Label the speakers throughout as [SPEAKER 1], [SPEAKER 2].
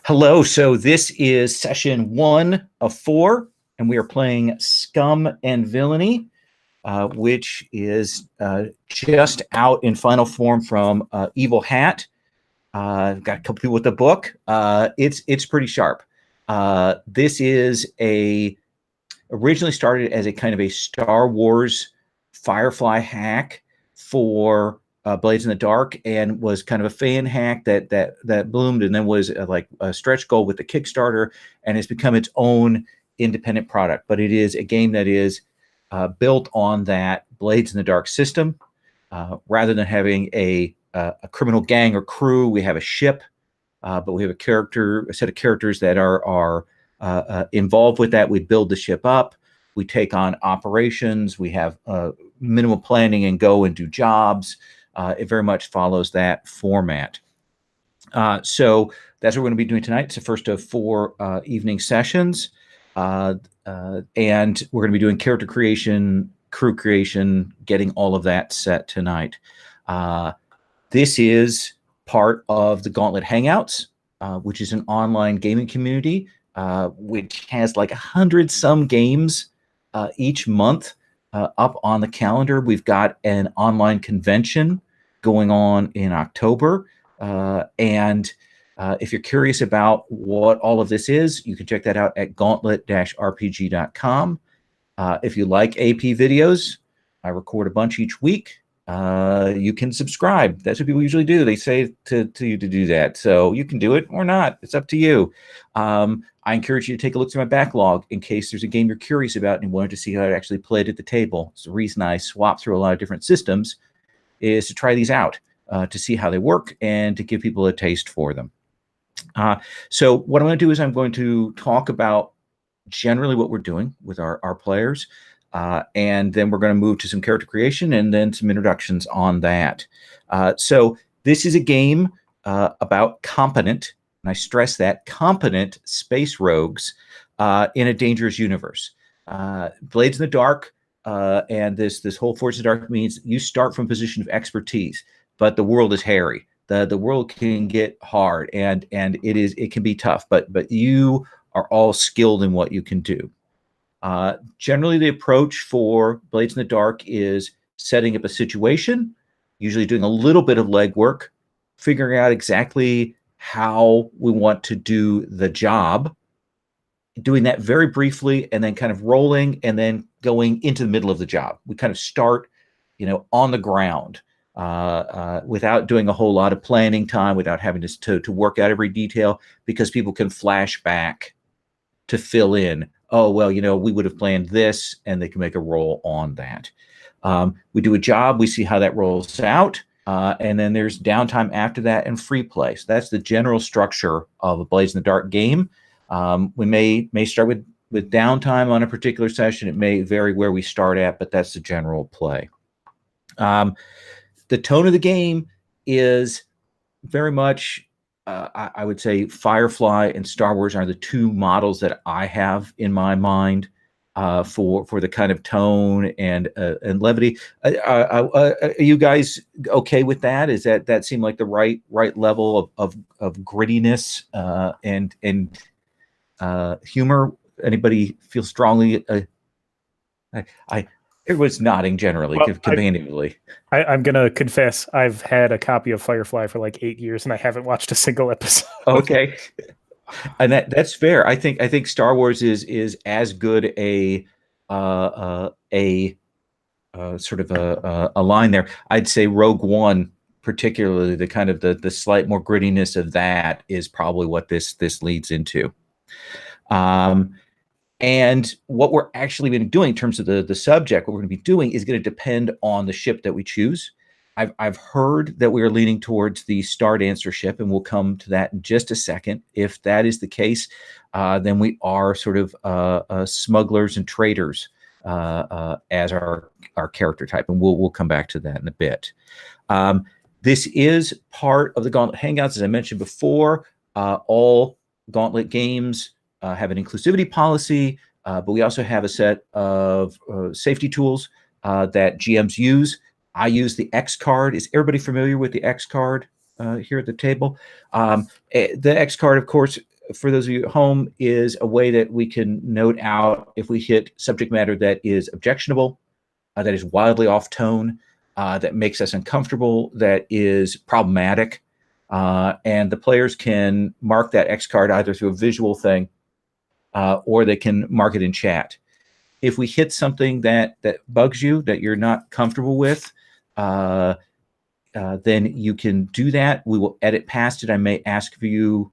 [SPEAKER 1] Hello. So this is session 1 of 4, and we are playing Scum and Villainy, which is just out in final form from Evil Hat. I've got a couple people with the book. It's pretty sharp. This is originally started as a kind of a Star Wars Firefly hack for Blades in the Dark, and was kind of a fan hack that bloomed, and then was like a stretch goal with the Kickstarter, and has become its own independent product. But it is a game that is built on that Blades in the Dark system. Rather than having a criminal gang or crew, we have a ship, but we have a set of characters that are involved with that. We build the ship up. We take on operations. We have minimal planning and go and do jobs. It very much follows that format. So that's what we're going to be doing tonight. It's the first of 4 evening sessions. And we're going to be doing character creation, crew creation, getting all of that set tonight. This is part of the Gauntlet Hangouts, which is an online gaming community, which has like 100-some games each month up on the calendar. We've got an online convention going on in October. And if you're curious about what all of this is, you can check that out at gauntlet-rpg.com. If you like AP videos, I record a bunch each week. You can subscribe. That's what people usually do. They say to you to do that. So you can do it or not. It's up to you. I encourage you to take a look through my backlog in case there's a game you're curious about and you wanted to see how it actually played at the table. It's the reason I swap through a lot of different systems, is to try these out, to see how they work and to give people a taste for them. So what I'm going to do is I'm going to talk about generally what we're doing with our players. And then we're going to move to some character creation and then some introductions on that. So this is a game about competent, and I stress that, competent space rogues in a dangerous universe. Blades in the Dark and this whole Force of the Dark means you start from a position of expertise, but the world is hairy. The world can get hard, and it can be tough, but you are all skilled in what you can do. Generally, the approach for Blades in the Dark is setting up a situation, usually doing a little bit of legwork, figuring out exactly how we want to do the job, doing that very briefly, and then kind of rolling, and then going into the middle of the job. We kind of start, on the ground without doing a whole lot of planning time, without having to work out every detail, because people can flash back to fill in. Oh, well, we would have planned this, and they can make a roll on that. We do a job, we see how that rolls out, and then there's downtime after that and free play. So that's the general structure of a Blades in the Dark game. We may start with downtime on a particular session. It may vary where we start at, but that's the general play. The tone of the game is very much, I would say, Firefly and Star Wars are the two models that I have in my mind for the kind of tone and levity. Are you guys okay with that? Is that seem like the right level of grittiness and humor? Anybody feel strongly? Everyone's nodding generally, conveniently.
[SPEAKER 2] I'm gonna confess, I've had a copy of Firefly for like 8 years, and I haven't watched a single episode.
[SPEAKER 1] Okay, and that's fair. I think Star Wars is as good a sort of a line there. I'd say Rogue One, particularly, the kind of the slight more grittiness of that is probably what this leads into. And what we're actually going to be doing in terms of the subject, what we're going to be doing is going to depend on the ship that we choose. I've heard that we are leaning towards the Star Dancer ship, and we'll come to that in just a second. If that is the case, then we are sort of smugglers and traders as our character type, and we'll come back to that in a bit. This is part of the Gauntlet Hangouts. As I mentioned before, all Gauntlet games have an inclusivity policy, but we also have a set of safety tools that GMs use. I use the X card. Is everybody familiar with the X card here at the table? The X card, of course, for those of you at home, is a way that we can note out if we hit subject matter that is objectionable, that is wildly off tone, that makes us uncomfortable, that is problematic. And the players can mark that X card either through a visual thing or they can mark it in chat. If we hit something that bugs you, that you're not comfortable with, then you can do that. We will edit past it. I may ask for you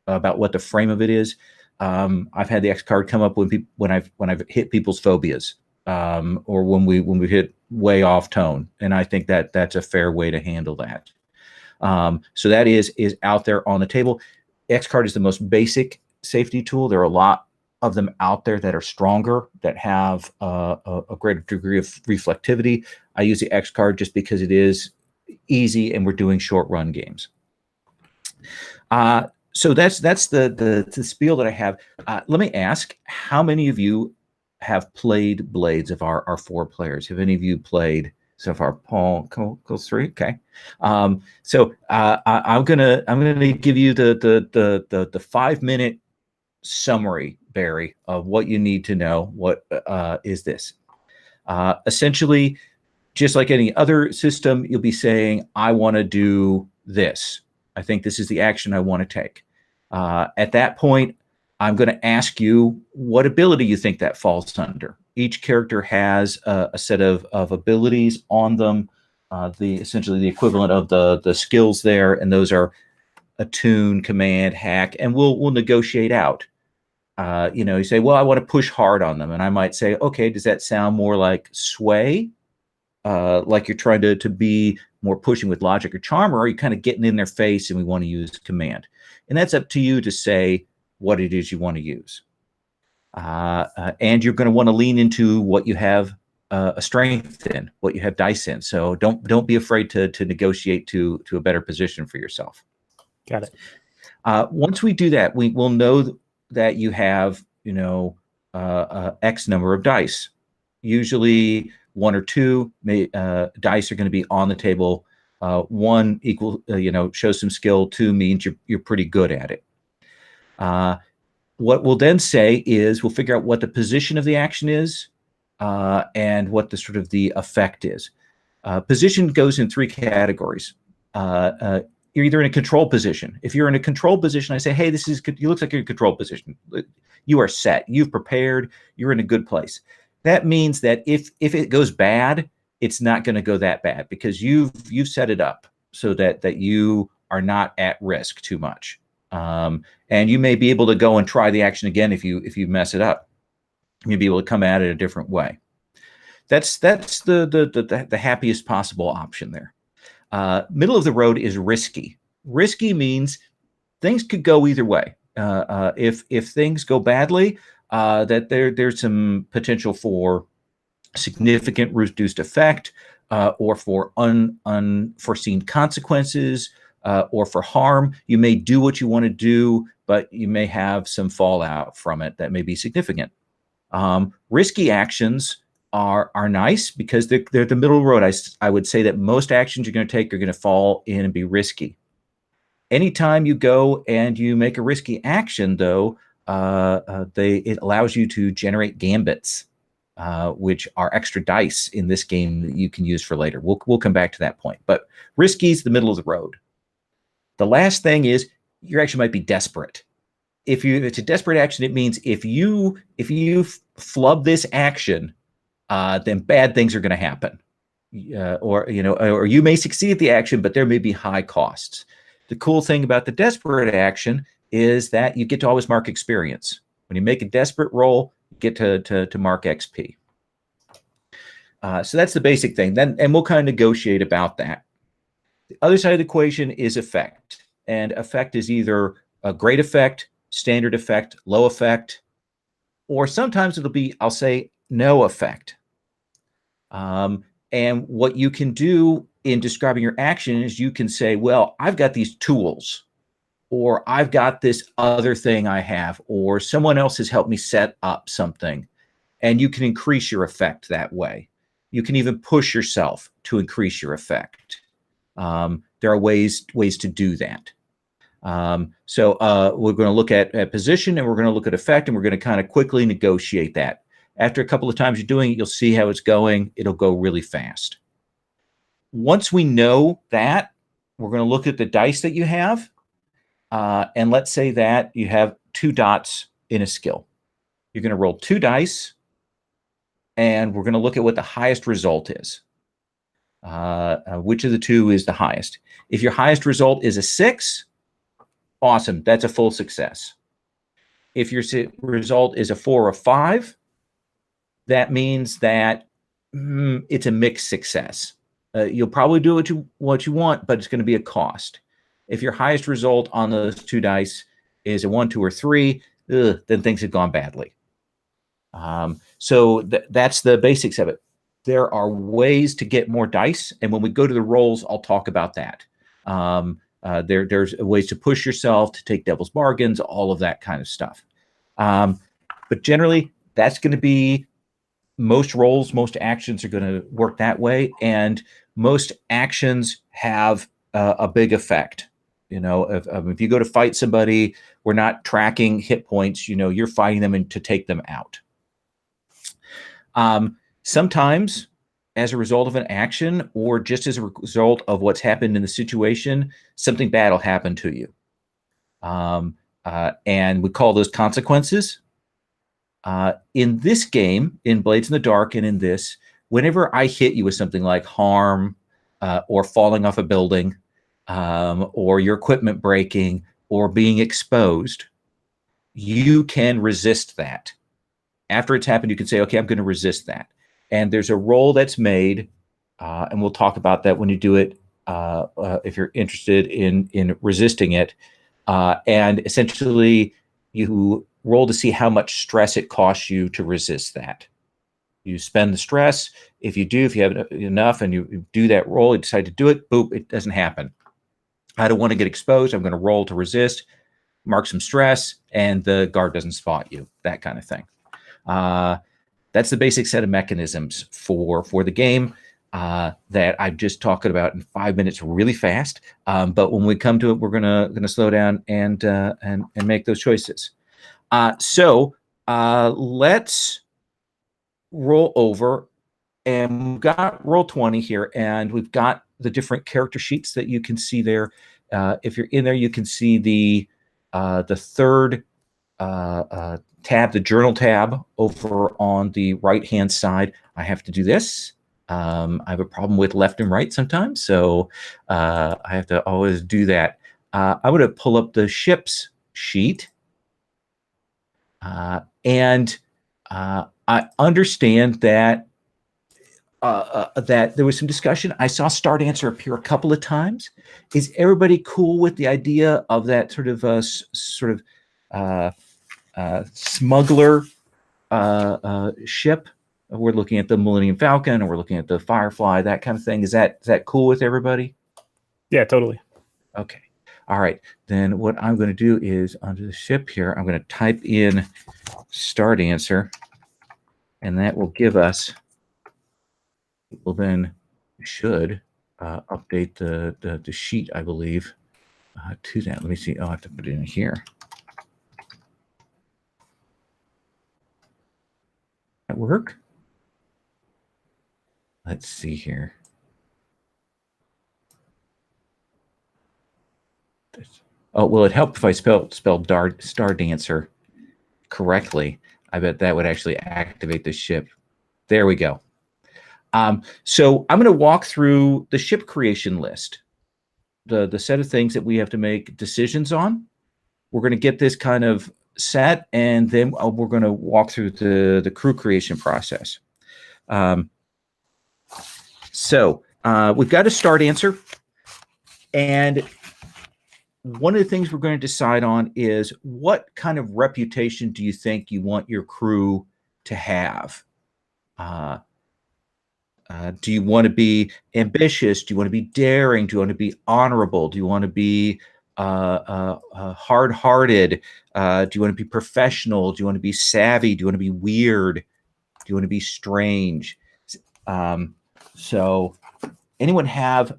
[SPEAKER 1] about what the frame of it is. I've had the X card come up when I've hit people's phobias, or when we hit way off tone, and I think that that's a fair way to handle that. So that is out there on the table. X card is the most basic safety tool. There are a lot of them out there that are stronger, that have a greater degree of reflectivity. I use the X card just because it is easy and we're doing short run games. So that's the spiel that I have. Let me ask, how many of you have played Blades of our 4 players? Have any of you played so far? Paul goes 3. Okay. So I'm gonna give you the 5-minute summary, Barry, of what you need to know. What is this? Essentially, just like any other system, you'll be saying, I want to do this. I think this is the action I want to take. At that point, I'm going to ask you what ability you think that falls under. Each character has a set of abilities on them, essentially the equivalent of the skills there, and those are attune, command, hack, and we'll negotiate out. You say, well, I want to push hard on them, and I might say, okay, does that sound more like sway? Like you're trying to be more pushing with logic or charm, or are you kind of getting in their face and we want to use command? And that's up to you to say what it is you want to use. And you're going to want to lean into what you have a strength in, what you have dice in. So don't be afraid to negotiate to a better position for yourself.
[SPEAKER 2] Got it.
[SPEAKER 1] Once we do that, we will know that you have, X number of dice. Usually 1 or 2 dice are going to be on the table. 1 equal, shows some skill. 2 means you're pretty good at it. What we'll then say is we'll figure out what the position of the action is, and what the sort of the effect is. Position goes in 3 categories. You're either in a control position. If you're in a control position, I say, hey, you look like you're in a control position. You are set. You've prepared. You're in a good place. That means that if it goes bad, it's not going to go that bad because you've set it up so that you are not at risk too much. And you may be able to go and try the action again if you mess it up. You may be able to come at it a different way. That's the happiest possible option there. Middle of the road is risky. Risky means things could go either way. If things go badly, that there's some potential for significant reduced effect, or for unforeseen consequences, or for harm. You may do what you want to do, but you may have some fallout from it that may be significant. Risky actions are nice because they're the middle of the road. I would say that most actions you're going to take are going to fall in and be risky. Anytime you go and you make a risky action, though, it allows you to generate gambits, which are extra dice in this game that you can use for later. We'll come back to that point. But risky is the middle of the road. The last thing is your action might be desperate. If it's a desperate action, it means if you flub this action, then bad things are going to happen, or you may succeed at the action, but there may be high costs. The cool thing about the desperate action is that you get to always mark experience. When you make a desperate roll, you get to mark XP. So that's the basic thing. And we'll kind of negotiate about that. The other side of the equation is effect, and effect is either a great effect, standard effect, low effect, or sometimes it'll be, I'll say, no effect. And what you can do in describing your action is you can say, well, I've got these tools, or I've got this other thing I have, or someone else has helped me set up something, and you can increase your effect that way. You can even push yourself to increase your effect. There are ways to do that. So we're going to look at position, and we're going to look at effect, and we're going to kind of quickly negotiate that. After a couple of times you're doing it, you'll see how it's going. It'll go really fast. Once we know that, we're going to look at the dice that you have. And let's say that you have 2 dots in a skill. You're going to roll 2 dice, and we're going to look at what the highest result is. Which of the 2 is the highest? If your highest result is a 6, awesome. That's a full success. If your result is a 4 or 5, that means that it's a mixed success. You'll probably do what you want, but it's going to be a cost. If your highest result on those 2 dice is a 1, 2, or 3, then things have gone badly. So that's the basics of it. There are ways to get more dice, and when we go to the rolls, I'll talk about that. There's ways to push yourself, to take devil's bargains, all of that kind of stuff. But generally, that's going to be most rolls, most actions are going to work that way, and most actions have a big effect. If you go to fight somebody, we're not tracking hit points. You're fighting them to take them out. Sometimes, as a result of an action, or just as a result of what's happened in the situation, something bad will happen to you. And we call those consequences. In this game, in Blades in the Dark, and in this, whenever I hit you with something like harm, or falling off a building, or your equipment breaking, or being exposed, you can resist that. After it's happened, you can say, okay, I'm going to resist that. And there's a roll that's made, and we'll talk about that when you do it, if you're interested in resisting it. And essentially, you roll to see how much stress it costs you to resist that. You spend the stress. If you have enough and you do that roll, you decide to do it, boop, it doesn't happen. I don't want to get exposed. I'm going to roll to resist, mark some stress, and the guard doesn't spot you, that kind of thing. That's the basic set of mechanisms for the game that I'm just talking about in 5 minutes really fast. But when we come to it, we're gonna slow down and make those choices. So let's roll over, and we've got roll 20 here, and we've got the different character sheets that you can see there. If you're in there, you can see the third tab, the journal tab, over on the right-hand side. I have to do this. I have a problem with left and right sometimes, so I have to always do that. I'm going to pull up the ships sheet, and I understand that that there was some discussion. I saw Star Dancer appear a couple of times. Is everybody cool with the idea of that sort of smuggler ship? We're looking at the Millennium Falcon, or we're looking at the Firefly, that kind of thing. Is that cool with everybody?
[SPEAKER 2] Yeah, totally.
[SPEAKER 1] Okay. All right. Then what I'm going to do is, onto the ship here, I'm going to type in Star Dancer, and that will give us, will then should update the sheet, I believe, to that. Let me see. I'll have to put it in here. That work? Let's see here. Oh, well, it helped if I spelled Star Dancer correctly. I bet that would actually activate the ship. There we go. So I'm going to walk through the ship creation list, the set of things that we have to make decisions on. We're going to get this kind of set, and then we're going to walk through the crew creation process. So we've got a Star Dancer, and one of the things we're going to decide on is, what kind of reputation do you think you want your crew to have? Do you want to be ambitious? Do you want to be daring? Do you want to be honorable? Do you want to be hard-hearted? Do you want to be professional? Do you want to be savvy? Do you want to be weird? Do you want to be strange? So anyone have,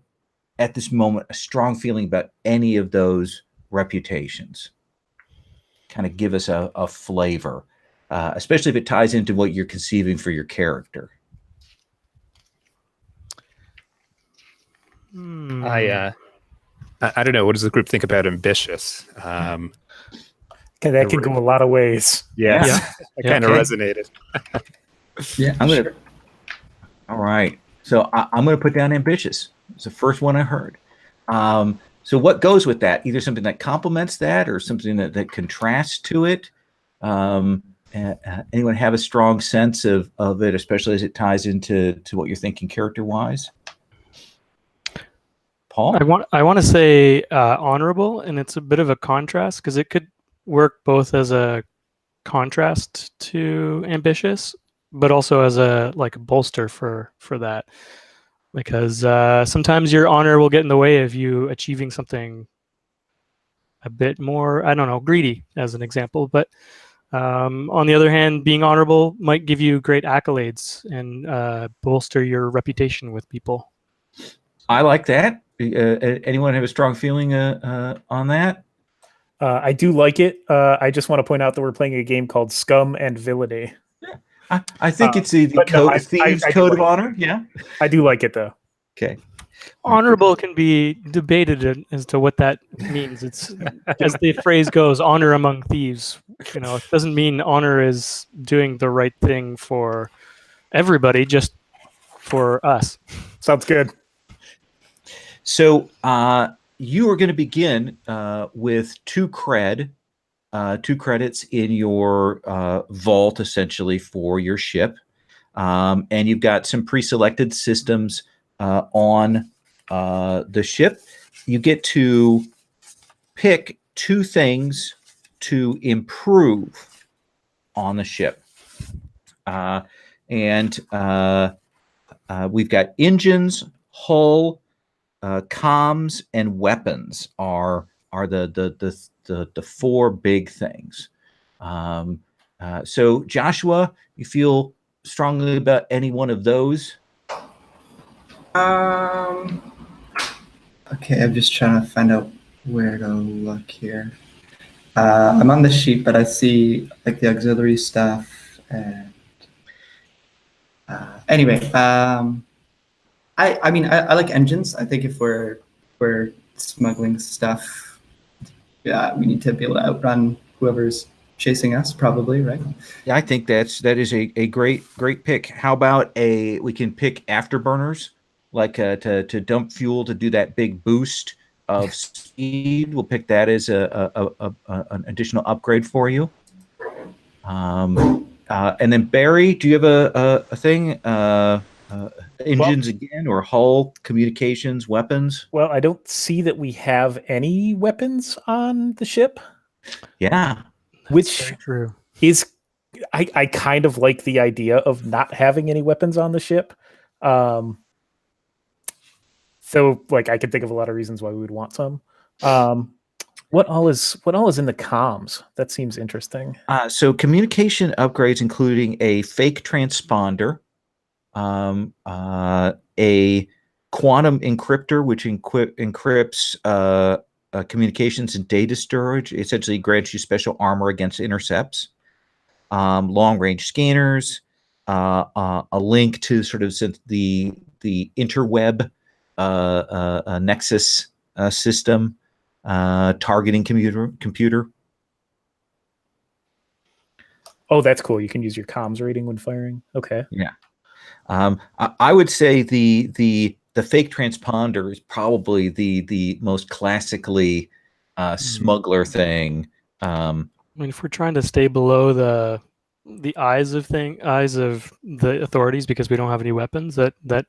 [SPEAKER 1] at this moment, a strong feeling about any of those reputations? Kind of give us a flavor, especially if it ties into what you're conceiving for your character.
[SPEAKER 3] I don't know. What does the group think about ambitious?
[SPEAKER 2] That can go a lot of ways.
[SPEAKER 3] Yeah,
[SPEAKER 1] Yeah.
[SPEAKER 3] I kind of resonated.
[SPEAKER 4] Yeah,
[SPEAKER 1] I'm gonna.
[SPEAKER 4] sure.
[SPEAKER 1] All right, so I'm gonna put down ambitious. It's the first one I heard. So what goes with that? Either something that complements that, or something that contrasts to it. Anyone have a strong sense of it, especially as it ties into what you're thinking character wise? Paul?
[SPEAKER 5] I want to say honorable, and it's a bit of a contrast because it could work both as a contrast to ambitious, but also as a bolster for that. Because sometimes your honor will get in the way of you achieving something a bit more, I don't know, greedy, as an example. But on the other hand, being honorable might give you great accolades and bolster your reputation with people.
[SPEAKER 1] I like that. Anyone have a strong feeling on that?
[SPEAKER 2] I do like it. I just want to point out that we're playing a game called Scum and Villainy.
[SPEAKER 1] I think it's the Thieves' Code of Honor. Yeah,
[SPEAKER 2] I do like it though.
[SPEAKER 1] Okay.
[SPEAKER 5] Honorable can be debated as to what that means. It's as the phrase goes, honor among thieves. It doesn't mean honor is doing the right thing for everybody, just for us.
[SPEAKER 2] Sounds good.
[SPEAKER 1] So you are going to begin with two credits in your vault, essentially, for your ship. And you've got some pre-selected systems on the ship. You get to pick two things to improve on the ship. And we've got engines, hull, comms, and weapons are the four big things. So Joshua, you feel strongly about any one of those?
[SPEAKER 4] Okay, I'm just trying to find out where to look here. I'm on the sheet, but I see like the auxiliary stuff. And anyway, I mean, I like engines. I think if we're smuggling stuff, yeah, we need to be able to outrun whoever's chasing us, probably, right?
[SPEAKER 1] Yeah, I think that is a great pick. How about we can pick afterburners, like to dump fuel to do that big boost of speed. We'll pick that as an additional upgrade for you. And then Barry, do you have a thing? Engines again, or hull, communications, weapons?
[SPEAKER 2] Well, I don't see that we have any weapons on the ship.
[SPEAKER 1] Yeah.
[SPEAKER 2] Which
[SPEAKER 5] true.
[SPEAKER 2] is, I kind of like the idea of not having any weapons on the ship. So like I could think of a lot of reasons why we would want some. What all is in the comms? That seems interesting.
[SPEAKER 1] So communication upgrades, including a fake transponder, a quantum encryptor, which encrypts communications and data storage, essentially grants you special armor against intercepts. Long-range scanners, a link to sort of the interweb nexus system, targeting computer.
[SPEAKER 2] Oh, that's cool. You can use your comms rating when firing. Okay.
[SPEAKER 1] Yeah. I would say the fake transponder is probably the most classically smuggler thing.
[SPEAKER 5] I mean, if we're trying to stay below the eyes of the authorities because we don't have any weapons, that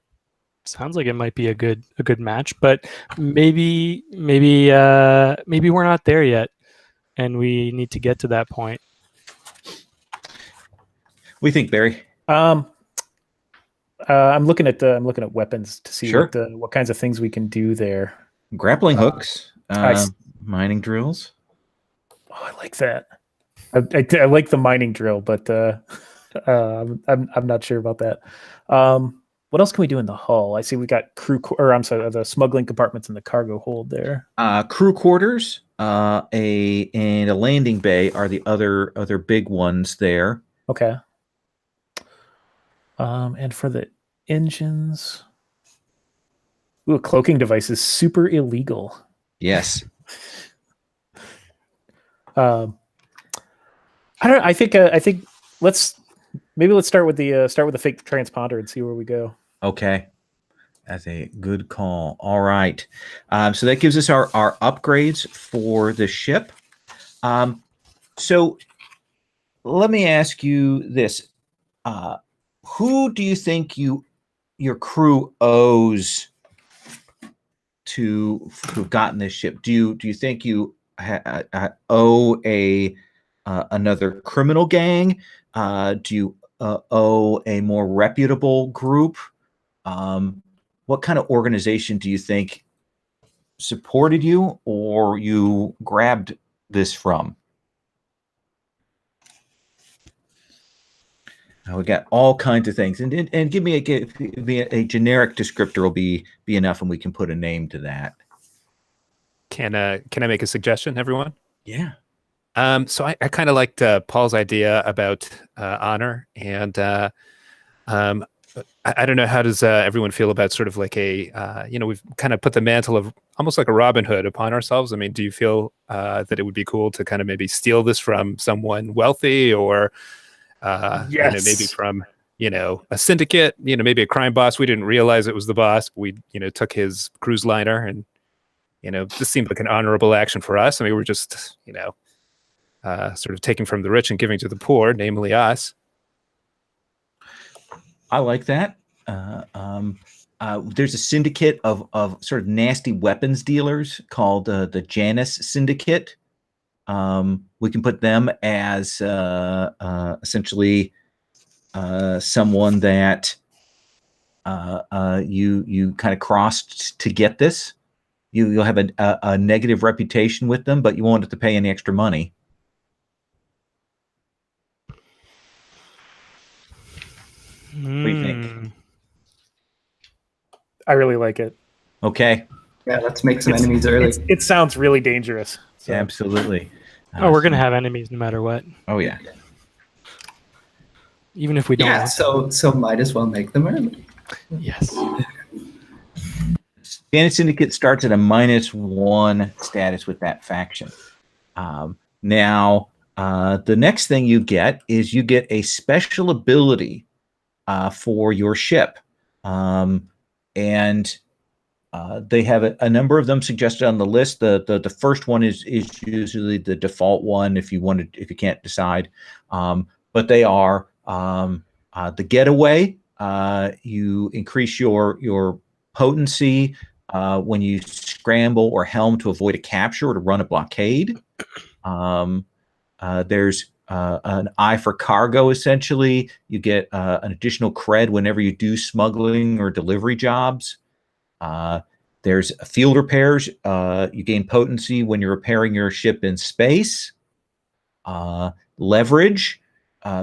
[SPEAKER 5] sounds like it might be a good match. But maybe we're not there yet, and we need to get to that point.
[SPEAKER 1] What do you think, Barry?
[SPEAKER 2] I'm looking at weapons to see what kinds of things we can do there.
[SPEAKER 1] Grappling hooks, mining drills.
[SPEAKER 2] Oh, I like that. I like the mining drill, but I'm not sure about that. What else can we do in the hull? I see we got the smuggling compartments in the cargo hold there.
[SPEAKER 1] Crew quarters, and a landing bay are the other big ones there.
[SPEAKER 2] Okay. And for the engines, ooh, a cloaking device is super illegal.
[SPEAKER 1] Yes.
[SPEAKER 2] I don't. I think let's start with the fake transponder and see where we go.
[SPEAKER 1] Okay. That's a good call. All right. So that gives us our upgrades for the ship. So let me ask you this. Who do you think your crew owes to have gotten this ship? Do you think you owe another criminal gang? Do you owe a more reputable group? What kind of organization do you think supported you, or you grabbed this from? We got all kinds of things, and give me a generic descriptor will be enough, and we can put a name to that.
[SPEAKER 3] Can I make a suggestion, everyone?
[SPEAKER 1] Yeah.
[SPEAKER 3] So I kind of liked Paul's idea about honor, and I don't know, how does everyone feel about sort of like we've kind of put the mantle of almost like a Robin Hood upon ourselves. I mean, do you feel that it would be cool to kind of maybe steal this from someone wealthy, or
[SPEAKER 2] Yes.
[SPEAKER 3] maybe from a syndicate, maybe a crime boss? We didn't realize it was the boss, but we took his cruise liner, and this seemed like an honorable action for us. I mean, we're just sort of taking from the rich and giving to the poor, namely us.
[SPEAKER 1] I like that. There's a syndicate of sort of nasty weapons dealers called the Janus Syndicate. We can put them as essentially someone that you kind of crossed to get this. You'll have a negative reputation with them, but you won't have to pay any extra money. What do you think?
[SPEAKER 2] I really like it.
[SPEAKER 1] Okay.
[SPEAKER 4] Yeah, let's make some enemies early.
[SPEAKER 2] It sounds really dangerous. So.
[SPEAKER 1] Absolutely.
[SPEAKER 5] Oh, we're gonna have enemies no matter what,
[SPEAKER 1] Oh yeah.
[SPEAKER 5] even if we don't.
[SPEAKER 4] Yeah,
[SPEAKER 5] want
[SPEAKER 4] so might as well make them early.
[SPEAKER 5] them. Yes.
[SPEAKER 1] Janus Syndicate starts at a -1 status with that faction. Now, the next thing you get is you get a special ability for your ship. And they have a number of them suggested on the list. The first one is usually the default one if you can't decide. But they are the getaway. You increase your potency when you scramble or helm to avoid a capture or to run a blockade. There's an eye for cargo. Essentially, you get an additional cred whenever you do smuggling or delivery jobs. There's field repairs. You gain potency when you're repairing your ship in space. Leverage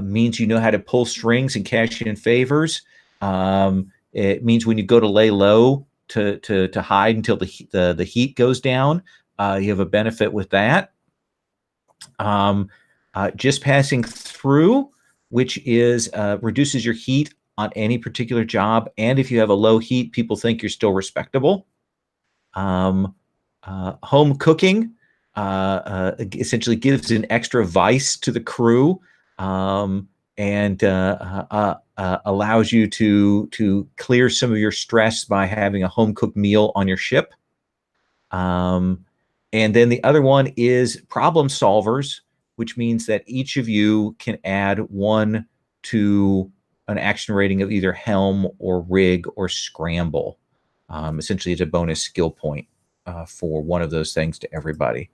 [SPEAKER 1] means you know how to pull strings and cash in favors. It means when you go to lay low to hide until the heat goes down, you have a benefit with that. Just passing through, which is reduces your heat on any particular job, and if you have a low heat, people think you're still respectable. Home cooking essentially gives an extra vice to the crew, and allows you to clear some of your stress by having a home cooked meal on your ship. And then the other one is problem solvers, which means that each of you can add 1 to an action rating of either helm or rig or scramble. Essentially, it's a bonus skill point for one of those things to everybody.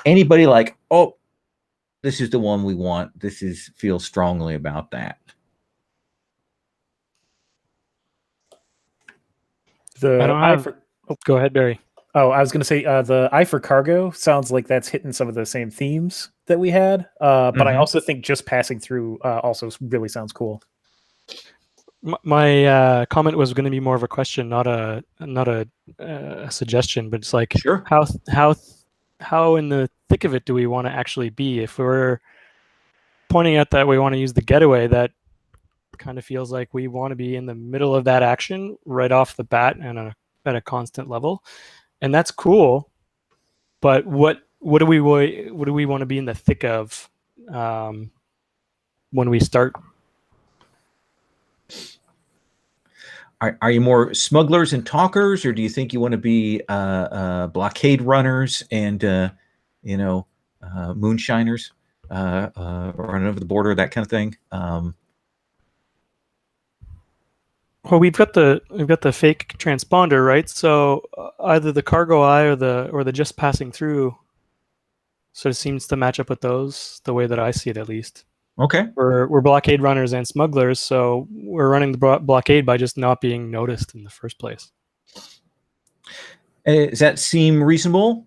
[SPEAKER 1] Anybody like, oh, this is the one we want. Feels strongly about that.
[SPEAKER 2] The
[SPEAKER 5] I don't
[SPEAKER 2] eye
[SPEAKER 5] have.
[SPEAKER 2] for,
[SPEAKER 5] Go ahead, Barry.
[SPEAKER 2] oh, I was going to say the eye for cargo sounds like that's hitting some of the same themes that we had. But I
[SPEAKER 1] Mhm.
[SPEAKER 2] also think just passing through also really sounds cool.
[SPEAKER 5] My comment was going to be more of a question, not a suggestion. But it's like
[SPEAKER 1] Sure.
[SPEAKER 5] how in the thick of it do we want to actually be? If we're pointing out that we want to use the getaway, that kind of feels like we want to be in the middle of that action right off the bat and at a constant level, and that's cool. But what do we want to be in the thick of when we start?
[SPEAKER 1] Are you more smugglers and talkers, or do you think you want to be blockade runners and moonshiners, running over the border, that kind of thing?
[SPEAKER 5] Well, we've got the fake transponder, right? So either the cargo eye or the just passing through sort of seems to match up with those, the way that I see it, at least.
[SPEAKER 1] Okay.
[SPEAKER 5] We're blockade runners and smugglers, so we're running the blockade by just not being noticed in the first place.
[SPEAKER 1] Does that seem reasonable,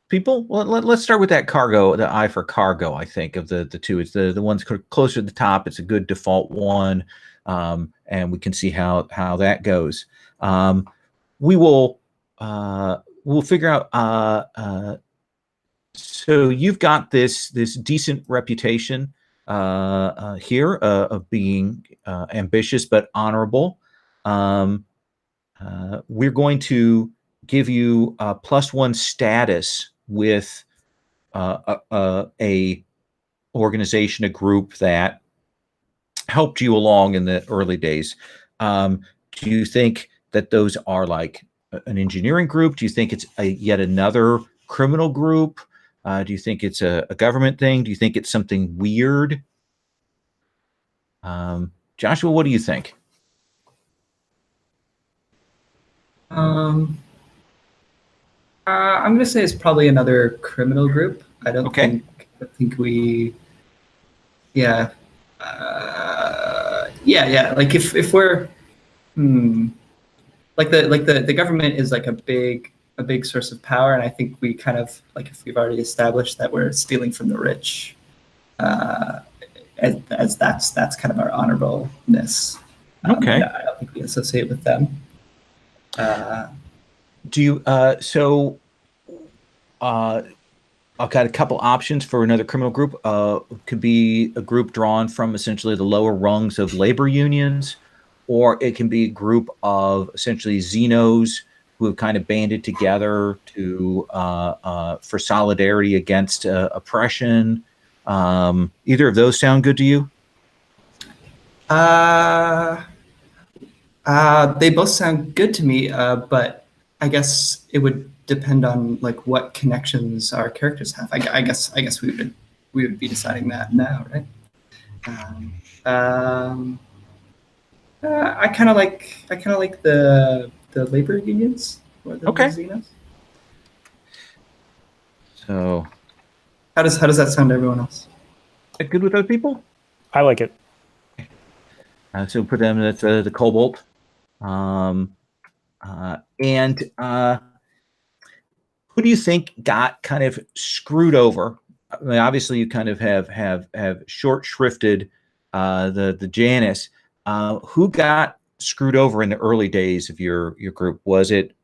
[SPEAKER 1] people? Well, let's start with that cargo, the eye for cargo. I think of the two, it's the ones closer to the top. It's a good default one, and we can see how that goes. We will we'll figure out. So you've got this decent reputation here of being ambitious but honorable. We're going to give you a +1 status with a organization, a group that helped you along in the early days. Do you think that those are like an engineering group? Do you think it's yet another criminal group? Do you think it's a government thing? Do you think it's something weird? Joshua, what do you think?
[SPEAKER 4] I'm going to say it's probably another criminal group. I don't think we, yeah. Like if we're, like the government is like a big source of power, and I think we kind of, like, if we've already established that we're stealing from the rich, as that's kind of our honorableness.
[SPEAKER 1] Okay.
[SPEAKER 4] I don't think we associate with them.
[SPEAKER 1] Do you I've got a couple options for another criminal group. Could be a group drawn from essentially the lower rungs of labor unions, or it can be a group of essentially Xenos who have kind of banded together to for solidarity against oppression. Either of those sound good to you?
[SPEAKER 4] They both sound good to me, but I guess it would depend on like what connections our characters have. I guess we would be deciding that now, right? I kind of like the labor unions or the Xenos.
[SPEAKER 1] So
[SPEAKER 4] how does that sound to everyone else?
[SPEAKER 1] Good with other people?
[SPEAKER 2] I like it.
[SPEAKER 1] So put them at the Cobalt. Who do you think got kind of screwed over? I mean, obviously, you kind of have short shrifted the Janus. Who got screwed over in the early days of your group? Was it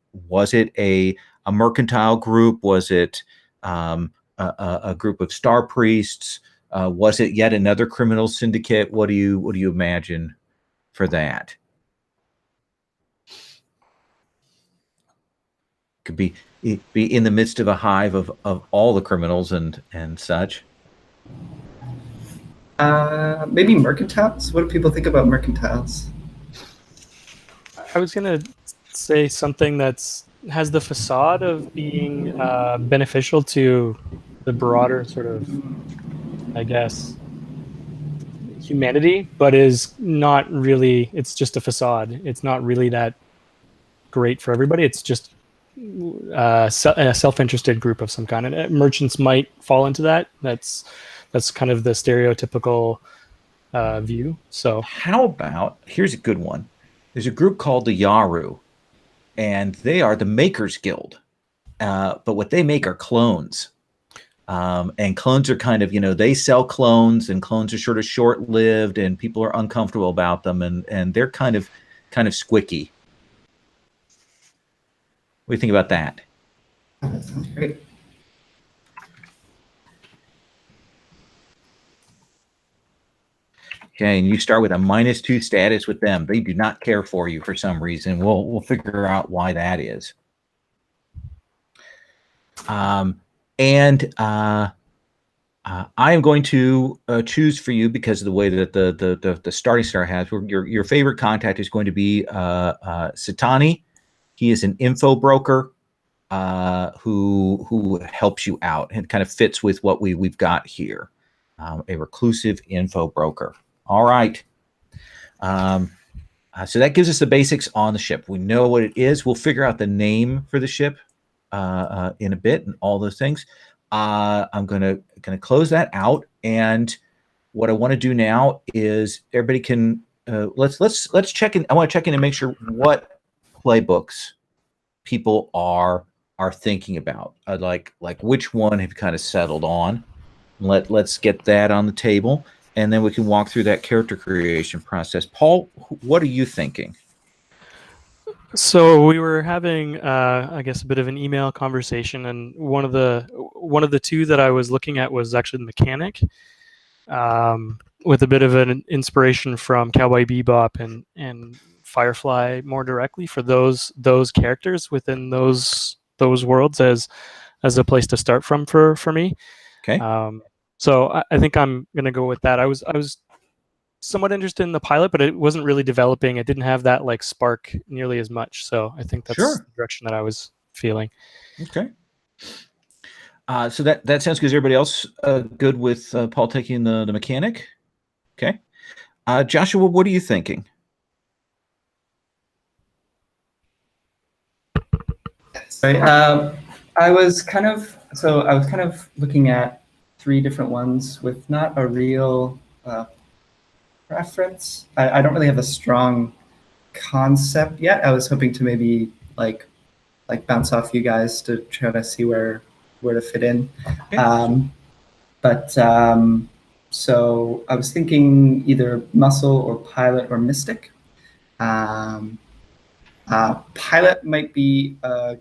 [SPEAKER 1] a mercantile group? Was it a group of star priests? Was it yet another criminal syndicate? What do you imagine for that? Could be in the midst of a hive of all the criminals and such.
[SPEAKER 4] Maybe mercantiles. What do people think about mercantiles?
[SPEAKER 5] I was gonna say something that's has the facade of being beneficial to the broader sort of, I guess, humanity, but is not really. It's just a facade. It's not really that great for everybody. It's just a self-interested group of some kind, and merchants might fall into that. That's kind of the stereotypical view. So
[SPEAKER 1] how about, here's a good one. There's a group called the Yaru, and they are the Makers Guild, but what they make are clones. And clones are kind of, they sell clones, and clones are sort of short-lived, and people are uncomfortable about them, and they're kind of squicky. What do you think about that?
[SPEAKER 4] That sounds great.
[SPEAKER 1] Okay, and you start with a -2 status with them. They do not care for you for some reason. We'll figure out why that is. I am going to choose for you, because of the way that the starting star has. Your favorite contact is going to be Satani. He is an info broker who helps you out and kind of fits with what we've got here. A reclusive info broker. All right. So that gives us the basics on the ship. We know what it is. We'll figure out the name for the ship in a bit, and all those things. I'm gonna close that out, and what I want to do now is everybody can let's check in. I want to check in and make sure what playbooks people are thinking about. Like which one have you kind of settled on. Let's get that on the table, and then we can walk through that character creation process. Paul, what are you thinking?
[SPEAKER 5] So we were having, I guess, a bit of an email conversation, and one of the two that I was looking at was actually the mechanic, with a bit of an inspiration from Cowboy Bebop and Firefly more directly for those characters within those worlds as a place to start from for me.
[SPEAKER 1] Okay.
[SPEAKER 5] So I think I'm gonna go with that. I was somewhat interested in the pilot, but it wasn't really developing. It didn't have that like spark nearly as much. So I think that's the direction that I was feeling.
[SPEAKER 1] Okay. So that sounds good. Is everybody else good with Paul taking the mechanic? Okay. Joshua, what are you thinking?
[SPEAKER 4] Sorry. I was kind of looking at 3 different ones with not a real preference. I don't really have a strong concept yet. I was hoping to maybe like bounce off you guys to try to see where to fit in.
[SPEAKER 1] Okay.
[SPEAKER 4] So I was thinking either muscle or pilot or mystic. Pilot might be a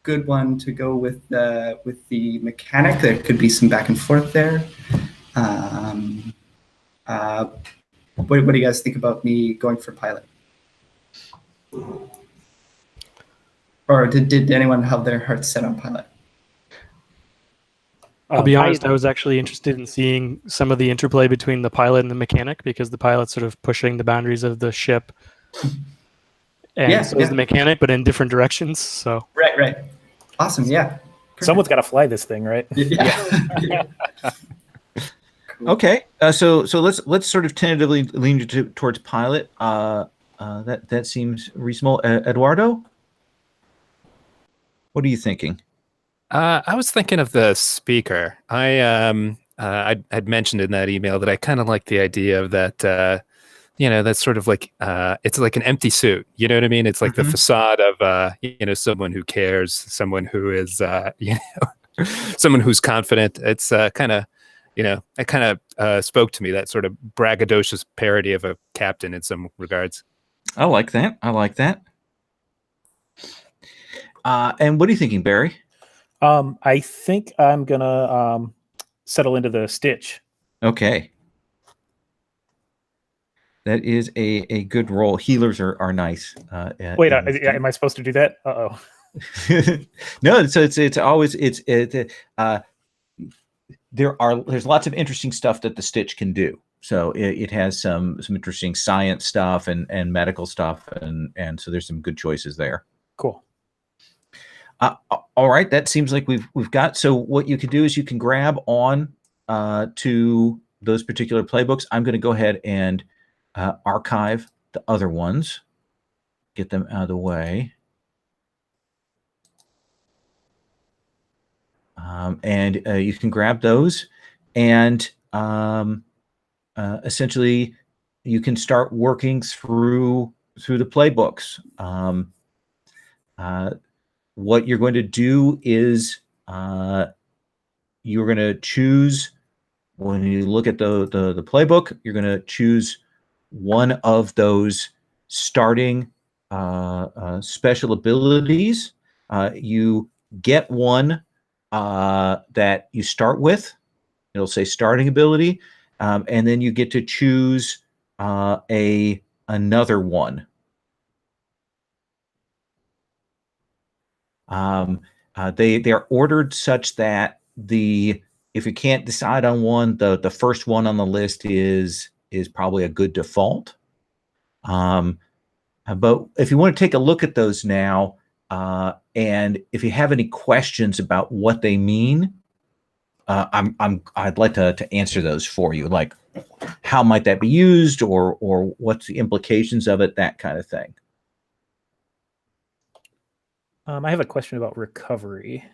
[SPEAKER 4] good one to go with the mechanic. There could be some back and forth there. What do you guys think about me going for pilot? Or did anyone have their hearts set on pilot?
[SPEAKER 5] I'll be honest, I was actually interested in seeing some of the interplay between the pilot and the mechanic, because the pilot's sort of pushing the boundaries of the ship. And is the mechanic, but in different directions. So
[SPEAKER 4] Right. Awesome, yeah. Perfect.
[SPEAKER 2] Someone's got to fly this thing, right?
[SPEAKER 4] Yeah. Cool.
[SPEAKER 1] Okay, so let's sort of tentatively lean towards pilot. That seems reasonable. Eduardo, what are you thinking?
[SPEAKER 3] I was thinking of the speaker. I'd mentioned in that email that I kind of like the idea of that. That's sort of like it's like an empty suit. You know what I mean? It's like the facade of someone who cares, someone who is someone who's confident. It's kind of. It kind of spoke to me, that sort of braggadocious parody of a captain in some regards.
[SPEAKER 1] I like that. And what are you thinking, Barry?
[SPEAKER 2] I think I'm gonna settle into the Stitch.
[SPEAKER 1] Okay. That is a good role. Healers are nice.
[SPEAKER 2] Wait, am I supposed to do that? Uh-oh.
[SPEAKER 1] No, so it's always there's lots of interesting stuff that the Stitch can do. So it has some interesting science stuff and medical stuff, and so there's some good choices there.
[SPEAKER 2] Cool.
[SPEAKER 1] All right, that seems like we've got. So what you can do is you can grab on to those particular playbooks. I'm going to go ahead and archive the other ones, get them out of the way. And you can grab those, and essentially you can start working through the playbooks. What you're going to do is you're going to choose, when you look at the playbook, you're going to choose one of those starting special abilities. You get one that you start with. It'll say starting ability, and then you get to choose another one. They're ordered such that if you can't decide on one, the first one on the list is probably a good default. But if you want to take a look at those now, and if you have any questions about what they mean, I'd like to answer those for you. Like, how might that be used, or what's the implications of it, that kind of thing.
[SPEAKER 2] I have a question about recovery.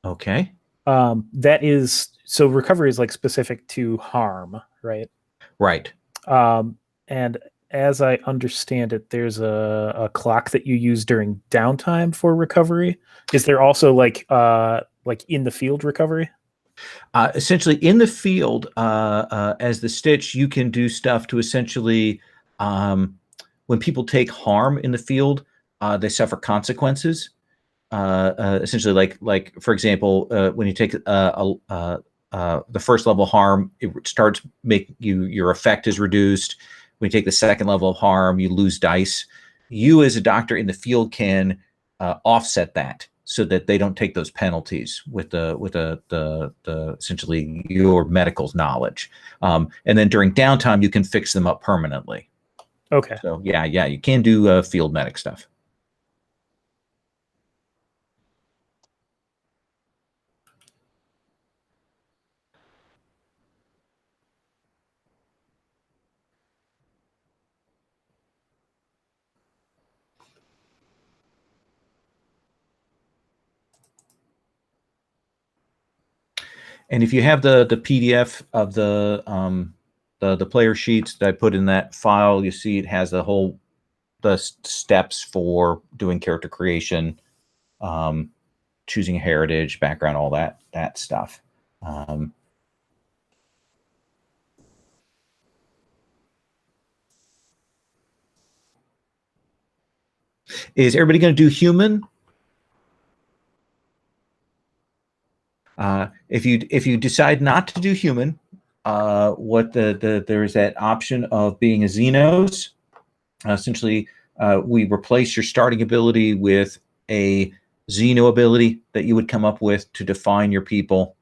[SPEAKER 1] Okay.
[SPEAKER 2] That is, so recovery is like specific to harm, right?
[SPEAKER 1] Right.
[SPEAKER 2] And as I understand it, there's a clock that you use during downtime for recovery. Is there also like in the field recovery?
[SPEAKER 1] Essentially, in the field, as the Stitch, you can do stuff to essentially, when people take harm in the field, they suffer consequences. Essentially, like for example, when you take the first level harm, it starts making your effect is reduced. When you take the second level of harm, you lose dice. You, as a doctor in the field, can offset that so that they don't take those penalties with the essentially your medical's knowledge. And then during downtime, you can fix them up permanently.
[SPEAKER 2] Okay.
[SPEAKER 1] So yeah, you can do field medic stuff. And if you have the PDF of the player sheets that I put in that file, you see it has the steps for doing character creation, choosing heritage, background, all that stuff. Is everybody going to do human? If you decide not to do human, there's that option of being a Xenos. Essentially, we replace your starting ability with a Xeno ability that you would come up with to define your people.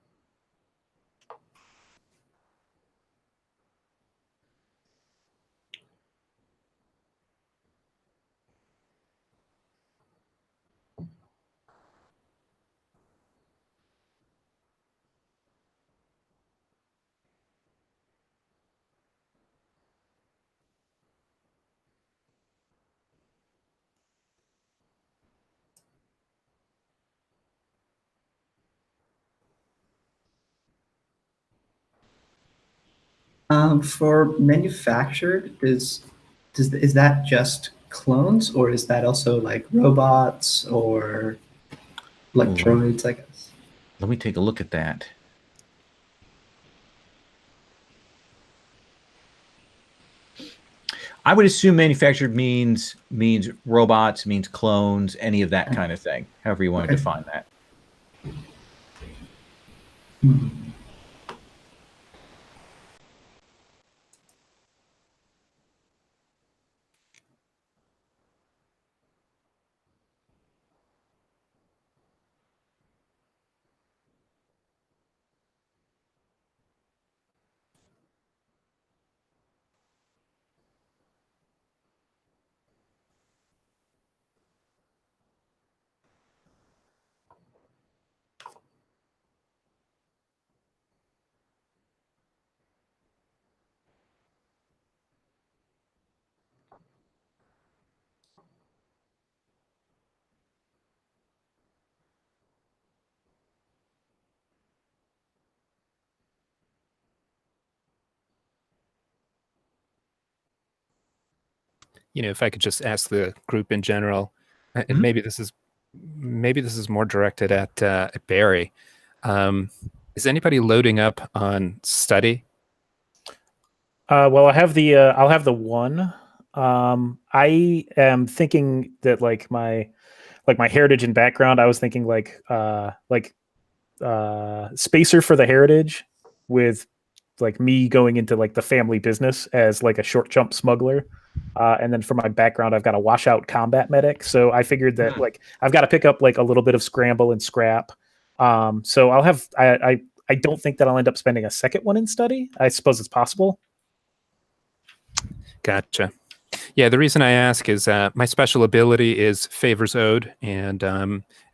[SPEAKER 4] For manufactured, is that just clones, or is that also like robots or electroids, I guess?
[SPEAKER 1] Let me take a look at that. I would assume manufactured means robots, means clones, any of that kind of thing, however you want to define that.
[SPEAKER 3] If I could just ask the group in general, and maybe this is more directed at Barry. Is anybody loading up on study?
[SPEAKER 2] Well, I have the I'll have the one. I am thinking that my heritage and background. I was thinking spacer for the heritage, with like me going into like the family business as like a short jump smuggler. And then for my background, I've got a washout combat medic. So I figured that like I've got to pick up like a little bit of scramble and scrap. So I'll have I don't think that I'll end up spending a second one in study. I suppose it's possible.
[SPEAKER 3] Gotcha. Yeah, the reason I ask is my special ability is Favors Owed, and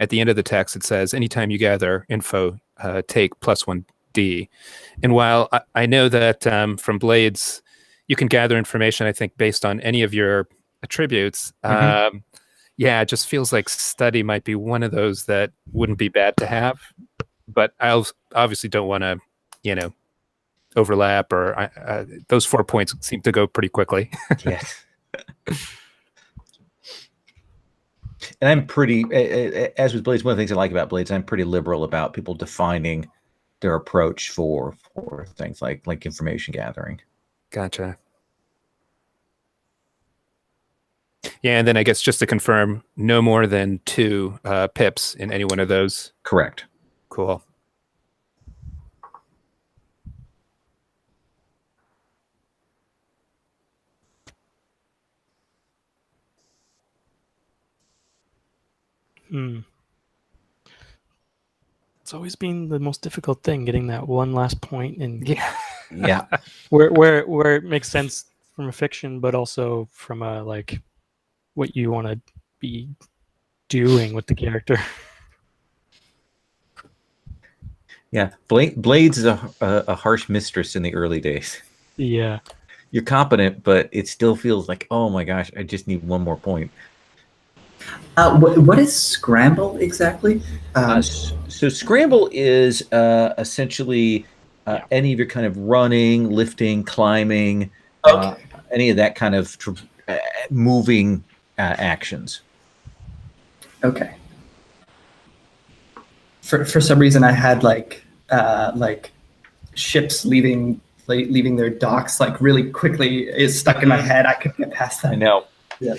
[SPEAKER 3] at the end of the text it says, anytime you gather info, take +1d. And while I know that from Blades, you can gather information, I think, based on any of your attributes, yeah, it just feels like study might be one of those that wouldn't be bad to have. But I obviously don't want to, you know, overlap, or those 4 points seem to go pretty quickly.
[SPEAKER 1] Yes. And I'm pretty, as with Blades, one of the things I like about Blades, I'm pretty liberal about people defining their approach for things like information gathering.
[SPEAKER 3] Gotcha. Yeah, and then I guess just to confirm, no more than 2 pips in any one of those.
[SPEAKER 1] Correct.
[SPEAKER 3] Cool.
[SPEAKER 5] It's always been the most difficult thing, getting that one last point, and
[SPEAKER 1] Yeah.
[SPEAKER 5] where it makes sense from a fiction, but also from a like what you want to be doing with the character.
[SPEAKER 1] Yeah. Blades is a harsh mistress in the early days.
[SPEAKER 5] Yeah.
[SPEAKER 1] You're competent, but it still feels like, oh my gosh, I just need one more point.
[SPEAKER 4] What is scramble exactly?
[SPEAKER 1] So scramble is essentially any of your kind of running, lifting, climbing, any of that kind of moving actions.
[SPEAKER 4] Okay. For some reason, I had like ships leaving their docks like really quickly is stuck in my head. I couldn't get past that.
[SPEAKER 1] I know.
[SPEAKER 4] Yeah.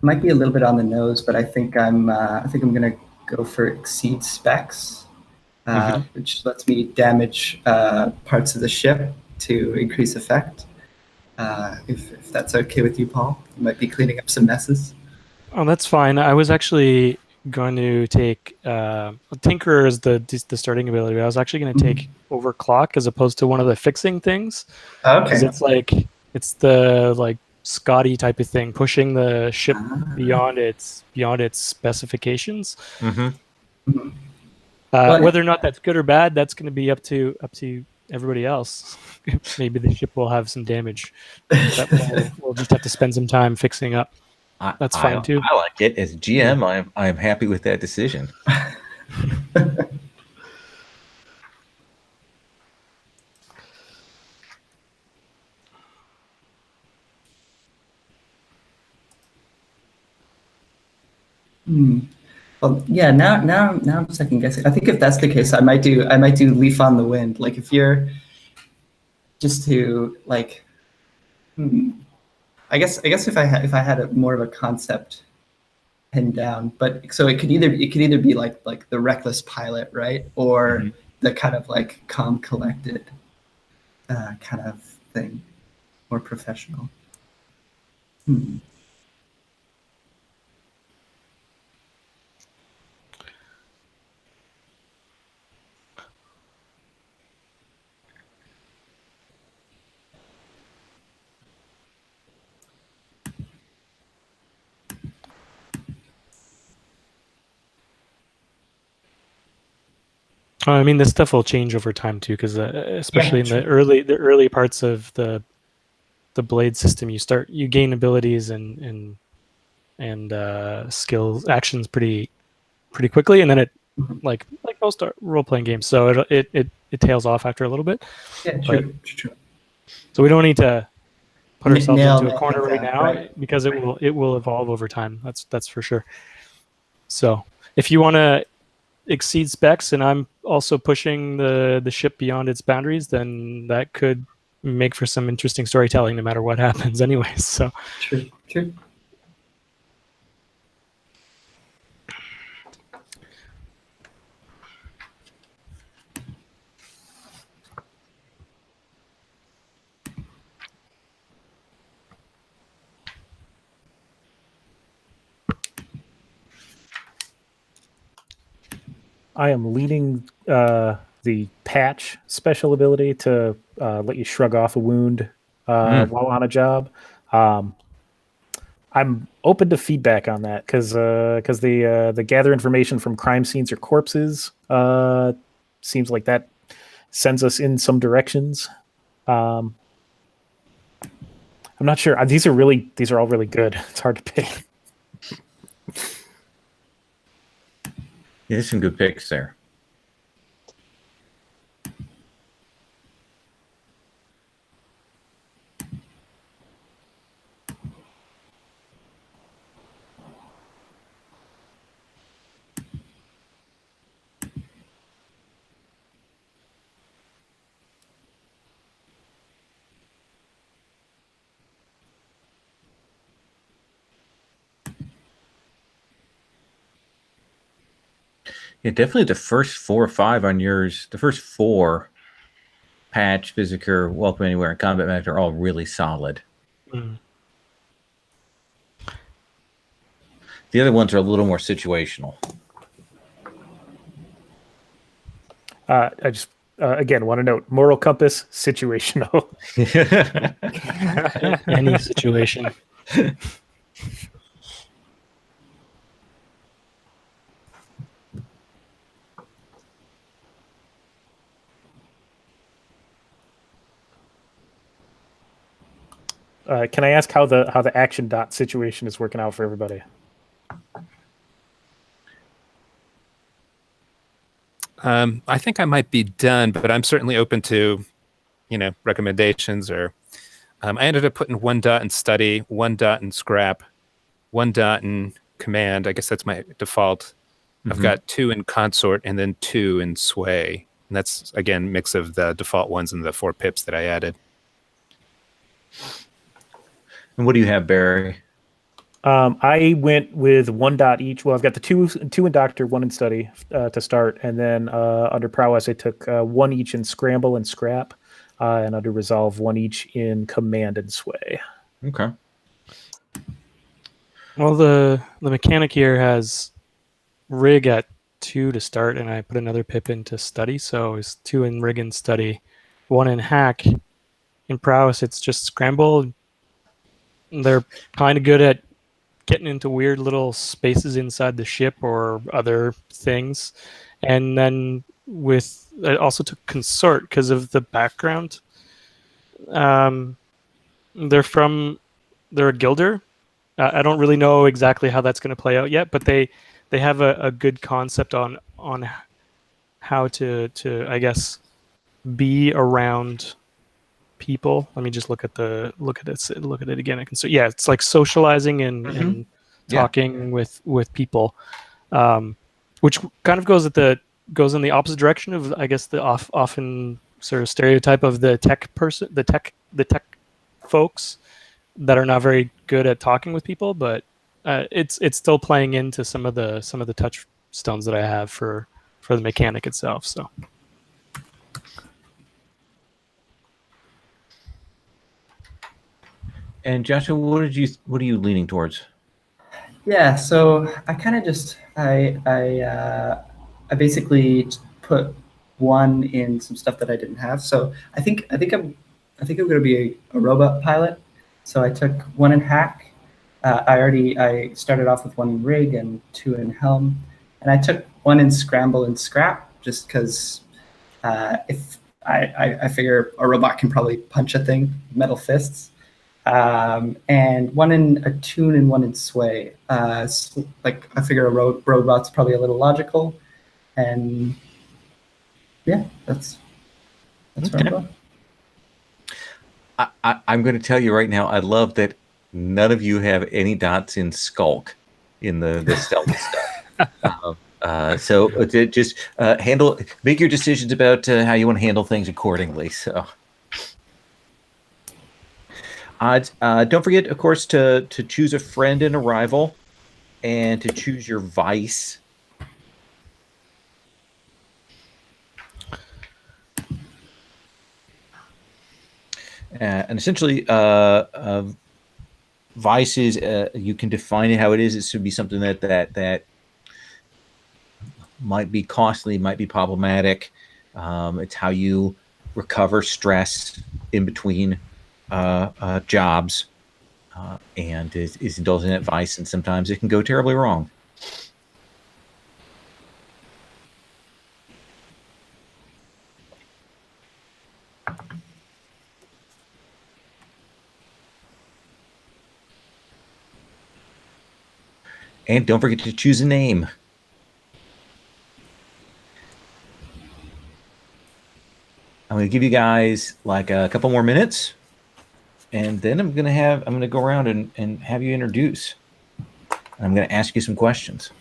[SPEAKER 4] Might be a little bit on the nose, but I think I'm gonna go for exceed specs, which lets me damage parts of the ship to increase effect. If that's okay with you, Paul, you might be cleaning up some messes.
[SPEAKER 5] Oh, that's fine. I was actually going to take Tinkerer as the starting ability. But I was actually going to take Overclock as opposed to one of the fixing things.
[SPEAKER 4] Okay.
[SPEAKER 5] Because it's the like Scotty type of thing, pushing the ship beyond its specifications. Whether or not that's good or bad, that's going to be up to everybody else. Maybe the ship will have some damage that we'll just have to spend some time fixing up. That's fine too.
[SPEAKER 1] I like it. As GM, I'm happy with that decision.
[SPEAKER 4] Well, yeah. Now I'm second guessing. I think if that's the case, I might do Leaf on the Wind. Like if you're just to like, I guess if I had more of a concept pinned down, but so it could either be like the reckless pilot, right, or the kind of like calm, collected kind of thing, more professional.
[SPEAKER 5] I mean, this stuff will change over time too, because especially in the early parts of the blade system, you gain abilities and skills actions pretty quickly, and then
[SPEAKER 4] Mhm.
[SPEAKER 5] like most role playing games. So it tails off after a little bit.
[SPEAKER 4] Yeah,
[SPEAKER 5] But-
[SPEAKER 4] true.
[SPEAKER 5] So we don't need to put ourselves
[SPEAKER 4] Nail
[SPEAKER 5] into a
[SPEAKER 4] it
[SPEAKER 5] corner
[SPEAKER 4] like
[SPEAKER 5] right
[SPEAKER 4] that,
[SPEAKER 5] now
[SPEAKER 4] right.
[SPEAKER 5] because it will evolve over time. That's for sure. So if you want to exceed specs and I'm also pushing the ship beyond its boundaries, then that could make for some interesting storytelling no matter what happens anyways. So
[SPEAKER 4] True.
[SPEAKER 2] I am leading the patch special ability to let you shrug off a wound while on a job. I'm open to feedback on that because the gather information from crime scenes or corpses seems like that sends us in some directions. I'm not sure. These are all really good. It's hard to pick.
[SPEAKER 1] Yeah, there's some good picks there. Yeah, definitely the first 4 or 5 on yours. The first 4, Patch, Physiker, Welcome Anywhere, and Combat Match are all really solid. The other ones are a little more situational.
[SPEAKER 2] I just again want to note moral compass situational.
[SPEAKER 5] any situation.
[SPEAKER 2] Can I ask how the action dot situation is working out for everybody?
[SPEAKER 3] I think I might be done, but I'm certainly open to, recommendations. Or I ended up putting 1 dot in study, 1 dot in scrap, 1 dot in command. I guess that's my default. I've got 2 in consort and then 2 in sway. And that's, again, mix of the default ones and the 4 pips that I added.
[SPEAKER 1] And what do you have, Barry?
[SPEAKER 2] I went with 1 dot each. Well, I've got the two in doctor, 1 in study to start, and then under prowess I took 1 each in scramble and scrap, and under resolve 1 each in command and sway.
[SPEAKER 1] Okay.
[SPEAKER 5] Well, the mechanic here has rig at 2 to start, and I put another pip into study, so it's 2 in rig and study, 1 in hack. In prowess, it's just scramble. They're kind of good at getting into weird little spaces inside the ship or other things. And then I also took consort because of the background. They're a guilder. I don't really know exactly how that's going to play out yet, but they have a good concept on how to I guess be around people. Let me just look at it again. I can see, yeah, it's like socializing and talking with people, which kind of goes in the opposite direction of, I guess, the often sort of stereotype of the tech person, the tech folks that are not very good at talking with people, but it's still playing into some of the touchstones that I have for the mechanic itself. So.
[SPEAKER 1] And Joshua, what are you leaning towards?
[SPEAKER 4] Yeah, so I kind of just I basically put 1 in some stuff that I didn't have. So I think I'm going to be a robot pilot. So I took 1 in hack. I started off with 1 in rig and 2 in helm, and I took 1 in scramble and scrap just because if I figure a robot can probably punch a thing, metal fists. And 1 in attune and 1 in sway. Like I figure a robot's probably a little logical, And yeah, that's where I'm
[SPEAKER 1] Okay.
[SPEAKER 4] going.
[SPEAKER 1] I'm going to tell you right now, I love that none of you have any dots in Skulk in the stealth stuff. Just make your decisions about how you want to handle things accordingly. So, don't forget, of course, to choose a friend and a rival, and to choose your vice. And essentially, vice is you can define it how it is. It should be something that might be costly, might be problematic. It's how you recover stress in between jobs, and is indulging in vice, and sometimes it can go terribly wrong. And don't forget to choose a name. I'm going to give you guys like a couple more minutes, and then I'm going to go around and have you introduce. I'm going to ask you some questions.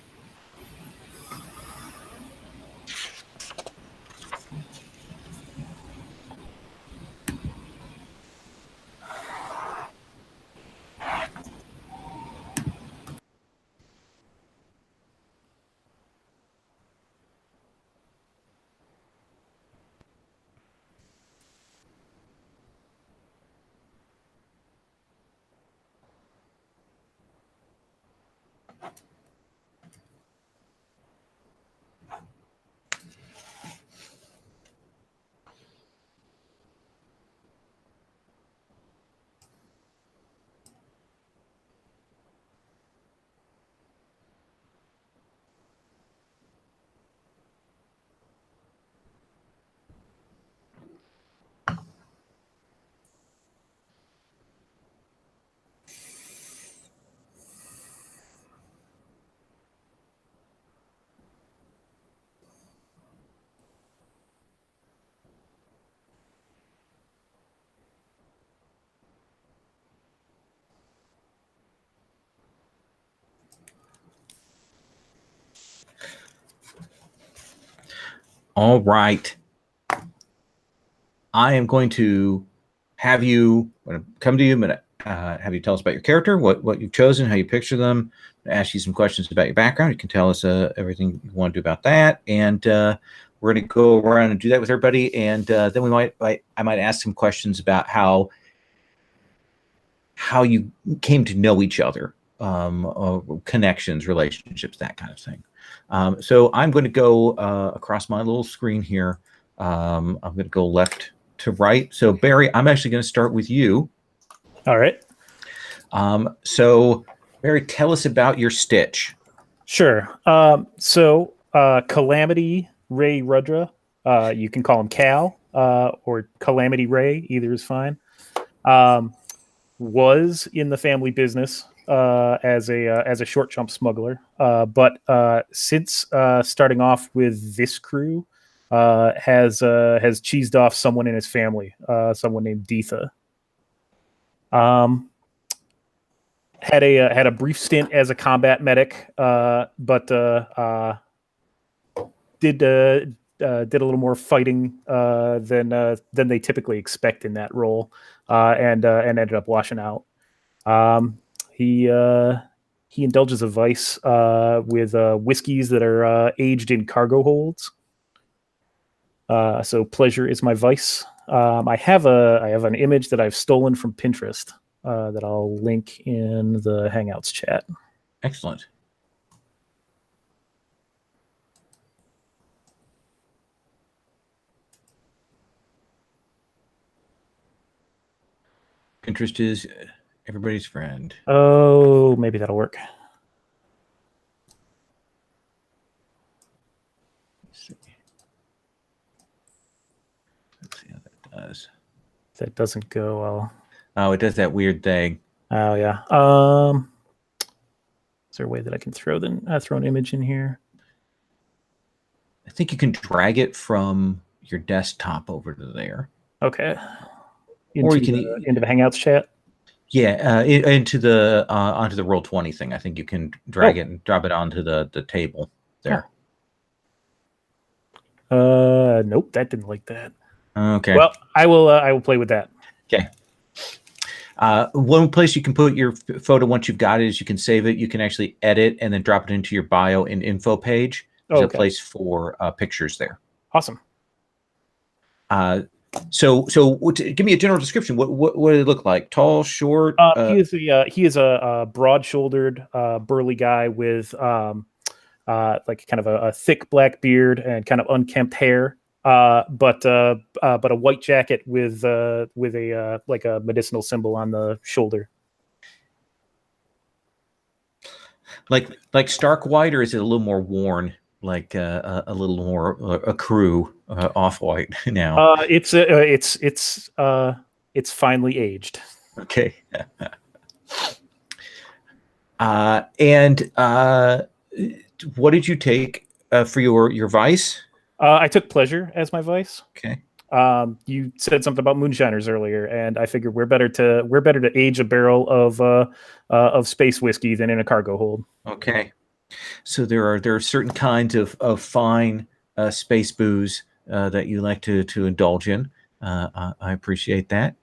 [SPEAKER 1] All right. I am going to have you come to you. I'm going to have you tell us about your character, what you've chosen, how you picture them. Ask you some questions about your background. You can tell us everything you want to do about that, and we're going to go around and do that with everybody. And then I might ask some questions about how you came to know each other, connections, relationships, that kind of thing. So I'm going to go across my little screen here. I'm going to go left to right. So Barry, I'm actually going to start with you.
[SPEAKER 2] All right.
[SPEAKER 1] So Barry, tell us about your Stitch.
[SPEAKER 2] Sure. Calamity Ray Rudra, you can call him Cal, or Calamity Ray, either is fine. Was in the family business as a short jump smuggler, but since starting off with this crew, has cheesed off someone in his family, someone named Deetha. Had a brief stint as a combat medic, but did a little more fighting than they typically expect in that role, and ended up washing out. He indulges a vice with whiskeys that are aged in cargo holds. So pleasure is my vice. I have an image that I've stolen from Pinterest that I'll link in the Hangouts chat.
[SPEAKER 1] Excellent. Pinterest is everybody's friend.
[SPEAKER 2] Oh, maybe that'll work.
[SPEAKER 1] Let's see how that does.
[SPEAKER 2] That doesn't go well.
[SPEAKER 1] Oh, it does that weird thing.
[SPEAKER 2] Oh yeah. Is there a way that I can throw an image in here?
[SPEAKER 1] I think you can drag it from your desktop over to there.
[SPEAKER 2] Okay.
[SPEAKER 1] Or
[SPEAKER 2] Into
[SPEAKER 1] you can
[SPEAKER 2] into the Hangouts chat.
[SPEAKER 1] Yeah, into the onto the Roll20 thing. I think you can drag it and drop it onto the table there.
[SPEAKER 2] Nope, that didn't like that.
[SPEAKER 1] Okay.
[SPEAKER 2] Well, I will play with that.
[SPEAKER 1] Okay. One place you can put your photo once you've got it is you can save it. You can actually edit and then drop it into your bio and info page. There's a place for pictures there.
[SPEAKER 2] Awesome.
[SPEAKER 1] So give me a general description. What did it look like? Tall, short?
[SPEAKER 2] He is a broad-shouldered, burly guy with like kind of a thick black beard and kind of unkempt hair. But a white jacket with a like a medicinal symbol on the shoulder.
[SPEAKER 1] Like stark white, or is it a little more worn? Like a little more a crew off white now.
[SPEAKER 2] It's finely aged.
[SPEAKER 1] Okay. And what did you take for your vice?
[SPEAKER 2] I took pleasure as my vice.
[SPEAKER 1] Okay.
[SPEAKER 2] You said something about moonshiners earlier, and I figured we're better to age a barrel of space whiskey than in a cargo hold.
[SPEAKER 1] Okay. So there are certain kinds of fine space booze that you like to indulge in. I appreciate that.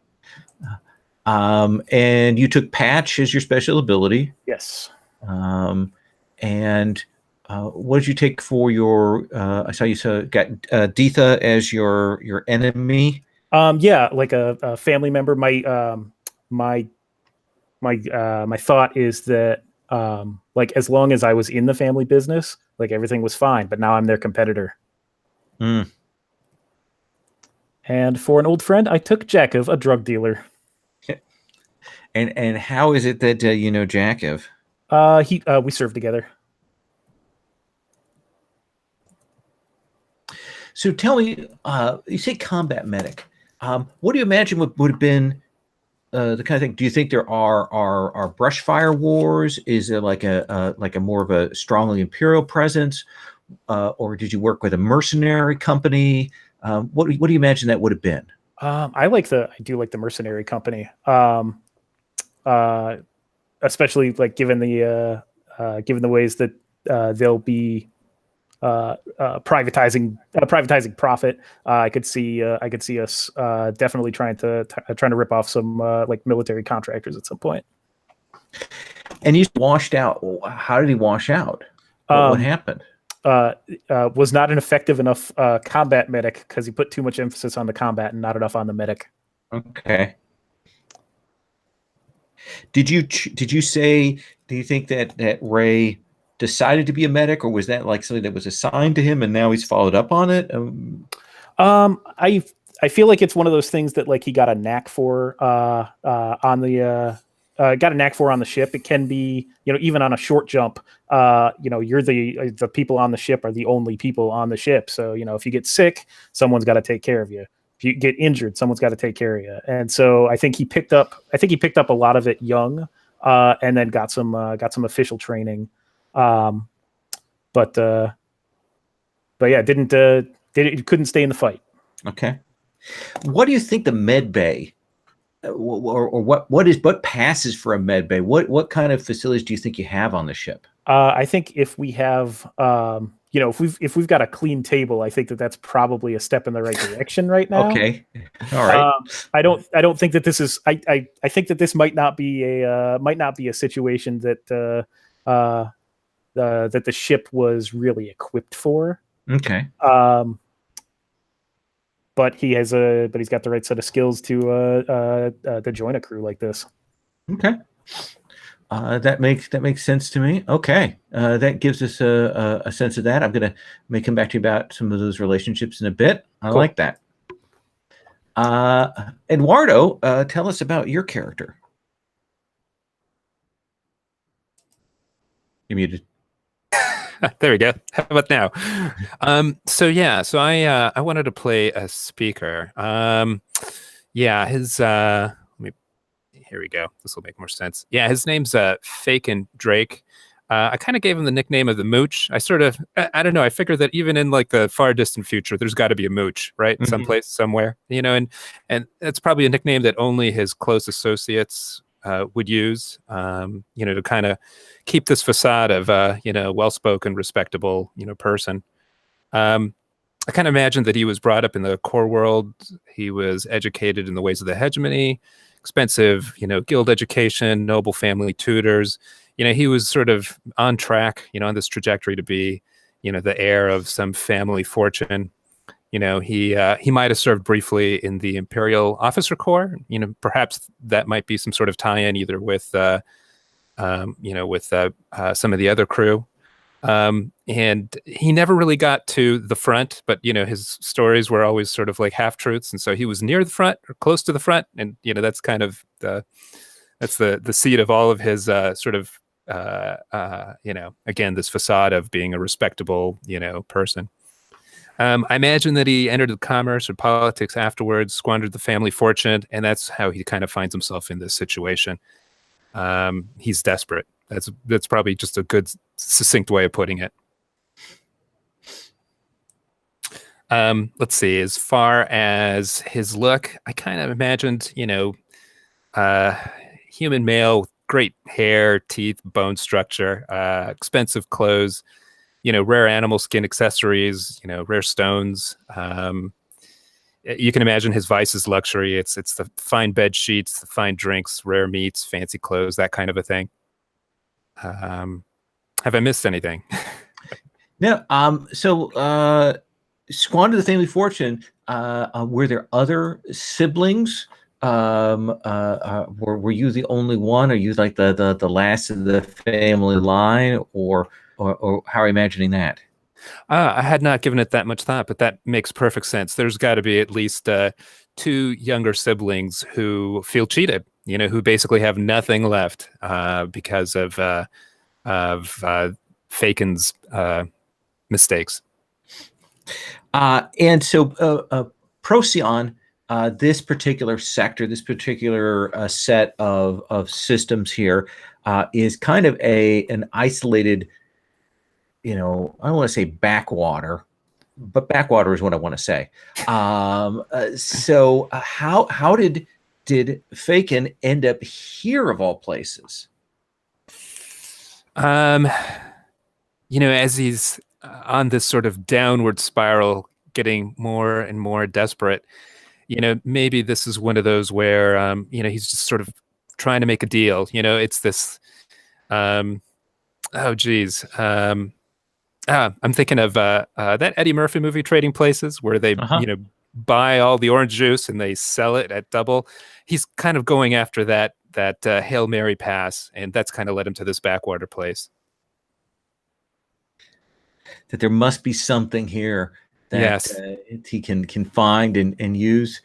[SPEAKER 1] And you took patch as your special ability.
[SPEAKER 2] Yes.
[SPEAKER 1] And what did you take for your? I saw you got Deetha as your enemy.
[SPEAKER 2] Yeah, like a family member. My thought is that like as long as I was in the family business, like everything was fine. But now I'm their competitor.
[SPEAKER 1] Mm.
[SPEAKER 2] And for an old friend, I took Jakov, a drug dealer.
[SPEAKER 1] And how is it that you know Jakov?
[SPEAKER 2] We served together.
[SPEAKER 1] So tell me, you say combat medic. What do you imagine would have been the kind of thing? Do you think there are brush fire wars? Is there like a more of a strongly imperial presence, or did you work with a mercenary company? What do you imagine that would have been?
[SPEAKER 2] I do like the mercenary company. Especially like given the ways that they'll be privatizing profit. I could see us definitely trying to rip off some like military contractors at some point.
[SPEAKER 1] And he's washed out. How did he wash out? What happened?
[SPEAKER 2] Was not an effective enough combat medic because he put too much emphasis on the combat and not enough on the medic.
[SPEAKER 1] Okay. Did you say? Do you think that Ray decided to be a medic, or was that like something that was assigned to him and now he's followed up on it?
[SPEAKER 2] I feel like it's one of those things that like he got a knack for on the ship. It can be, even on a short jump, you're the people on the ship are the only people on the ship. So, if you get sick, someone's got to take care of you. If you get injured, someone's got to take care of you. And so I think he picked up a lot of it young, and then got some official training. But yeah, couldn't stay in the fight.
[SPEAKER 1] Okay. What do you think the med bay, or what passes for a med bay? What kind of facilities do you think you have on the ship?
[SPEAKER 2] I think if we have, if we've got a clean table, I think that's probably a step in the right direction right now.
[SPEAKER 1] Okay. All right.
[SPEAKER 2] I don't think that this is. I think that this might not be a situation that that the ship was really equipped for.
[SPEAKER 1] Okay.
[SPEAKER 2] But he's got the right set of skills to join a crew like this.
[SPEAKER 1] Okay. That makes sense to me. Okay. That gives us a sense of that. I'm gonna come back to you about some of those relationships in a bit. I like that. Eduardo, tell us about your character. You're muted.
[SPEAKER 3] There we go. How about now? So I wanted to play a speaker. His here we go. This will make more sense. Yeah, his name's Fakin Drake. I kind of gave him the nickname of the Mooch. I don't know. I figured that even in like the far distant future, there's got to be a Mooch, right?
[SPEAKER 1] Mhm.
[SPEAKER 3] Someplace, somewhere, and it's probably a nickname that only his close associates would use, to kind of keep this facade of, well-spoken, respectable, person. I kind of imagined that he was brought up in the core world. He was educated in the ways of the hegemony, expensive, guild education, noble family tutors. He was sort of on track, on this trajectory to be, the heir of some family fortune. He might have served briefly in the Imperial Officer Corps. Perhaps that might be some sort of tie-in either with, some of the other crew. And he never really got to the front, but his stories were always sort of like half truths, and so he was near the front or close to the front, and that's kind of the seed of all of his sort of again, this facade of being a respectable person. I imagine that he entered the commerce or politics afterwards, squandered the family fortune, and that's how he kind of finds himself in this situation. He's desperate. That's probably just a good, succinct way of putting it. Let's see. As far as his look, I kind of imagined, human male, great hair, teeth, bone structure, expensive clothes, rare animal skin accessories, rare stones. You can imagine his vices luxury. It's the fine bed sheets, the fine drinks, rare meats, fancy clothes, that kind of a thing. Have I missed anything?
[SPEAKER 1] No. So squander the family fortune. Were there other siblings? Were you the only one? Are you like the last of the family line, or how are you imagining that?
[SPEAKER 3] I had not given it that much thought, but that makes perfect sense. There's got to be at least 2 younger siblings who feel cheated, who basically have nothing left because of Fakin's mistakes.
[SPEAKER 1] And so Procyon, this particular sector, this particular set of systems here is kind of an isolated, I don't want to say backwater, but backwater is what I want to say. So how did Fakin end up here of all places?
[SPEAKER 3] As he's on this sort of downward spiral, getting more and more desperate, maybe this is one of those where, he's just sort of trying to make a deal. It's this, oh geez. I'm thinking of that Eddie Murphy movie, Trading Places, where they, buy all the orange juice and they sell it at double. He's kind of going after that Hail Mary pass, and that's kind of led him to this backwater place.
[SPEAKER 1] That there must be something here that
[SPEAKER 3] yes.
[SPEAKER 1] He can find and use.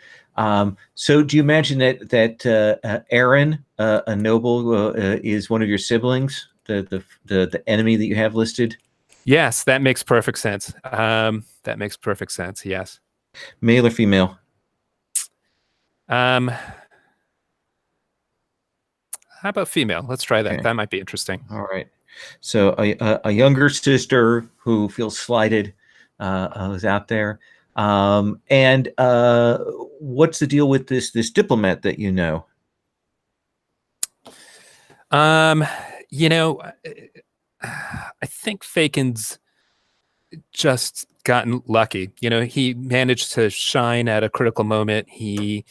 [SPEAKER 1] So do you imagine that Aaron, a noble, is one of your siblings, the enemy that you have listed?
[SPEAKER 3] Yes, that makes perfect sense. That makes perfect sense. Yes.
[SPEAKER 1] Male or female?
[SPEAKER 3] How about female? Let's try that.
[SPEAKER 1] Okay.
[SPEAKER 3] That might be interesting.
[SPEAKER 1] All right. So a younger sister who feels slighted is out there. And what's the deal with this diplomat that you know?
[SPEAKER 3] I think Fakin's just gotten lucky. He managed to shine at a critical moment. He,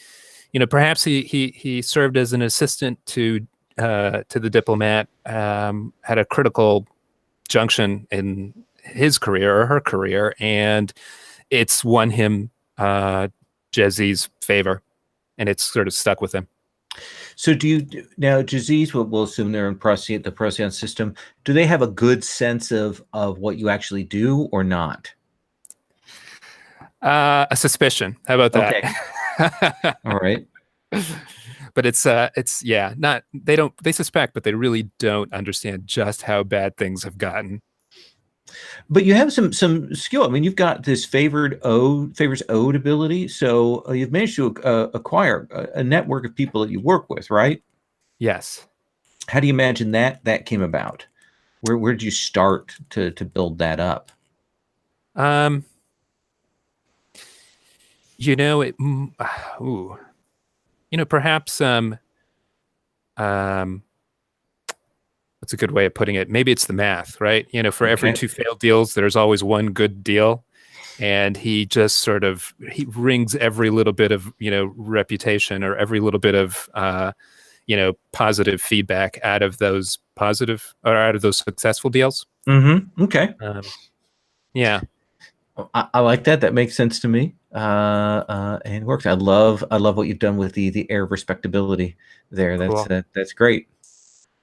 [SPEAKER 3] perhaps he served as an assistant to the diplomat at a critical junction in his career or her career, and it's won him Jezzy's favor, and it's sort of stuck with him.
[SPEAKER 1] So do you now, Jazziz, we'll assume they're in the Procyon system. Do they have a good sense of what you actually do or not?
[SPEAKER 3] A suspicion. How about that?
[SPEAKER 1] Okay. All right.
[SPEAKER 3] But it's not, they suspect, but they really don't understand just how bad things have gotten.
[SPEAKER 1] But you have some skill. I mean, you've got this favors owed ability. So you've managed to acquire a network of people that you work with, right?
[SPEAKER 3] Yes.
[SPEAKER 1] How do you imagine that came about? Where did you start to build that up?
[SPEAKER 3] You know, perhaps what's a good way of putting it? Maybe it's the math, right? For every
[SPEAKER 1] Okay.
[SPEAKER 3] 2 failed deals, there's always 1 good deal. And he just he wrings every little bit of, reputation or every little bit of, positive feedback out of those successful deals.
[SPEAKER 1] Mm-hmm. Okay.
[SPEAKER 3] Yeah.
[SPEAKER 1] I like that. That makes sense to me. And works. I love what you've done with the air of respectability there.
[SPEAKER 3] Cool.
[SPEAKER 1] That's great.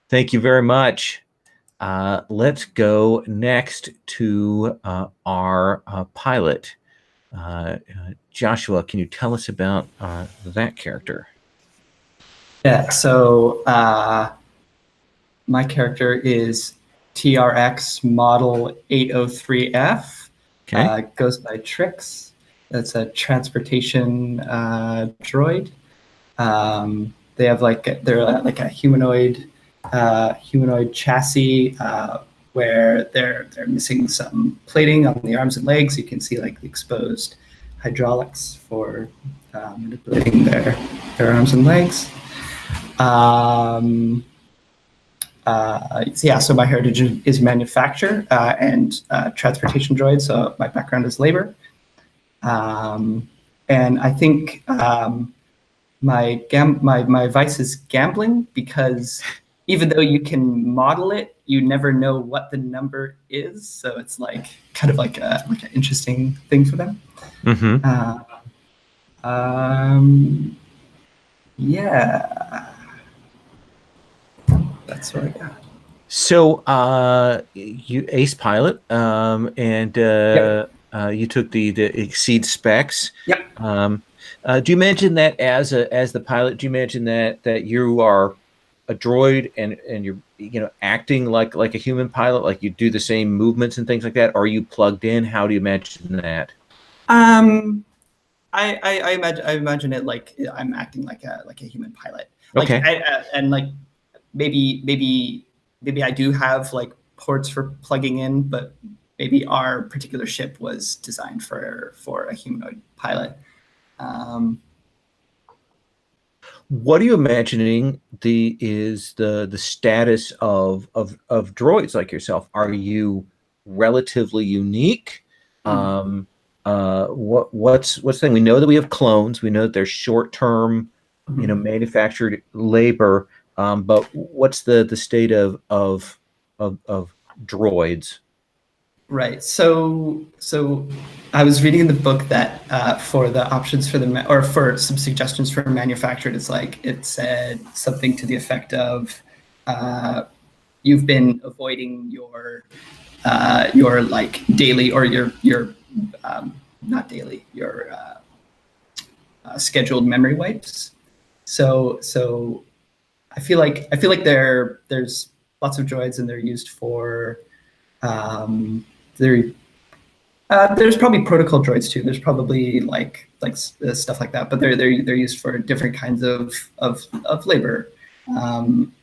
[SPEAKER 1] Thank you very much. Let's go next to our pilot. Joshua, can you tell us about that character?
[SPEAKER 4] Yeah, so my character is TRX model 803F.
[SPEAKER 1] Okay.
[SPEAKER 4] Goes by Trix. That's a transportation droid. They have they're like a humanoid chassis where they're missing some plating on the arms and legs. You can see like the exposed hydraulics for manipulating their arms and legs. So my heritage is manufacture and transportation droid. So my background is labor. And I think my vice is gambling, because even though you can model it, you never know what the number is. So it's kind of like an interesting thing for them.
[SPEAKER 1] Mm-hmm.
[SPEAKER 4] Yeah. That's what I got.
[SPEAKER 1] So you ace pilot, and
[SPEAKER 4] Yep.
[SPEAKER 1] You took the exceed specs.
[SPEAKER 4] Yep.
[SPEAKER 1] Do you mention that as the pilot? Do you mention that you are a droid and you're acting like a human pilot, like you do the same movements and things like that? Or are you plugged in? How do you mention that?
[SPEAKER 4] I imagine it like I'm acting like a human pilot.
[SPEAKER 1] Okay.
[SPEAKER 4] Maybe I do have like ports for plugging in, but maybe our particular ship was designed for a humanoid pilot.
[SPEAKER 1] What are you imagining the status of droids like yourself? Are you relatively unique? What's the thing? We know that we have clones. We know that there's short-term, manufactured labor. But what's the state of droids?
[SPEAKER 4] Right. So I was reading in the book that for the options for or for some suggestions for manufactured, it said something to the effect of you've been avoiding your like daily or your not daily, your scheduled memory wipes. So I feel like there's lots of droids and they're used for there's probably protocol droids too. There's probably like stuff like that, but they're used for different kinds of labor. And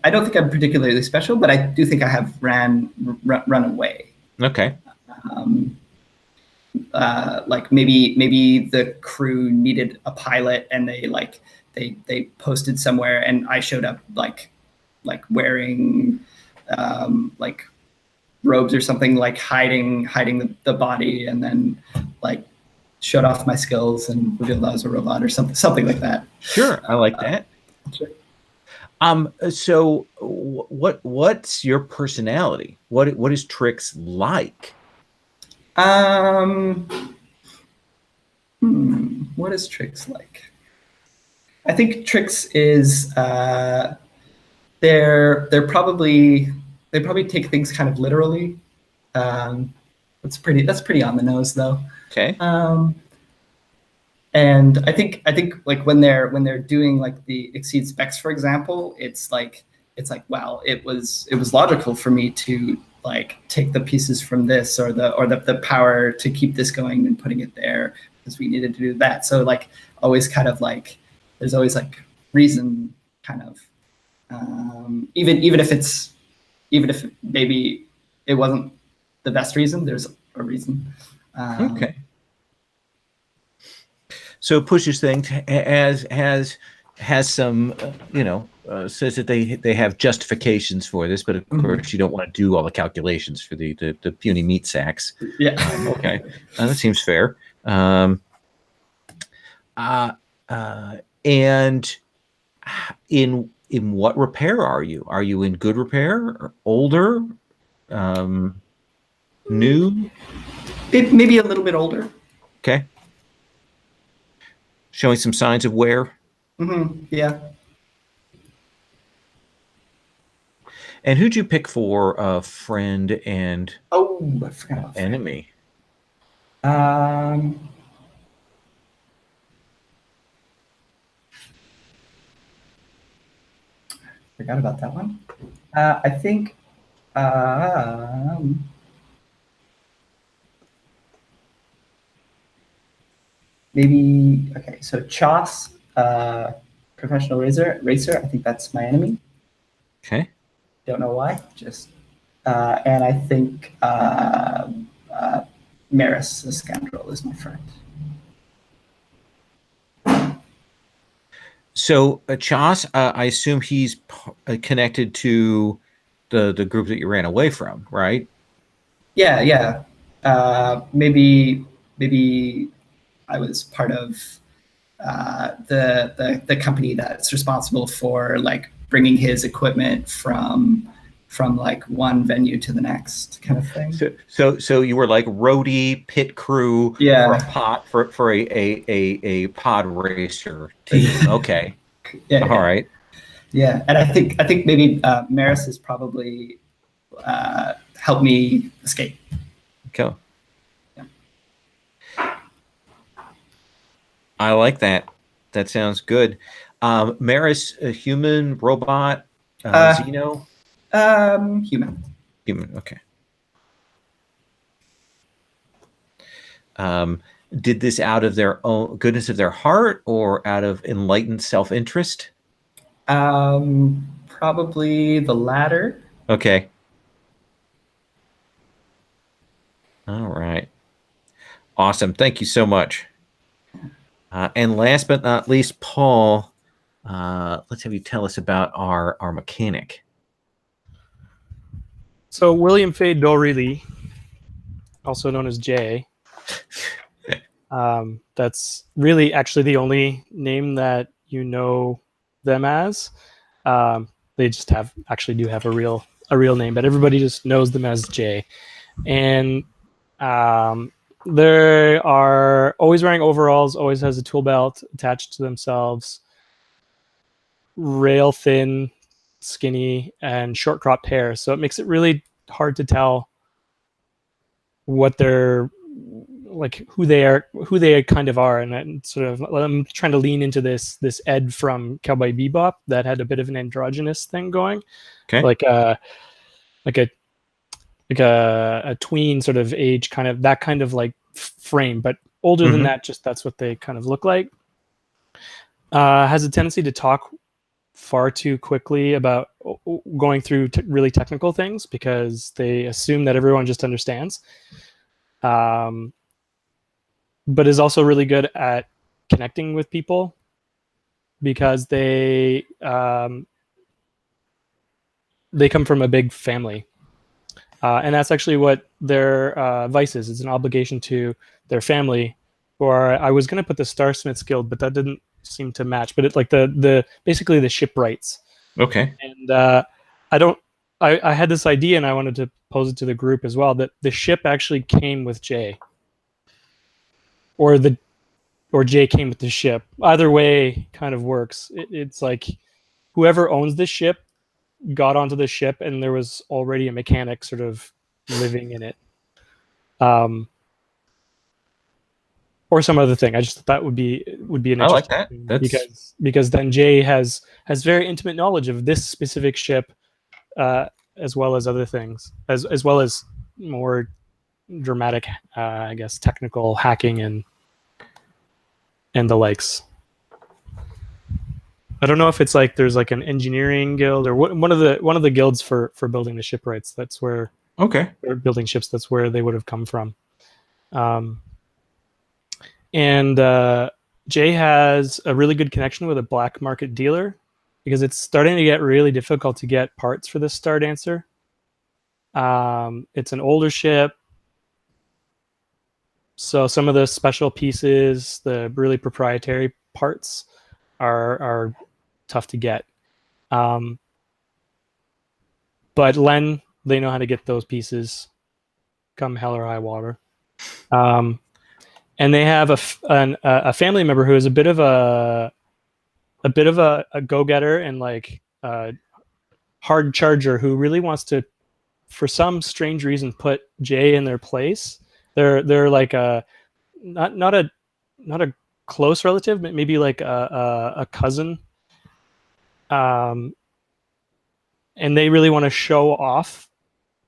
[SPEAKER 4] I don't think I'm particularly special, but I do think I have run away.
[SPEAKER 1] Okay.
[SPEAKER 4] Like maybe the crew needed a pilot and they posted somewhere and I showed up like wearing like robes or something, like hiding the body, and then like showed off my skills and revealed I was a robot or something like that.
[SPEAKER 1] Sure, I like that.
[SPEAKER 4] Sure.
[SPEAKER 1] So what's your personality? What is Trix like?
[SPEAKER 4] What is Trix like? I think Trix is they probably take things kind of literally. That's pretty on the nose though.
[SPEAKER 1] Okay.
[SPEAKER 4] And I think like when they're doing like the exceed specs, for example, it's like wow, it was logical for me to like take the pieces from this or the power to keep this going and putting it there because we needed to do that. So like always kind of like there's always like reason kind of even if it's even if maybe it wasn't the best reason, there's a reason.
[SPEAKER 1] Okay. So it pushes things, has some, says that they have justifications for this, but of course you don't want to do all the calculations for the puny meat sacks.
[SPEAKER 4] Yeah.
[SPEAKER 1] Okay, that seems fair. And in what repair are you? Are you in good repair? Or older? New?
[SPEAKER 4] Maybe a little bit older.
[SPEAKER 1] Okay. Showing some signs of wear.
[SPEAKER 4] Yeah.
[SPEAKER 1] And who'd you pick for friend and
[SPEAKER 4] I forgot about
[SPEAKER 1] enemy?
[SPEAKER 4] Forgot about that one. I think maybe okay. So Choss, professional racer. I think that's my enemy.
[SPEAKER 1] Okay.
[SPEAKER 4] Don't know why. Just and I think Maris, the scoundrel, is my friend.
[SPEAKER 1] So Chas, I assume he's connected to the group that you ran away from, right?
[SPEAKER 4] Yeah. Maybe I was part of the company that's responsible for like bringing his equipment from like one venue to the next kind of thing.
[SPEAKER 1] So you were like roadie pit crew for a pot for a pod racer team. Okay.
[SPEAKER 4] Yeah.
[SPEAKER 1] All right.
[SPEAKER 4] Yeah, and I think maybe Maris has probably helped me escape.
[SPEAKER 1] Cool.
[SPEAKER 4] Yeah.
[SPEAKER 1] I like that. That sounds good. Maris, a human, robot, Xeno?
[SPEAKER 4] Human.
[SPEAKER 1] Human, okay. Did this out of their own goodness of their heart or out of enlightened self-interest?
[SPEAKER 4] Probably the latter.
[SPEAKER 1] Okay. All right. Awesome. Thank you so much. And last but not least, Paul, let's have you tell us about our mechanic.
[SPEAKER 5] So William Fade Dorili, also known as Jay, that's really actually the only name that you know them as. They just do have a real name, but everybody just knows them as Jay. And they are always wearing overalls, always has a tool belt attached to themselves, rail thin, skinny, and short cropped hair. So it makes it really hard to tell what they're like, who they kind of are. And then sort of I'm trying to lean into this Ed from Cowboy Bebop that had a bit of an androgynous thing going.
[SPEAKER 1] Okay.
[SPEAKER 5] Like a tween sort of age, kind of that kind of like frame, but older than that. Just that's what they kind of look like. Has a tendency to talk far too quickly about going through really technical things because they assume that everyone just understands. But is also really good at connecting with people because they come from a big family. And that's actually what their vice is. It's an obligation to their family. Or I was going to put the Starsmiths Guild, but that didn't seem to match. But it's like the basically the shipwrights.
[SPEAKER 1] Okay.
[SPEAKER 5] And I had this idea and I wanted to pose it to the group as well, that the ship actually came with Jay. Or Jay came with the ship. Either way kind of works. It's like whoever owns the ship got onto the ship and there was already a mechanic sort of living in it. Or some other thing. I just thought that would be an interesting
[SPEAKER 1] I like that.
[SPEAKER 5] thing because then Jay has very intimate knowledge of this specific ship, as well as other things, as well as more dramatic, I guess, technical hacking and the likes. I don't know if it's like there's like an engineering guild or one of the guilds for building the shipwrights. That's where
[SPEAKER 1] Okay.
[SPEAKER 5] or building ships. That's where they would have come from. And Jay has a really good connection with a black market dealer because it's starting to get really difficult to get parts for this Star Dancer. It's an older ship, so some of the special pieces, the really proprietary parts, are tough to get. But Len, they know how to get those pieces, come hell or high water. And they have a family member who is a bit of a go-getter and like hard charger who really wants to, for some strange reason, put Jay in their place. They're like not a close relative, but maybe like a cousin. And they really want to show off.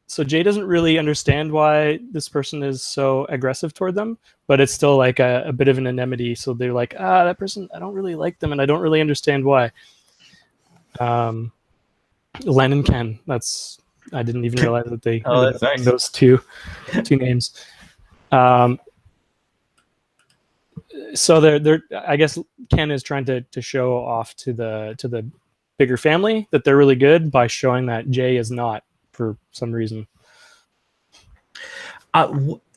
[SPEAKER 5] So Jay doesn't really understand why this person is so aggressive toward them, but it's still like a bit of an enmity. So they're like, that person, I don't really like them, and I don't really understand why. Len and Ken. I didn't even realize that they ended up
[SPEAKER 1] nice.
[SPEAKER 5] those two names. So they're I guess Ken is trying to show off to the bigger family that they're really good by showing that Jay is not, for some reason.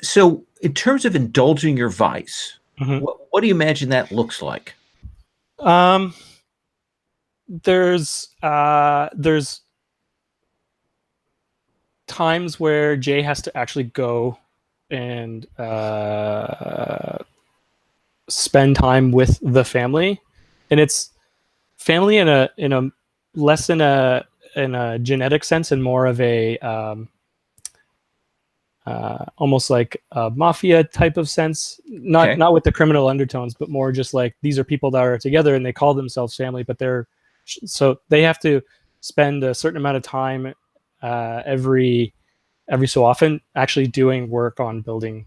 [SPEAKER 1] So in terms of indulging your vice,
[SPEAKER 5] Mhm.
[SPEAKER 1] what do you imagine that looks like?
[SPEAKER 5] There's times where Jay has to actually go and spend time with the family, and it's family in a less in a genetic sense and more of a almost like a mafia type of sense, not with the criminal undertones, but more just like these are people that are together and they call themselves family, but so they have to spend a certain amount of time every so often actually doing work on building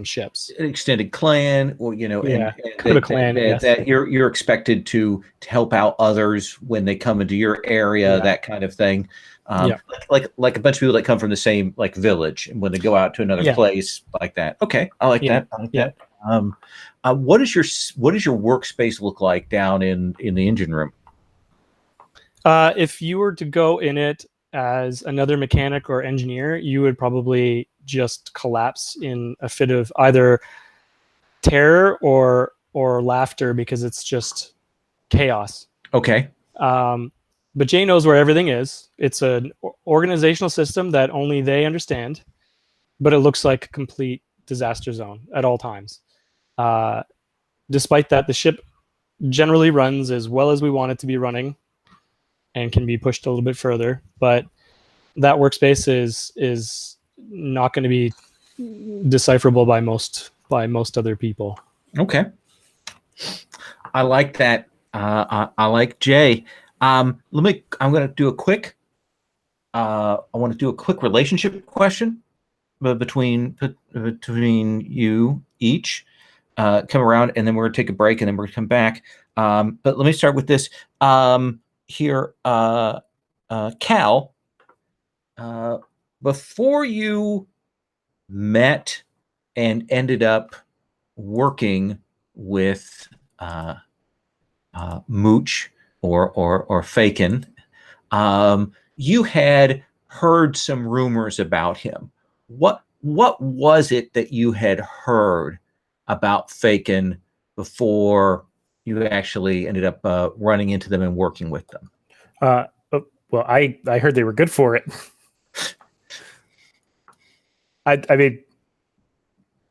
[SPEAKER 5] ships.
[SPEAKER 1] An extended clan, or
[SPEAKER 5] kind of
[SPEAKER 1] and
[SPEAKER 5] a clan, I guess.
[SPEAKER 1] that you're expected to help out others when they come into your area, that kind of thing. Like a bunch of people that come from the same like village, and when they go out to another place like that. Okay, I like that. I like that. What does your workspace look like down in the engine room?
[SPEAKER 5] If you were to go in it as another mechanic or engineer, you would probably just collapse in a fit of either terror or laughter because it's just chaos.
[SPEAKER 1] Okay.
[SPEAKER 5] But Jay knows where everything is. It's an organizational system that only they understand, but it looks like a complete disaster zone at all times. Despite that, the ship generally runs as well as we want it to be running and can be pushed a little bit further, but that workspace is not going to be decipherable by most other people.
[SPEAKER 1] Okay, I like that. I like Jay. I'm going to do a quick. I want to do a quick relationship question between you each. Come around, and then we're going to take a break, and then we're going to come back. But let me start with this. Here, Cal, before you met and ended up working with Mooch or Fakin, you had heard some rumors about him. What was it that you had heard about Fakin before you actually ended up running into them and working with them?
[SPEAKER 2] Well, I heard they were good for it. I mean,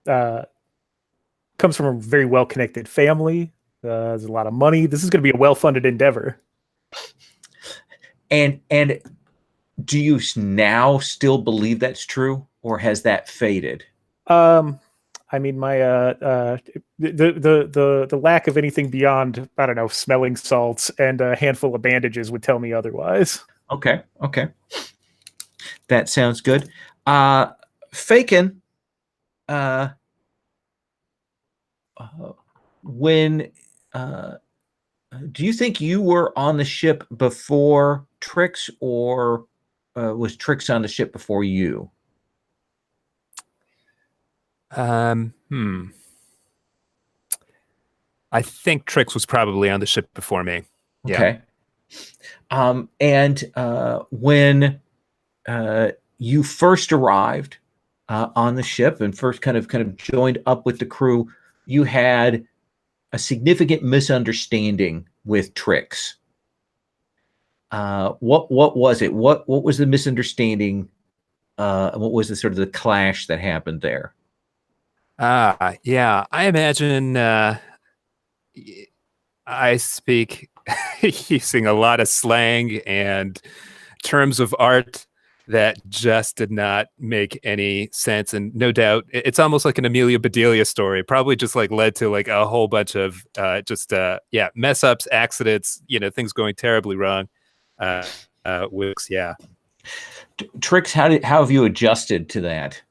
[SPEAKER 2] comes from a very well-connected family. There's a lot of money. This is going to be a well-funded endeavor.
[SPEAKER 1] And do you now still believe that's true, or has that faded?
[SPEAKER 2] I mean, my the lack of anything beyond, I don't know, smelling salts and a handful of bandages would tell me otherwise.
[SPEAKER 1] Okay. That sounds good. Fakin, when do you think you were on the ship before Trix, or was Trix on the ship before you?
[SPEAKER 3] Hmm. I think Trix was probably on the ship before me. Yeah.
[SPEAKER 1] Okay. And when you first arrived on the ship and first kind of joined up with the crew, you had a significant misunderstanding with Trix. What was it? What was the misunderstanding? What was the sort of the clash that happened there?
[SPEAKER 3] Yeah. I imagine I speak using a lot of slang and terms of art that just did not make any sense. And no doubt, it's almost like an Amelia Bedelia story. Probably just like led to like a whole bunch of mess ups, accidents, things going terribly wrong. Yeah.
[SPEAKER 1] Trix, how have you adjusted to that?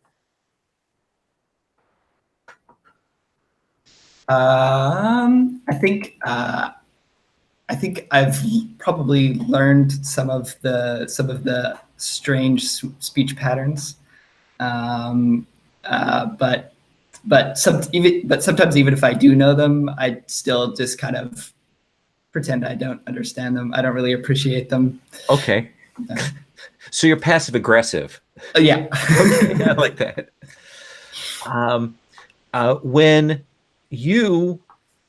[SPEAKER 4] I think I've probably learned some of the strange speech patterns, but sometimes even if I do know them, I still just kind of pretend I don't understand them. I don't really appreciate them.
[SPEAKER 1] Okay. So you're passive aggressive.
[SPEAKER 4] Yeah.
[SPEAKER 1] Okay, I like that. When you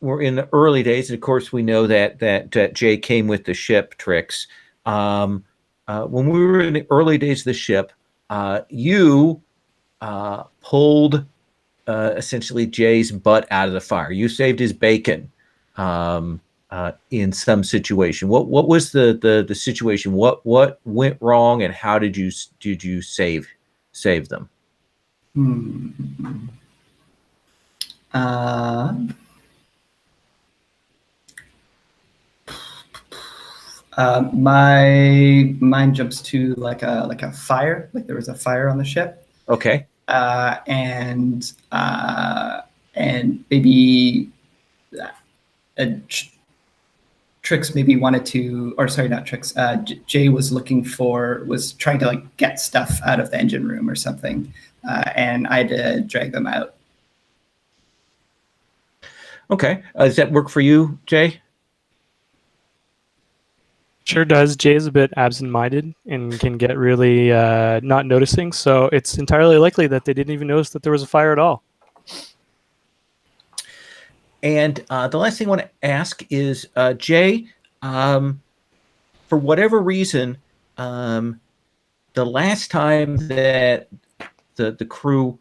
[SPEAKER 1] were in the early days, and of course we know that Jay came with the ship, Trix. When we were in the early days of the ship, you pulled essentially Jay's butt out of the fire. You saved his bacon in some situation. What was the situation? What went wrong, and how did you save them?
[SPEAKER 4] My mind jumps to like a fire, like there was a fire on the ship.
[SPEAKER 1] Okay.
[SPEAKER 4] And maybe Trix maybe wanted to, or sorry, not Trix. Jay was trying to like get stuff out of the engine room or something, and I had to drag them out.
[SPEAKER 1] Okay. Does that work for you, Jay?
[SPEAKER 5] Sure does. Jay is a bit absent-minded and can get really not noticing, so it's entirely likely that they didn't even notice that there was a fire at all.
[SPEAKER 1] And the last thing I want to ask is, Jay, for whatever reason, the last time that the crew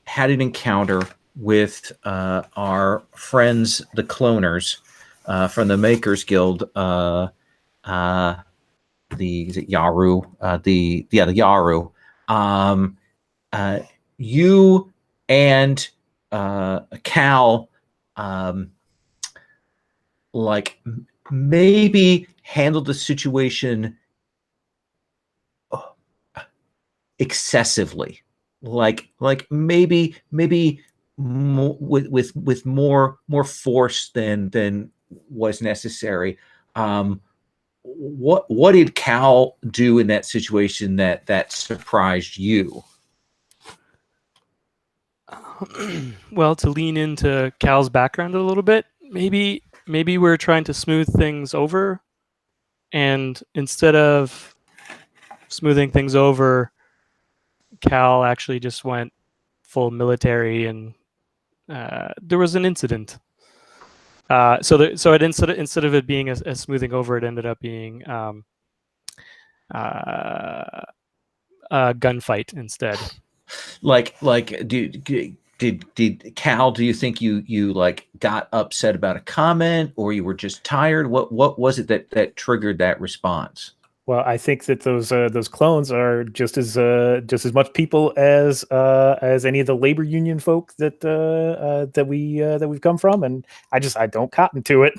[SPEAKER 1] had an encounter with our friends, the cloners from the Makers Guild, is it Yaru? The Yaru. You and Cal, like maybe handled the situation excessively, like maybe more, with more force than was necessary. What did Cal do in that situation that surprised you?
[SPEAKER 5] Well, to lean into Cal's background a little bit, maybe we're trying to smooth things over, and instead of smoothing things over, Cal actually just went full military, and there was an incident. So it instead of it being a smoothing over, it ended up being a gunfight instead.
[SPEAKER 1] Did Cal, do you think you like got upset about a comment, or you were just tired? What was it that triggered that response?
[SPEAKER 2] Well, I think that those clones are just as much people as any of the labor union folk that we've come from, and I don't cotton to it.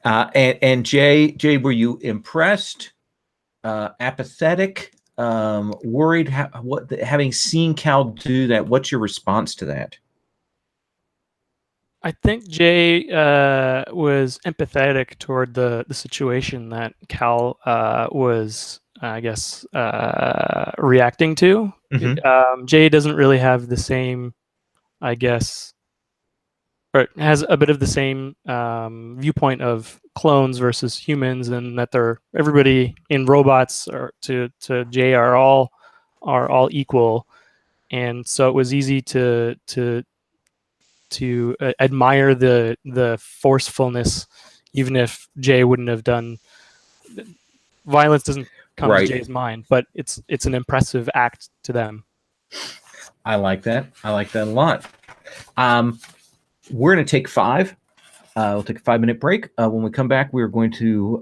[SPEAKER 1] And Jay, were you impressed, apathetic, worried? Having seen Cal do that, what's your response to that?
[SPEAKER 5] I think Jay was empathetic toward the situation that Cal was, I guess, reacting to. Jay doesn't really have the same, I guess, or has a bit of the same viewpoint of clones versus humans, and that they're everybody in robots or to Jay are all equal, and so it was easy to admire the forcefulness, even if Jay wouldn't have done. Violence doesn't come
[SPEAKER 1] Right.
[SPEAKER 5] to Jay's mind, but it's an impressive act to them.
[SPEAKER 1] I like that. I like that a lot. We're going to take 5. We'll take a 5-minute break. When we come back, we're going to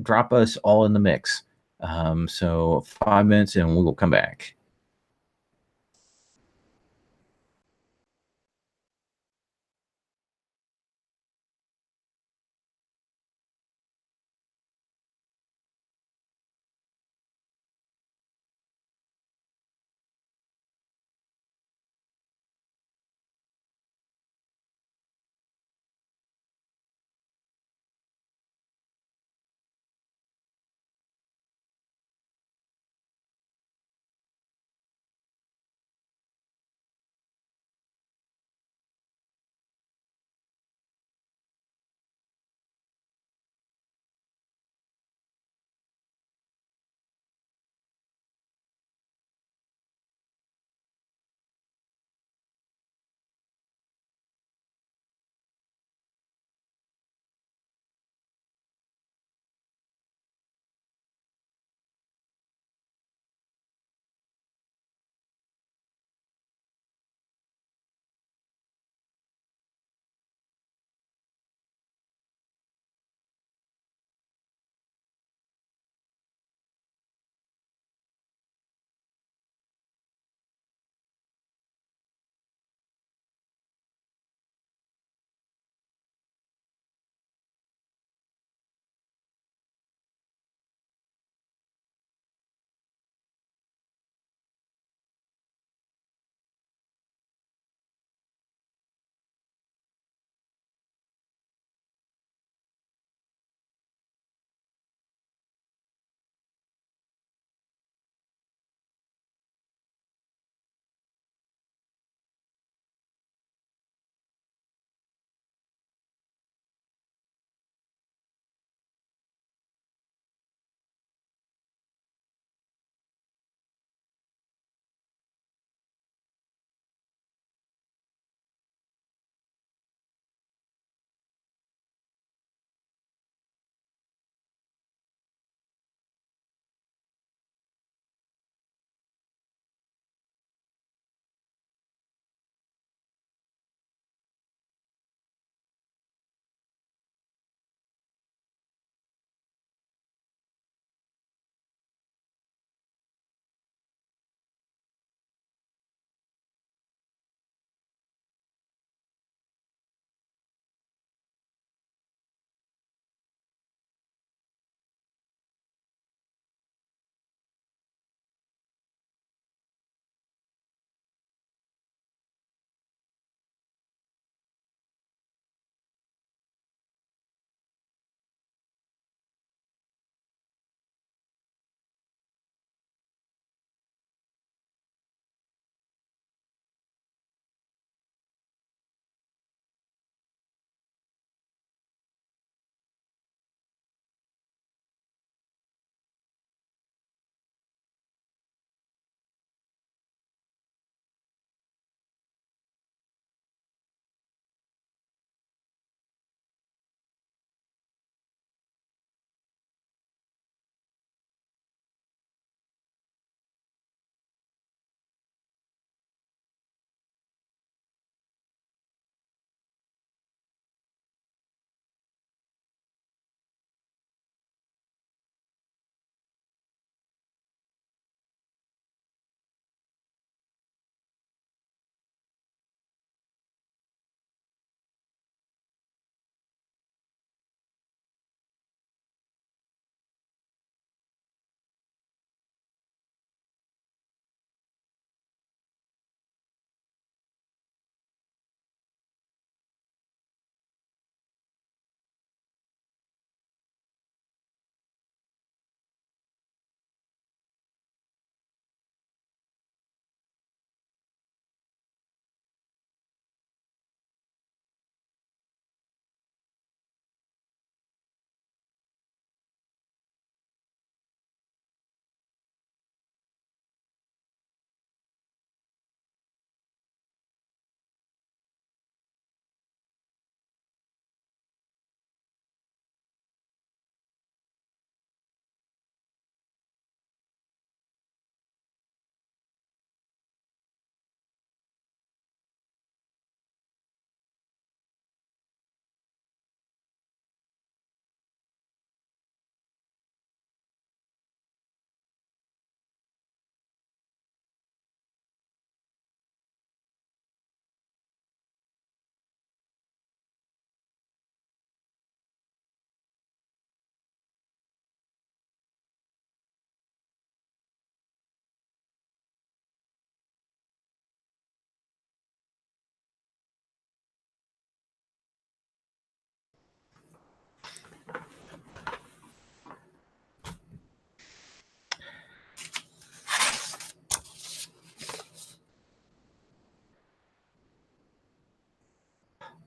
[SPEAKER 1] drop us all in the mix. So 5 minutes and we will come back.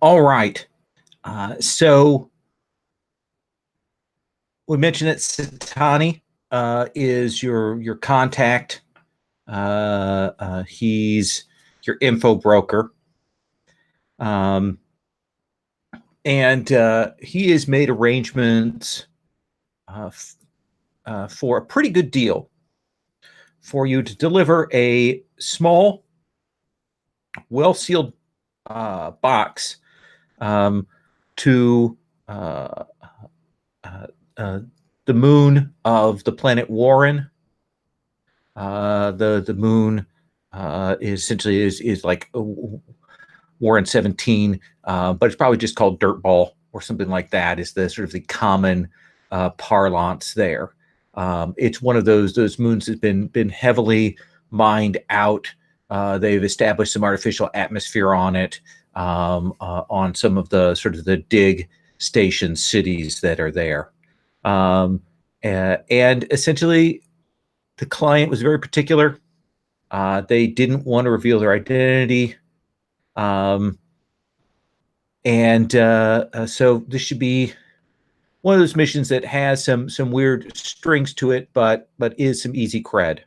[SPEAKER 1] All right. So we mentioned that Satani is your contact. He's your info broker. And he has made arrangements for a pretty good deal for you to deliver a small, well-sealed box to the moon of the planet Warren. The moon is essentially is like Warren 17, but it's probably just called Dirtball or something like that. Is the sort of the common parlance there. It's one of those moons that's been heavily mined out. They've established some artificial atmosphere on it, on some of the sort of the dig station cities that are there. And essentially, the client was very particular. They didn't want to reveal their identity. So this should be one of those missions that has some weird strings to it, but is some easy cred.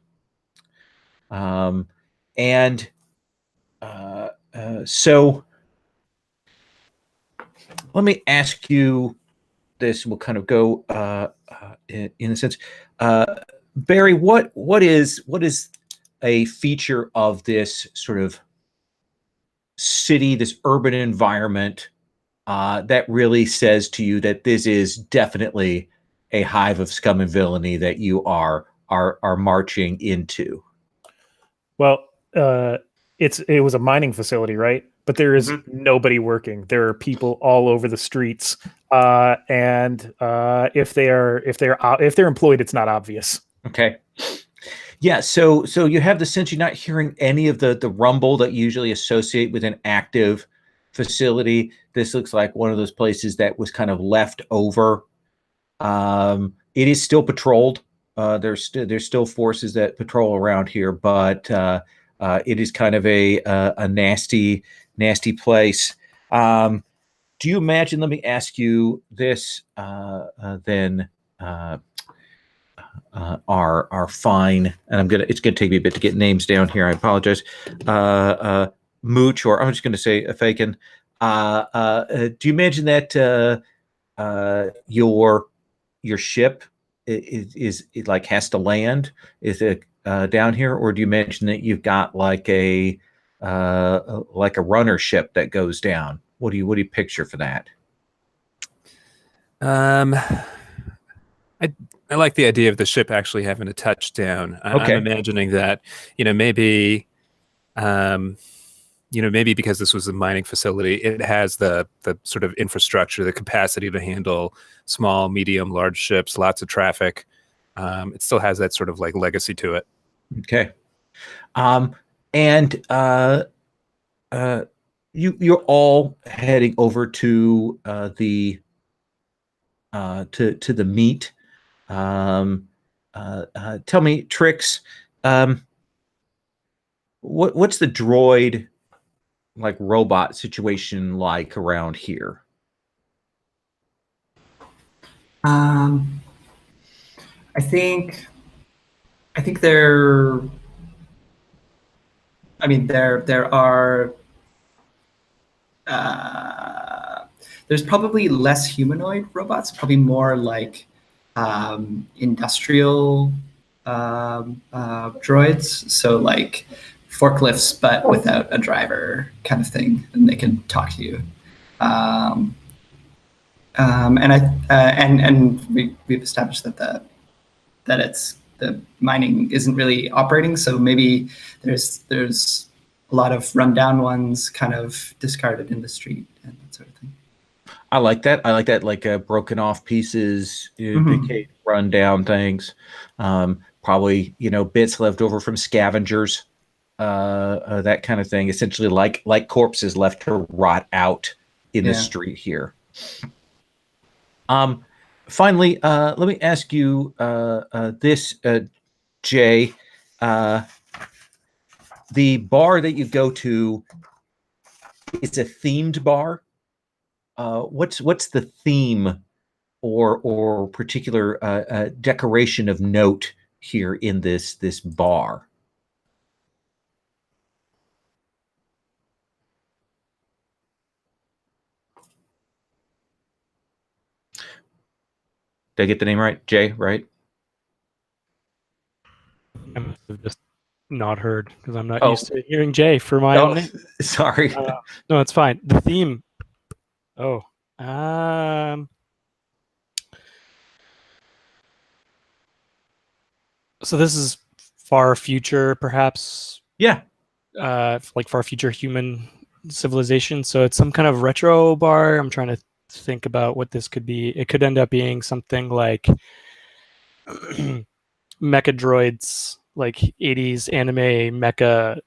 [SPEAKER 1] So let me ask you this. We'll kind of go in a sense. Barry, what is a feature of this sort of city, this urban environment that really says to you that this is definitely a hive of scum and villainy that you are marching into?
[SPEAKER 2] Well, it was a mining facility, right? But there is nobody working. There are people all over the streets, and if they're employed, it's not obvious.
[SPEAKER 1] Okay. Yeah, so you have the sense you're not hearing any of the rumble that you usually associate with an active facility. This looks like one of those places that was kind of left over. It is still patrolled. There's still forces that patrol around here, but it is kind of a nasty place. Do you imagine? Let me ask you this then. Are fine, and it's gonna take me a bit to get names down here. I apologize. Mooch, or I'm just gonna say Fakin. Do you imagine that your ship is like has to land? Is it down here, or do you imagine that you've got like a runner ship that goes down? What do you picture for that?
[SPEAKER 3] I like the idea of the ship actually having a touchdown.
[SPEAKER 1] Okay.
[SPEAKER 3] I'm imagining that, maybe because this was a mining facility, it has the sort of infrastructure, the capacity to handle small, medium, large ships, lots of traffic. It still has that sort of like legacy to it.
[SPEAKER 1] Okay. You're all heading over to the meet. Tell me, Trix, what's the droid like robot situation like around here?
[SPEAKER 4] I think there. I mean, there are. There's probably less humanoid robots. Probably more like industrial droids. So like forklifts, but without a driver, kind of thing, and they can talk to you. We've established that it's the mining isn't really operating, so maybe there's a lot of rundown ones kind of discarded in the street and that sort of thing.
[SPEAKER 1] I like that, like broken off pieces, decayed, rundown things. Probably bits left over from scavengers, that kind of thing. Essentially, like corpses left to rot out in the street here. Finally, let me ask you this, Jay. The bar that you go to is a themed bar. what's the theme or particular decoration of note here in this bar? Did I get the name right? Jay, right?
[SPEAKER 5] I must have just not heard because I'm not
[SPEAKER 1] Oh.
[SPEAKER 5] used to hearing Jay for my own name.
[SPEAKER 1] Sorry.
[SPEAKER 5] No, it's fine. The theme. Oh, um, so this is far future, perhaps.
[SPEAKER 1] Yeah.
[SPEAKER 5] Like far future human civilization. So it's some kind of retro bar. I'm trying to think about what this could be. It could end up being something like mecha droids, like 80s anime mecha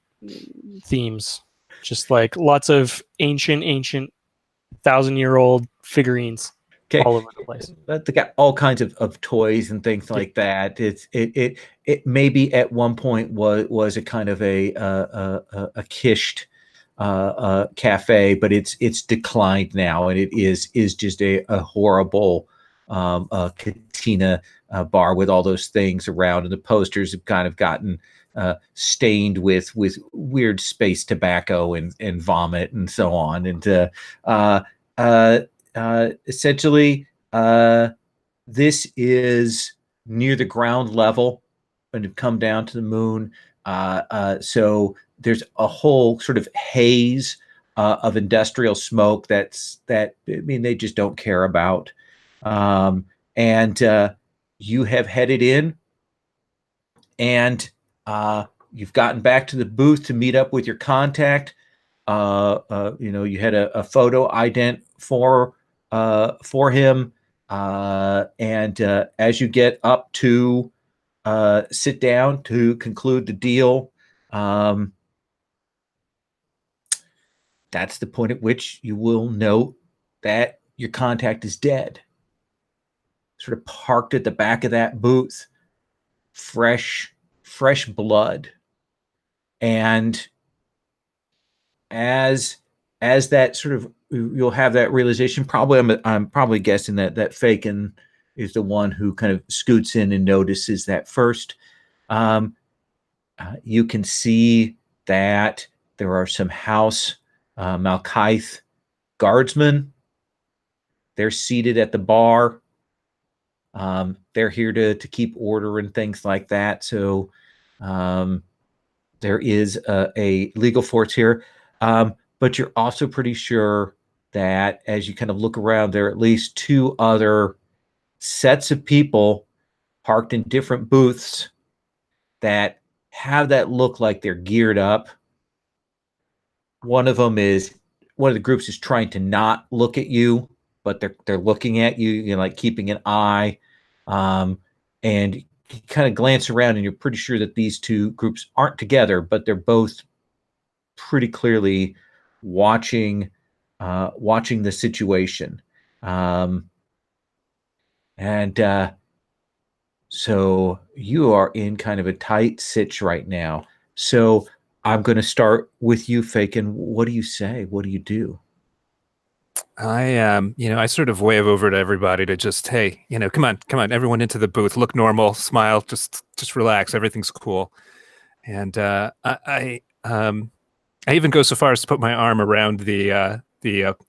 [SPEAKER 5] themes. Just like lots of ancient 1,000-year-old figurines all over the place.
[SPEAKER 1] They got all kinds of toys and things like that. It maybe at one point was a kind of a kished cafe, but it's declined now, and it is just a horrible cantina bar with all those things around, and the posters have kind of gotten stained with weird space tobacco and vomit and so on, and essentially, this is near the ground level and to come down to the moon. So there's a whole sort of haze of industrial smoke that they just don't care about. And you have headed in, and you've gotten back to the booth to meet up with your contact. You had a photo ident for him, and as you get up to sit down to conclude the deal, that's the point at which you will note that your contact is dead, sort of parked at the back of that booth, fresh blood. And as that sort of, you'll have that realization. Probably, I'm probably guessing that Fakin is the one who kind of scoots in and notices that first. You can see that there are some House Malkaith guardsmen. They're seated at the bar. They're here to keep order and things like that. So there is a legal force here. But you're also pretty sure that as you kind of look around, there are at least two other sets of people parked in different booths that have that look like they're geared up. One of the groups is trying to not look at you, but they're looking at you, like keeping an eye. And you kind of glance around and you're pretty sure that these two groups aren't together, but they're both pretty clearly watching the situation. So you are in kind of a tight sitch right now. So I'm going to start with you, Fakin. What do you say? What do you do?
[SPEAKER 3] I sort of wave over to everybody to just, hey, come on, everyone into the booth, look normal, smile, just relax, everything's cool. And I even go so far as to put my arm around the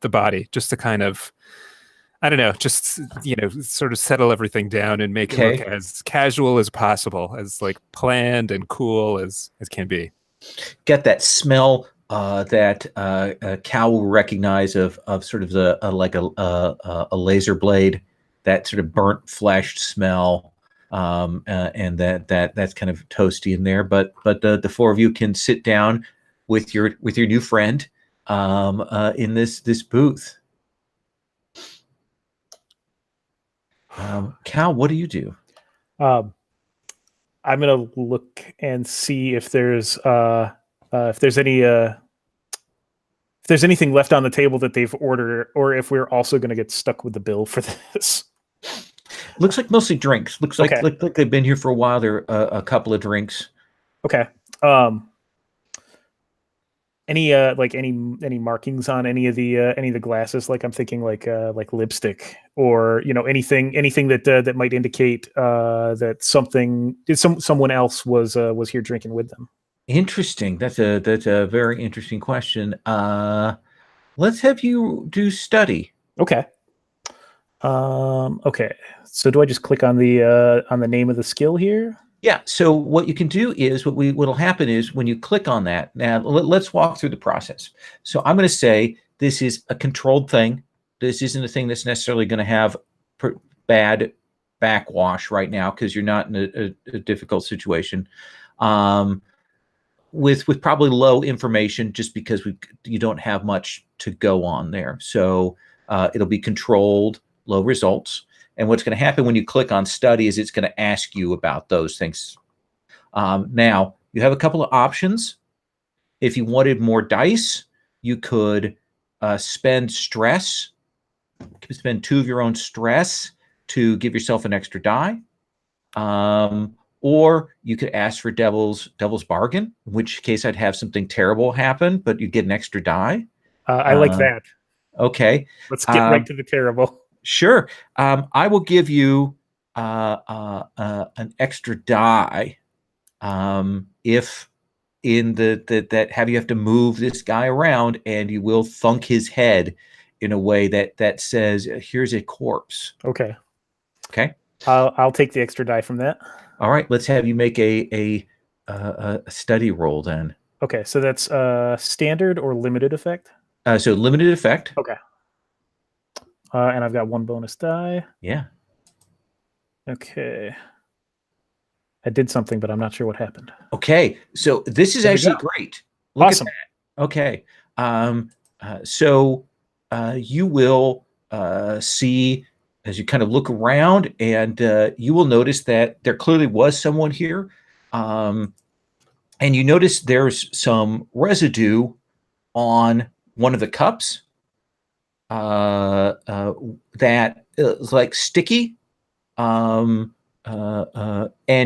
[SPEAKER 3] body, just to kind of, I don't know, just sort of settle everything down and make it look as casual as possible, as like planned and cool as can be.
[SPEAKER 1] Get that smell that Cal will recognize of sort of like a laser blade, that sort of burnt flesh smell, and that's kind of toasty in there. But the four of you can sit down with your new friend in this booth. Cal, what do you do?
[SPEAKER 2] I'm gonna look and see if there's anything left on the table that they've ordered, or if we're also gonna get stuck with the bill for this.
[SPEAKER 1] Looks like mostly drinks. Looks like they've been here for a while. There are a couple of drinks.
[SPEAKER 2] Okay. Any any markings on any of the glasses? Like I'm thinking like lipstick or anything that might indicate that someone else was here drinking with them.
[SPEAKER 1] Interesting. That's a very interesting question. Let's have you do study.
[SPEAKER 2] Okay. Okay. So do I just click on the name of the skill here?
[SPEAKER 1] Yeah. So what you can do is what'll happen is when you click on that. Now let's walk through the process. So I'm going to say this is a controlled thing. This isn't a thing that's necessarily going to have bad backwash right now because you're not in a difficult situation. With probably low information just because you don't have much to go on there. So it'll be controlled, low results. And what's going to happen when you click on study is it's going to ask you about those things. Now, you have a couple of options. If you wanted more dice, you could spend stress. You could spend 2 of your own stress to give yourself an extra die. Or you could ask for devil's bargain, in which case I'd have something terrible happen, but you get an extra die.
[SPEAKER 2] I like that.
[SPEAKER 1] Okay.
[SPEAKER 2] Let's get right to the terrible.
[SPEAKER 1] Sure. I will give you an extra die if in that you have to move this guy around, and you will thunk his head in a way that says, "Here's a corpse."
[SPEAKER 2] Okay.
[SPEAKER 1] Okay.
[SPEAKER 2] I'll take the extra die from that.
[SPEAKER 1] All right. Let's have you make a study roll then.
[SPEAKER 2] Okay. So that's standard or limited effect.
[SPEAKER 1] So limited effect.
[SPEAKER 2] Okay. And I've got 1 bonus die.
[SPEAKER 1] Yeah.
[SPEAKER 2] Okay. I did something, but I'm not sure what happened.
[SPEAKER 1] Okay. So this is
[SPEAKER 2] There we
[SPEAKER 1] actually
[SPEAKER 2] go.
[SPEAKER 1] great. Look
[SPEAKER 2] Awesome.
[SPEAKER 1] at that. Okay. So you will see as you kind of look around, and you will notice that there clearly was someone here. And you notice there's some residue on one of the cups that is like sticky. And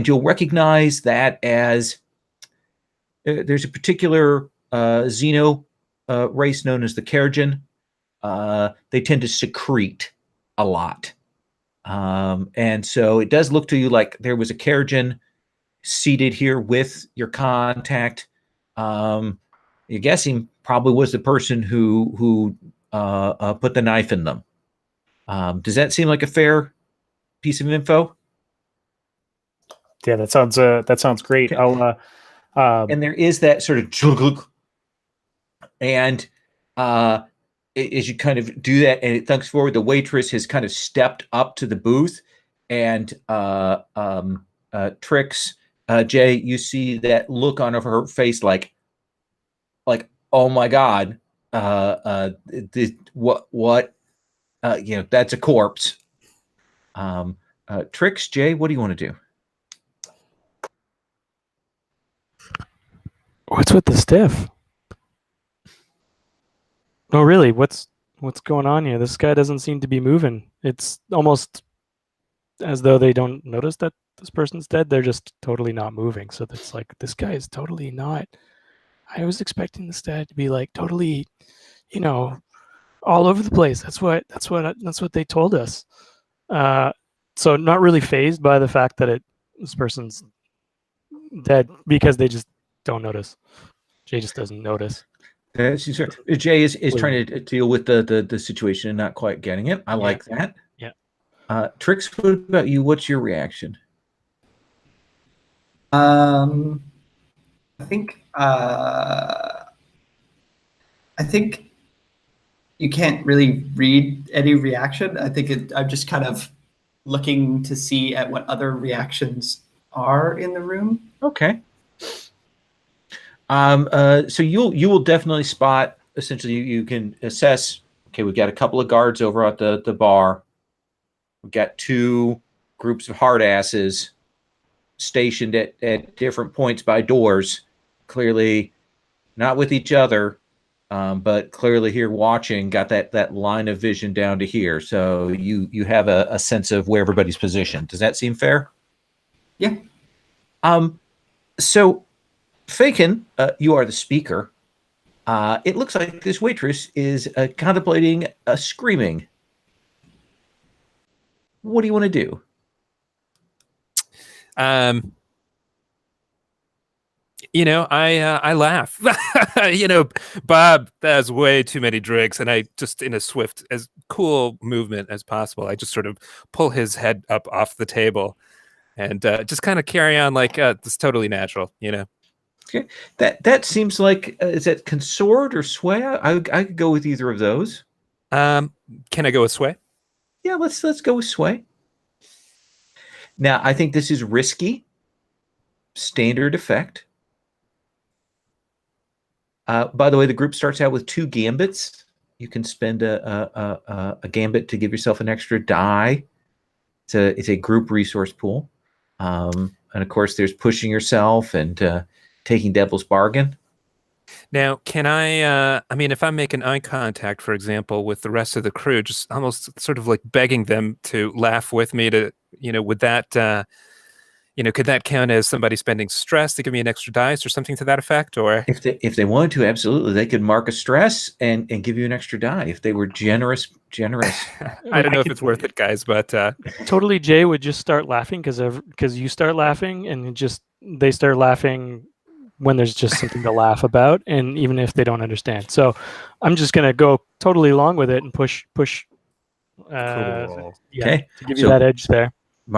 [SPEAKER 1] you'll recognize that as there's a particular xeno race known as the Keragen. They tend to secrete a lot. And so it does look to you like there was a Keragen seated here with your contact. You're guessing probably was the person who put the knife in them. Does that seem like a fair piece of info?
[SPEAKER 2] Yeah, that sounds great.
[SPEAKER 1] Okay. And there is that sort of, and as you kind of do that and it thunks forward, the waitress has kind of stepped up to the booth, and Trix, Jay, you see that look on her face like, oh my God, what, that's a corpse. Trix, Jay, what do you want to do?
[SPEAKER 5] What's with the stiff? No, really, what's going on here? This guy doesn't seem to be moving. It's almost as though they don't notice that this person's dead. They're just totally not moving. So it's like, this guy is totally not. I was expecting this guy to be like totally, all over the place. That's what they told us. So not really fazed by the fact that this person's dead, because they just don't notice. Jay just doesn't notice.
[SPEAKER 1] Jay is trying to deal with the situation and not quite getting it. I like that.
[SPEAKER 5] Yeah.
[SPEAKER 1] Trix, what about you? What's your reaction?
[SPEAKER 4] I think you can't really read any reaction. I think I'm just kind of looking to see at what other reactions are in the room.
[SPEAKER 1] Okay. So you will definitely spot. Essentially, you can assess. Okay, we've got a couple of guards over at the bar. We've got 2 groups of hard asses stationed at different points by doors, clearly not with each other, but clearly here watching. Got that line of vision down to here, so you have a sense of where everybody's positioned. Does that seem fair?
[SPEAKER 4] Yeah.
[SPEAKER 1] So, Fakin, you are the speaker. It looks like this waitress is contemplating screaming. What do you want to do?
[SPEAKER 3] I laugh. Bob has way too many drinks, and I just, in a swift, as cool movement as possible, I just sort of pull his head up off the table and just kind of carry on like it's totally natural.
[SPEAKER 1] Okay, that seems like is that consort or sway? I could go with either of those.
[SPEAKER 3] Can I go with sway?
[SPEAKER 1] Yeah, let's go with sway. Now, I think this is risky. Standard effect. By the way, the group starts out with 2 gambits. You can spend a gambit to give yourself an extra die. It's a group resource pool. And of course, there's pushing yourself and taking devil's bargain. Now,
[SPEAKER 3] can I mean, if I'm making eye contact, for example, with the rest of the crew, just almost sort of like begging them to laugh with me to, would that, could that count as somebody spending stress to give me an extra dice or something to that effect? Or
[SPEAKER 1] if they wanted to, absolutely, they could mark a stress and give you an extra die if they were generous.
[SPEAKER 3] I don't know if it's worth it, guys, but
[SPEAKER 5] totally, Jay would just start laughing because you start laughing, and they start laughing when there's just something to laugh about, and even if they don't understand. So I'm just gonna go totally along with it and push.
[SPEAKER 3] Cool.
[SPEAKER 1] Okay,
[SPEAKER 5] to give you that edge there.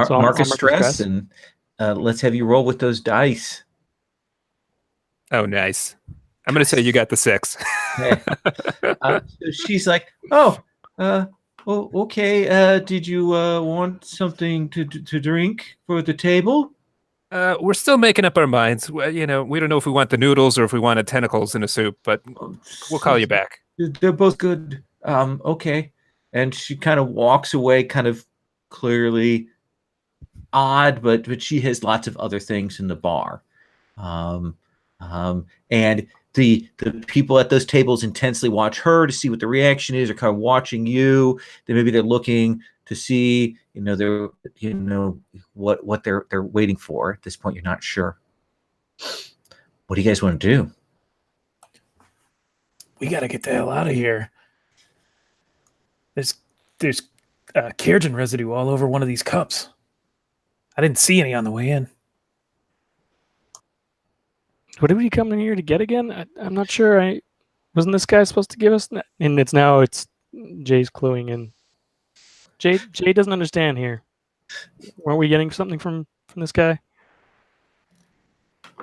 [SPEAKER 1] So mark a stress, and let's have you roll with those dice.
[SPEAKER 3] Oh, nice. I'm going to say you got the 6.
[SPEAKER 1] Okay. So she's like, oh, okay. Did you want something to drink for the table?
[SPEAKER 3] We're still making up our minds. We don't know if we want the noodles or if we wanted tentacles in a soup, but we'll call you back.
[SPEAKER 1] They're both good. Okay. And she kind of walks away, kind of clearly odd, but she has lots of other things in the bar. And the people at those tables intensely watch her to see what the reaction is, or kind of watching you. Then maybe they're looking to see, what they're waiting for. At this point, you're not sure. What do you guys want to do?
[SPEAKER 2] We got to get the hell out of here. There's Keratin residue all over one of these cups. I didn't see any on the way in.
[SPEAKER 5] What did we come in here to get again? I'm not sure. Wasn't this guy supposed to give us? And it's Jay's cluing in. Jay doesn't understand here. Weren't we getting something from this guy?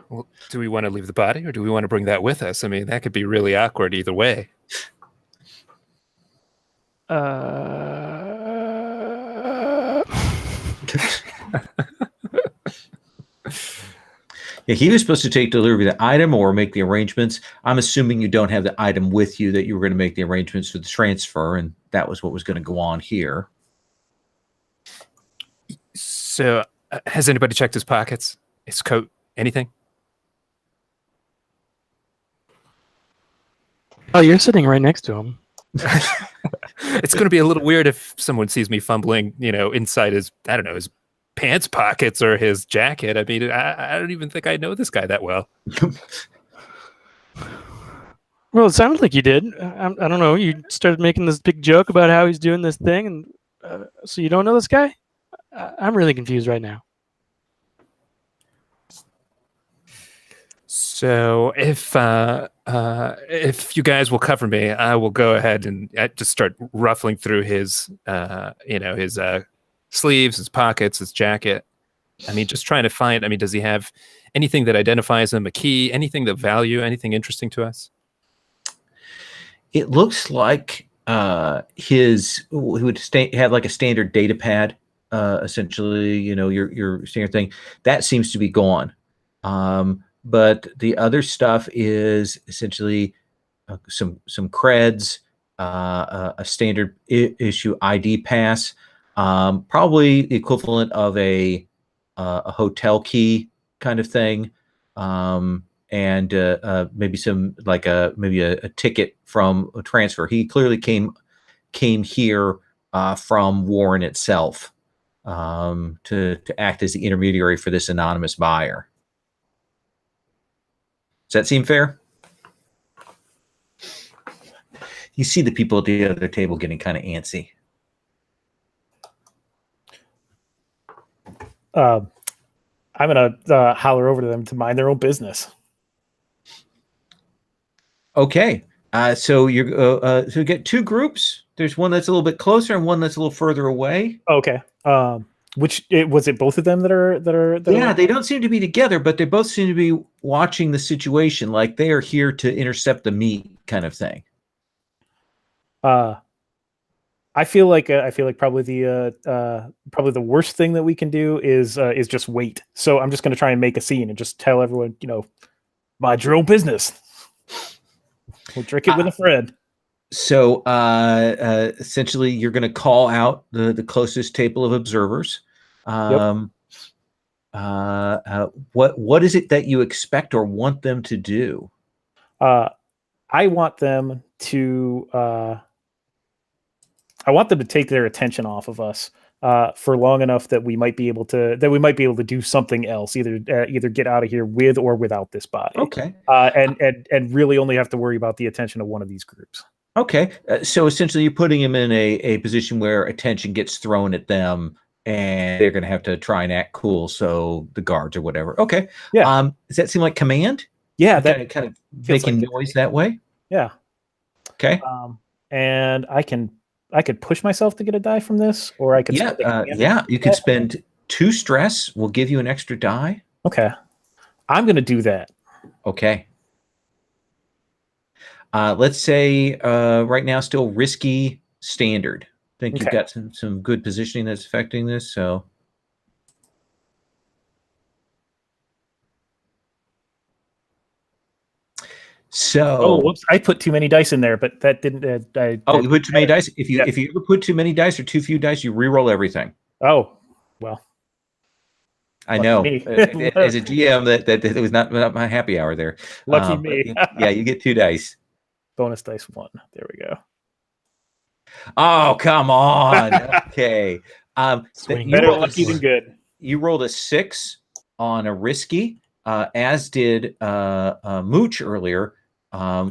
[SPEAKER 3] Well, do we want to leave the body, or do we want to bring that with us? I mean, that could be really awkward either way.
[SPEAKER 1] Yeah, he was supposed to take delivery of the item or make the arrangements. I'm assuming you don't have the item with you, that you were going to make the arrangements for the transfer, and that was what was going to go on here.
[SPEAKER 3] So, has anybody checked his pockets, his coat, anything?
[SPEAKER 5] Oh, you're sitting right next to him.
[SPEAKER 3] It's going to be a little weird if someone sees me fumbling, inside his, I don't know, his pants pockets or his jacket. I mean, I don't even think I know this guy that well.
[SPEAKER 5] Well, it sounded like you did. I don't know. You started making this big joke about how he's doing this thing, and so you don't know this guy? I'm really confused right now.
[SPEAKER 3] So if you guys will cover me, I will go ahead and just start ruffling through his, his sleeves, his pockets, his jacket. I mean, just trying to find. I mean, does he have anything that identifies him? A key? Anything of value? Anything interesting to us?
[SPEAKER 1] It looks like he would have like a standard data pad, essentially. Your standard thing that seems to be gone. But the other stuff is essentially some creds, a standard issue ID pass, probably the equivalent of a hotel key kind of thing, and maybe some like maybe a ticket from a transfer. He clearly came here from Warren itself to act as the intermediary for this anonymous buyer. Does that seem fair? you see the people at the other table getting kind of antsy.
[SPEAKER 2] I'm gonna holler over to them to mind their own business.
[SPEAKER 1] Okay. So so you get two groups. There's one that's a little bit closer and one that's a little further away.
[SPEAKER 2] Okay. Was it both of them that are
[SPEAKER 1] Yeah, they don't seem to be together, but they both seem to be watching the situation, like they are here to intercept the meat, kind of thing.
[SPEAKER 2] I feel like probably the worst thing that we can do is just wait. So I'm just going to try and make a scene and just tell everyone, mind your own business. We'll drink it with a friend.
[SPEAKER 1] So essentially, you're going to call out the closest table of observers. What is it that you expect or want them to do?
[SPEAKER 2] I want them to take their attention off of us for long enough that we might be able to do something else, either get out of here with or without this body.
[SPEAKER 1] Okay.
[SPEAKER 2] And really only have to worry about the attention of one of these groups.
[SPEAKER 1] Okay. So essentially, you're putting them in a position where attention gets thrown at them, and they're going to have to try and act cool. So the guards or whatever. Okay.
[SPEAKER 2] Yeah.
[SPEAKER 1] Does that seem like command?
[SPEAKER 2] Yeah.
[SPEAKER 1] That kind of making
[SPEAKER 2] like
[SPEAKER 1] noise that way.
[SPEAKER 2] Yeah.
[SPEAKER 1] Okay.
[SPEAKER 2] And I could push myself to get a die from this, or I could.
[SPEAKER 1] You could spend 2 stress. We'll give you an extra die.
[SPEAKER 2] Okay. I'm going to do that.
[SPEAKER 1] Okay. Let's say right now still risky standard. I think you've got some good positioning that's affecting this. So
[SPEAKER 2] whoops! I put too many dice in there, but that didn't.
[SPEAKER 1] You put too many dice. If you ever put too many dice or too few dice, you re-roll everything.
[SPEAKER 2] Oh, well.
[SPEAKER 1] I know. As a GM, that was not my happy hour there.
[SPEAKER 2] Lucky me.
[SPEAKER 1] Yeah, you get 2 dice.
[SPEAKER 2] Bonus dice 1. There we go.
[SPEAKER 1] Oh, come on. Okay.
[SPEAKER 2] Better lucky than good.
[SPEAKER 1] You rolled a 6 on a risky, as did Mooch earlier,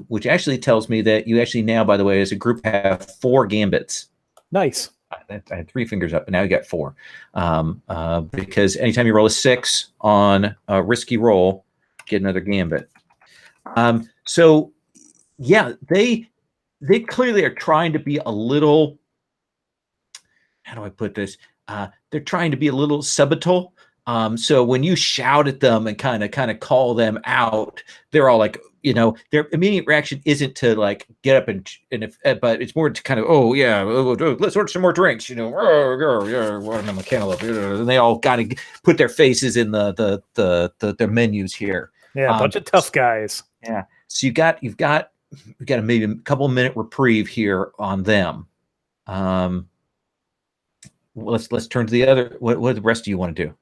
[SPEAKER 1] which actually tells me that you actually now, by the way, as a group, have 4 gambits.
[SPEAKER 2] Nice.
[SPEAKER 1] I had 3 fingers up, but now you got 4. Because anytime you roll a 6 on a risky roll, get another gambit. So yeah, they clearly are trying to be a little, how do I put this? They're trying to be a little subtle. So when you shout at them and kind of call them out, they're all like, their immediate reaction isn't to like get up but it's more to kind of, let's order some more drinks, yeah, I'm a cantaloupe, and they all kind of put their faces in their menus here.
[SPEAKER 2] Yeah, a bunch of tough guys.
[SPEAKER 1] Yeah, so you've got maybe a couple minute reprieve here on them. Let's turn to the other. What the rest do you want to do?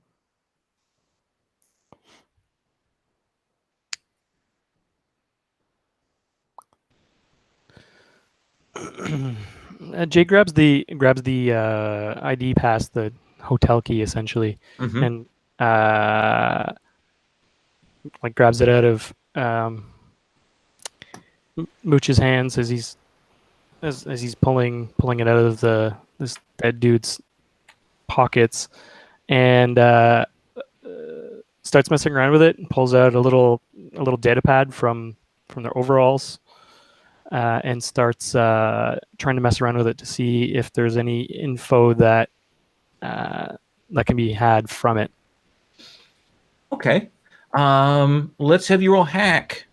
[SPEAKER 5] Jay grabs the ID pass, the hotel key essentially, and like grabs it out of Mooch's hands as he's pulling it out of this dead dude's pockets, and starts messing around with it and pulls out a little data pad from their overalls. And starts trying to mess around with it to see if there's any info that can be had from it.
[SPEAKER 1] Okay. Let's have you roll hack.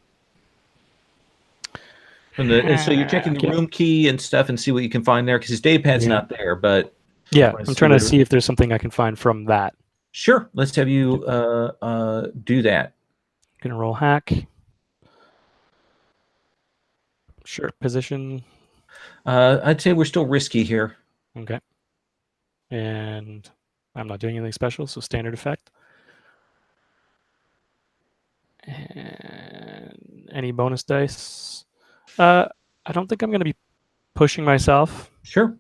[SPEAKER 1] And so you're checking the room key and stuff and see what you can find there, because his data pad's not there. But
[SPEAKER 5] yeah, I'm trying to see if there's something I can find from that.
[SPEAKER 1] Sure. Let's have you do that.
[SPEAKER 5] Gonna roll hack. Sure. Position.
[SPEAKER 1] I'd say we're still risky here.
[SPEAKER 5] Okay. And I'm not doing anything special, so standard effect. And any bonus dice? I don't think I'm going to be pushing myself.
[SPEAKER 1] Sure.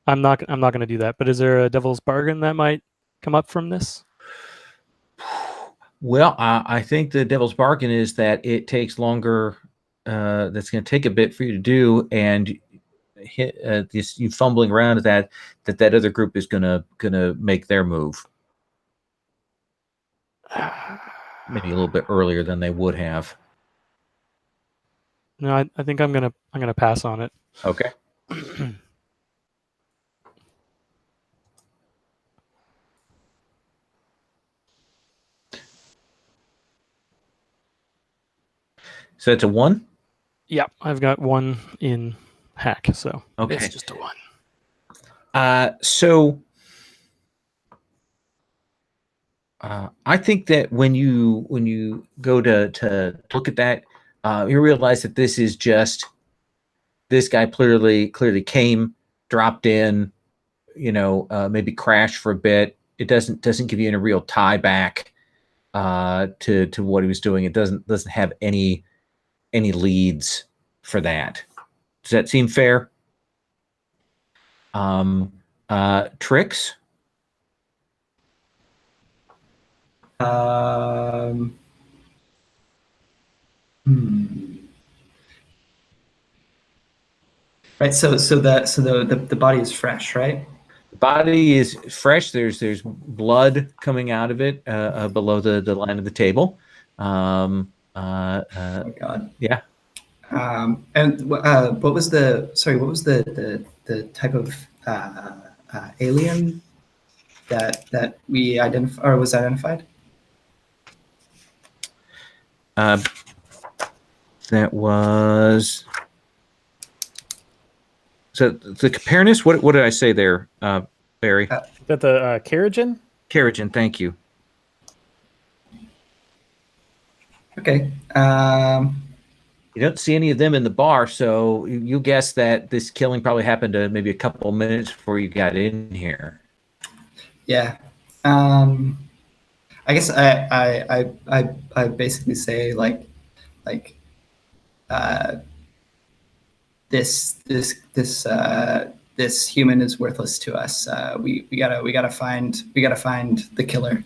[SPEAKER 5] I'm not going to do that. But is there a devil's bargain that might come up from this?
[SPEAKER 1] Well, I think the devil's bargain is that it takes longer. That's going to take a bit for you to do, and you fumbling around that other group is gonna make their move maybe a little bit earlier than they would have.
[SPEAKER 5] No, I think I'm gonna pass on it.
[SPEAKER 1] Okay. So it's a 1?
[SPEAKER 5] Yeah, I've got 1 in hack, so
[SPEAKER 1] Okay.
[SPEAKER 5] it's just a 1.
[SPEAKER 1] So I think that when you go to look at that, you realize that this is just this guy clearly came, dropped in, maybe crashed for a bit. It doesn't give you any real tie back to what he was doing. It doesn't have any leads for that. Does that seem fair? Tricks?
[SPEAKER 4] Right. So the body is fresh, right?
[SPEAKER 1] The body is fresh. There's blood coming out of it below the line of the table.
[SPEAKER 4] Oh my God.
[SPEAKER 1] Yeah.
[SPEAKER 4] And what was the type of alien that we identified or was identified?
[SPEAKER 1] That was. So the compareness, what did I say there, Barry?
[SPEAKER 2] That the Keragen?
[SPEAKER 1] Keragen, thank you.
[SPEAKER 4] Okay.
[SPEAKER 1] You don't see any of them in the bar, so you guess that this killing probably happened maybe a couple of minutes before you got in here.
[SPEAKER 4] Yeah. I guess I basically say like this human is worthless to us. We gotta find the killer.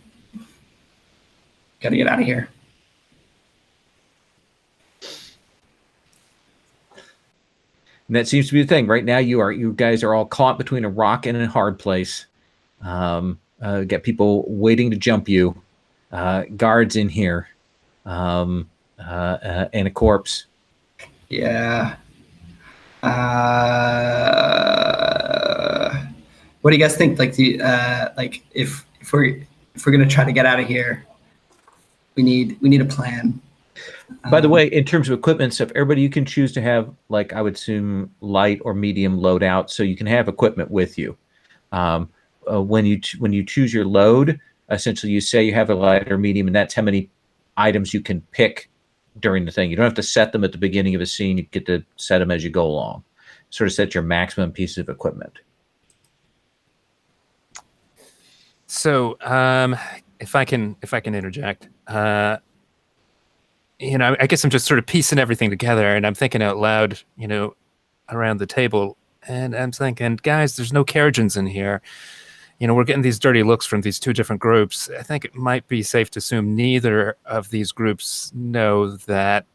[SPEAKER 4] Gotta get out of here.
[SPEAKER 1] And that seems to be the thing right now. You guys are all caught between a rock and a hard place. Got people waiting to jump you, guards in here, and a corpse.
[SPEAKER 4] Yeah. What do you guys think? Like if we're gonna try to get out of here, we need a plan.
[SPEAKER 1] By the way, in terms of equipment stuff, everybody you can choose to have, like I would assume, light or medium loadout, so you can have equipment with you. When you choose your load, essentially you say you have a light or medium, and that's how many items you can pick during the thing. You don't have to set them at the beginning of a scene. You get to set them as you go along. Sort of set your maximum piece of equipment.
[SPEAKER 3] So, if I can interject, I guess I'm just sort of piecing everything together, and I'm thinking out loud, around the table, and I'm thinking, guys, there's no Keragens in here. We're getting these dirty looks from these two different groups. I think it might be safe to assume neither of these groups know that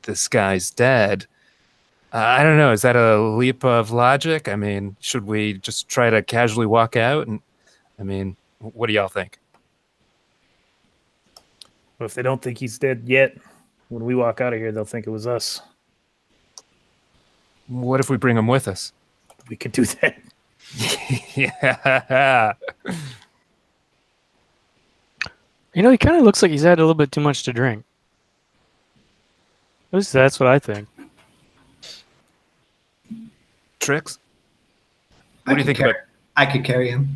[SPEAKER 3] this guy's dead. I don't know. Is that a leap of logic? I mean, should we just try to casually walk out? And I mean, what do y'all think?
[SPEAKER 2] Well, if they don't think he's dead yet, when we walk out of here, they'll think it was us.
[SPEAKER 3] What if we bring him with us?
[SPEAKER 2] We could do that.
[SPEAKER 3] Yeah.
[SPEAKER 5] He kind of looks like he's had a little bit too much to drink. At least that's what I think.
[SPEAKER 3] Tricks? What do you think about?
[SPEAKER 4] I could carry him.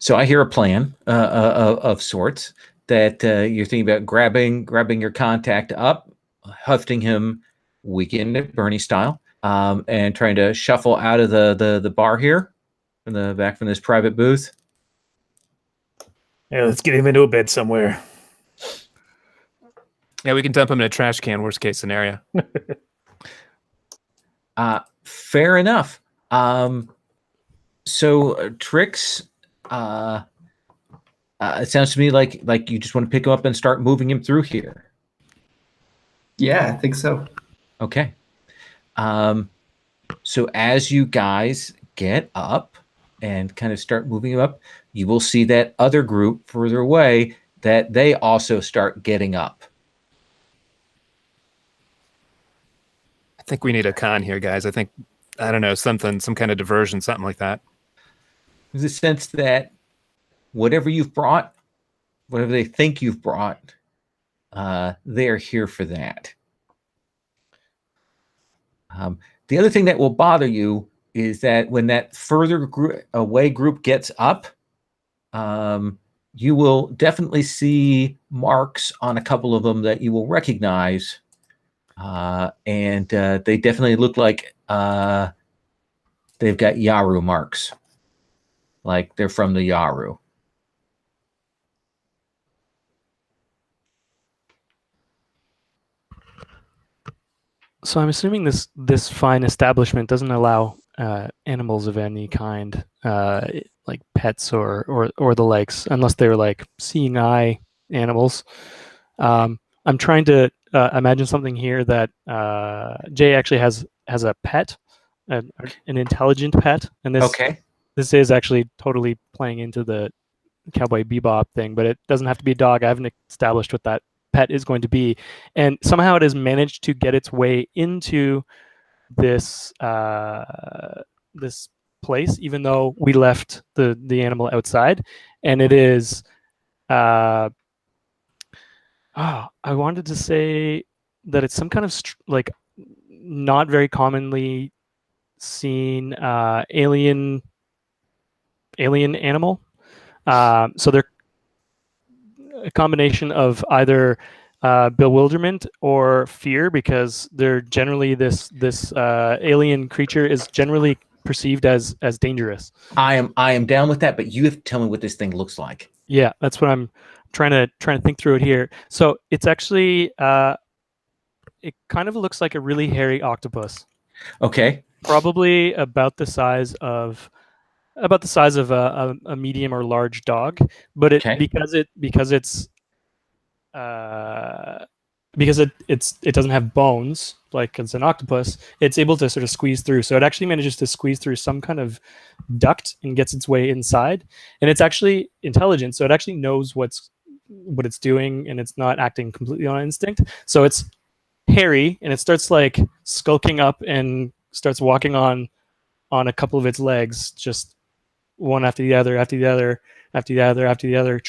[SPEAKER 1] So I hear a plan of sorts that you're thinking about grabbing your contact up, hefting him Weekend at Bernie style, and trying to shuffle out of the bar here from this private booth.
[SPEAKER 2] Yeah, let's get him into a bed somewhere.
[SPEAKER 3] Yeah, we can dump him in a trash can, worst case scenario.
[SPEAKER 1] Fair enough. So Tricks, it sounds to me like you just want to pick him up and start moving him through here.
[SPEAKER 4] Yeah, I think so.
[SPEAKER 1] Okay. So as you guys get up and kind of start moving up, you will see that other group further away that they also start getting up.
[SPEAKER 3] I think we need a con here, guys. I don't know, some kind of diversion, something like that.
[SPEAKER 1] There's a sense that whatever you've brought, whatever they think you've brought, they're here for that. The other thing that will bother you is that when that further away group gets up, you will definitely see marks on a couple of them that you will recognize. And they definitely look like they've got Yaru marks, like they're from the Yaru.
[SPEAKER 5] So I'm assuming this fine establishment doesn't allow animals of any kind, like pets or the likes, unless they're like seeing eye animals. I'm trying to imagine something here that Jay actually has a pet, an intelligent pet, and this is actually totally playing into the Cowboy Bebop thing, but it doesn't have to be a dog. I haven't established what that pet is going to be, and somehow it has managed to get its way into this this place, even though we left the animal outside, and it is. I wanted to say that it's some kind of like not very commonly seen alien animal. So they're a combination of either bewilderment or fear, because they're generally this alien creature is generally perceived as dangerous.
[SPEAKER 1] I am down with that, but you have to tell me what this thing looks like.
[SPEAKER 5] Yeah, that's what I'm trying to think through it here. So it's actually it kind of looks like a really hairy octopus.
[SPEAKER 1] Okay.
[SPEAKER 5] Probably about the size of a medium or large dog, but because it doesn't have bones like it's an octopus, it's able to sort of squeeze through. So it actually manages to squeeze through some kind of duct and gets its way inside. And it's actually intelligent, so it actually knows what it's doing, and it's not acting completely on instinct. So it's hairy, and it starts like skulking up and starts walking on a couple of its legs, just one after the other, after the other, after the other, after the other,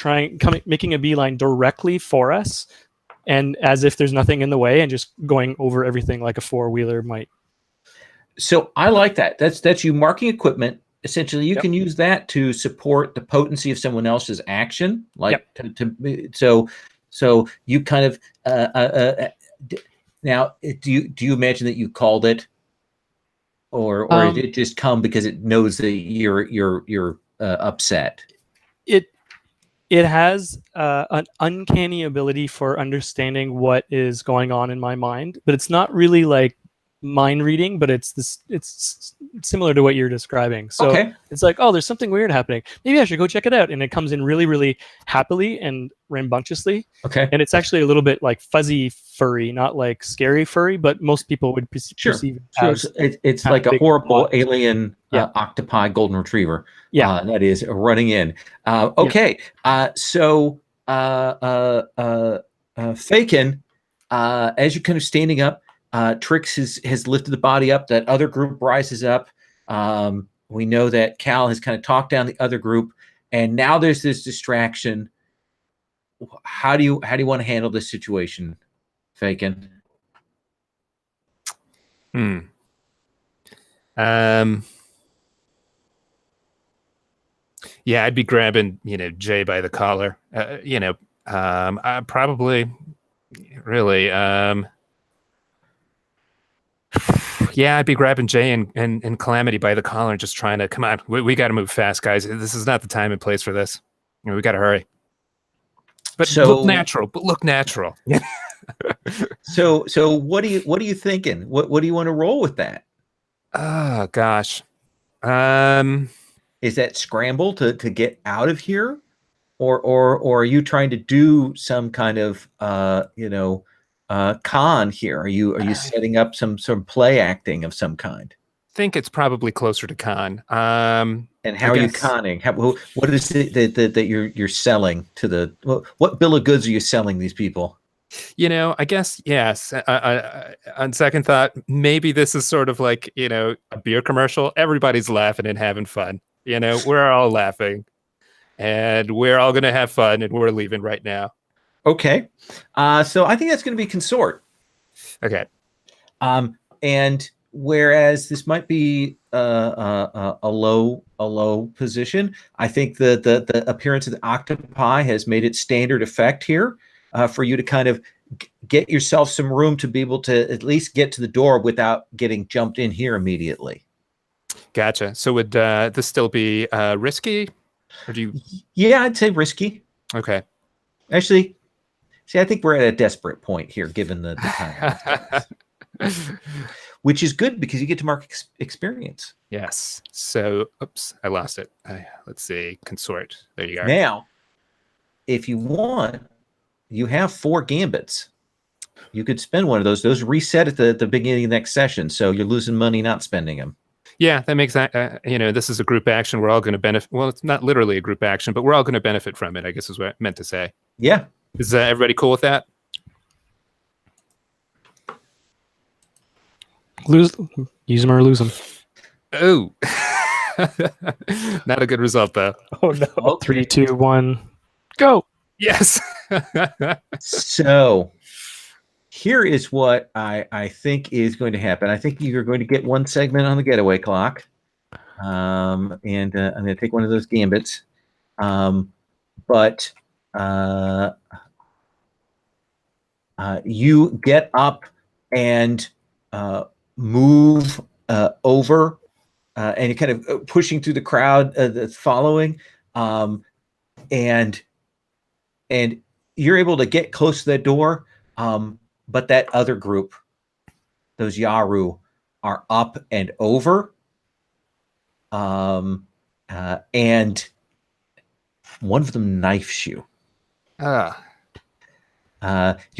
[SPEAKER 5] making a beeline directly for us, and as if there's nothing in the way, and just going over everything like a four-wheeler might. So
[SPEAKER 1] I like that. That's you marking equipment. Essentially, you can use that to support the potency of someone else's action. Like so you kind of now do you imagine that you called it, or did it just come because it knows that you're upset?
[SPEAKER 5] It has an uncanny ability for understanding what is going on in my mind, but it's not really like mind reading, but it's similar to what you're describing. So it's like, oh, there's something weird happening. Maybe I should go check it out. And it comes in really, really happily and rambunctiously.
[SPEAKER 1] Okay.
[SPEAKER 5] And it's actually a little bit like fuzzy furry, not like scary furry, but most people would perceive it as
[SPEAKER 1] it's like a horrible alien octopi golden retriever. That is running in. So Fakin, as you're kind of standing up, Trix has lifted the body up. That other group rises up. We know that Cal has kind of talked down the other group, and now there's this distraction. How do you want to handle this situation, Fakin?
[SPEAKER 3] Yeah, I'd be grabbing, Jay by the collar. I probably really, yeah, I'd be grabbing Jay and Calamity by the collar and just trying to, come on, we got to move fast, guys. This is not the time and place for this. We got to hurry. But look natural.
[SPEAKER 1] So what are you thinking? What do you want to roll with that?
[SPEAKER 3] Oh gosh.
[SPEAKER 1] Is that scramble to get out of here? Or are you trying to do some kind of con here? Are you setting up some sort of play acting of some kind?
[SPEAKER 3] Think it's probably closer to con.
[SPEAKER 1] And how are you conning? What is it that you're selling to the? What bill of goods are you selling these people?
[SPEAKER 3] I guess yes. On second thought, maybe this is sort of like a beer commercial. Everybody's laughing and having fun. We're all laughing, and we're all going to have fun, and we're leaving right now.
[SPEAKER 1] Okay, so I think that's going to be consort.
[SPEAKER 3] Okay.
[SPEAKER 1] And whereas this might be a low position, I think the appearance of the octopi has made its standard effect here for you to kind of get yourself some room to be able to at least get to the door without getting jumped in here immediately.
[SPEAKER 3] Gotcha. So would this still be risky, or do you?
[SPEAKER 1] Yeah, I'd say risky.
[SPEAKER 3] Okay.
[SPEAKER 1] Actually, see, I think we're at a desperate point here, given the time. Which is good because you get to mark experience.
[SPEAKER 3] Yes. So, oops, I lost it. Let's see. Consort. There you are.
[SPEAKER 1] Now, if you want, you have 4 gambits. You could spend one of those. Those reset at the beginning of the next session, so you're losing money not spending them.
[SPEAKER 3] Yeah, that makes that. This is a group action. We're all going to benefit. Well, it's not literally a group action, but we're all going to benefit from it, I guess is what I meant to say.
[SPEAKER 1] Yeah.
[SPEAKER 3] Is everybody cool with that?
[SPEAKER 5] Use them or lose them.
[SPEAKER 3] Oh, not a good result though.
[SPEAKER 2] Oh no!
[SPEAKER 1] Okay.
[SPEAKER 5] 3, 2, 1, go.
[SPEAKER 3] Yes.
[SPEAKER 1] So here is what I think is going to happen. I think you're going to get 1 segment on the getaway clock. And I'm going to take one of those gambits. But you get up and move over, and you're kind of pushing through the crowd that's following, and you're able to get close to that door, but that other group, those Yaru, are up and over, and one of them knifes you. You'll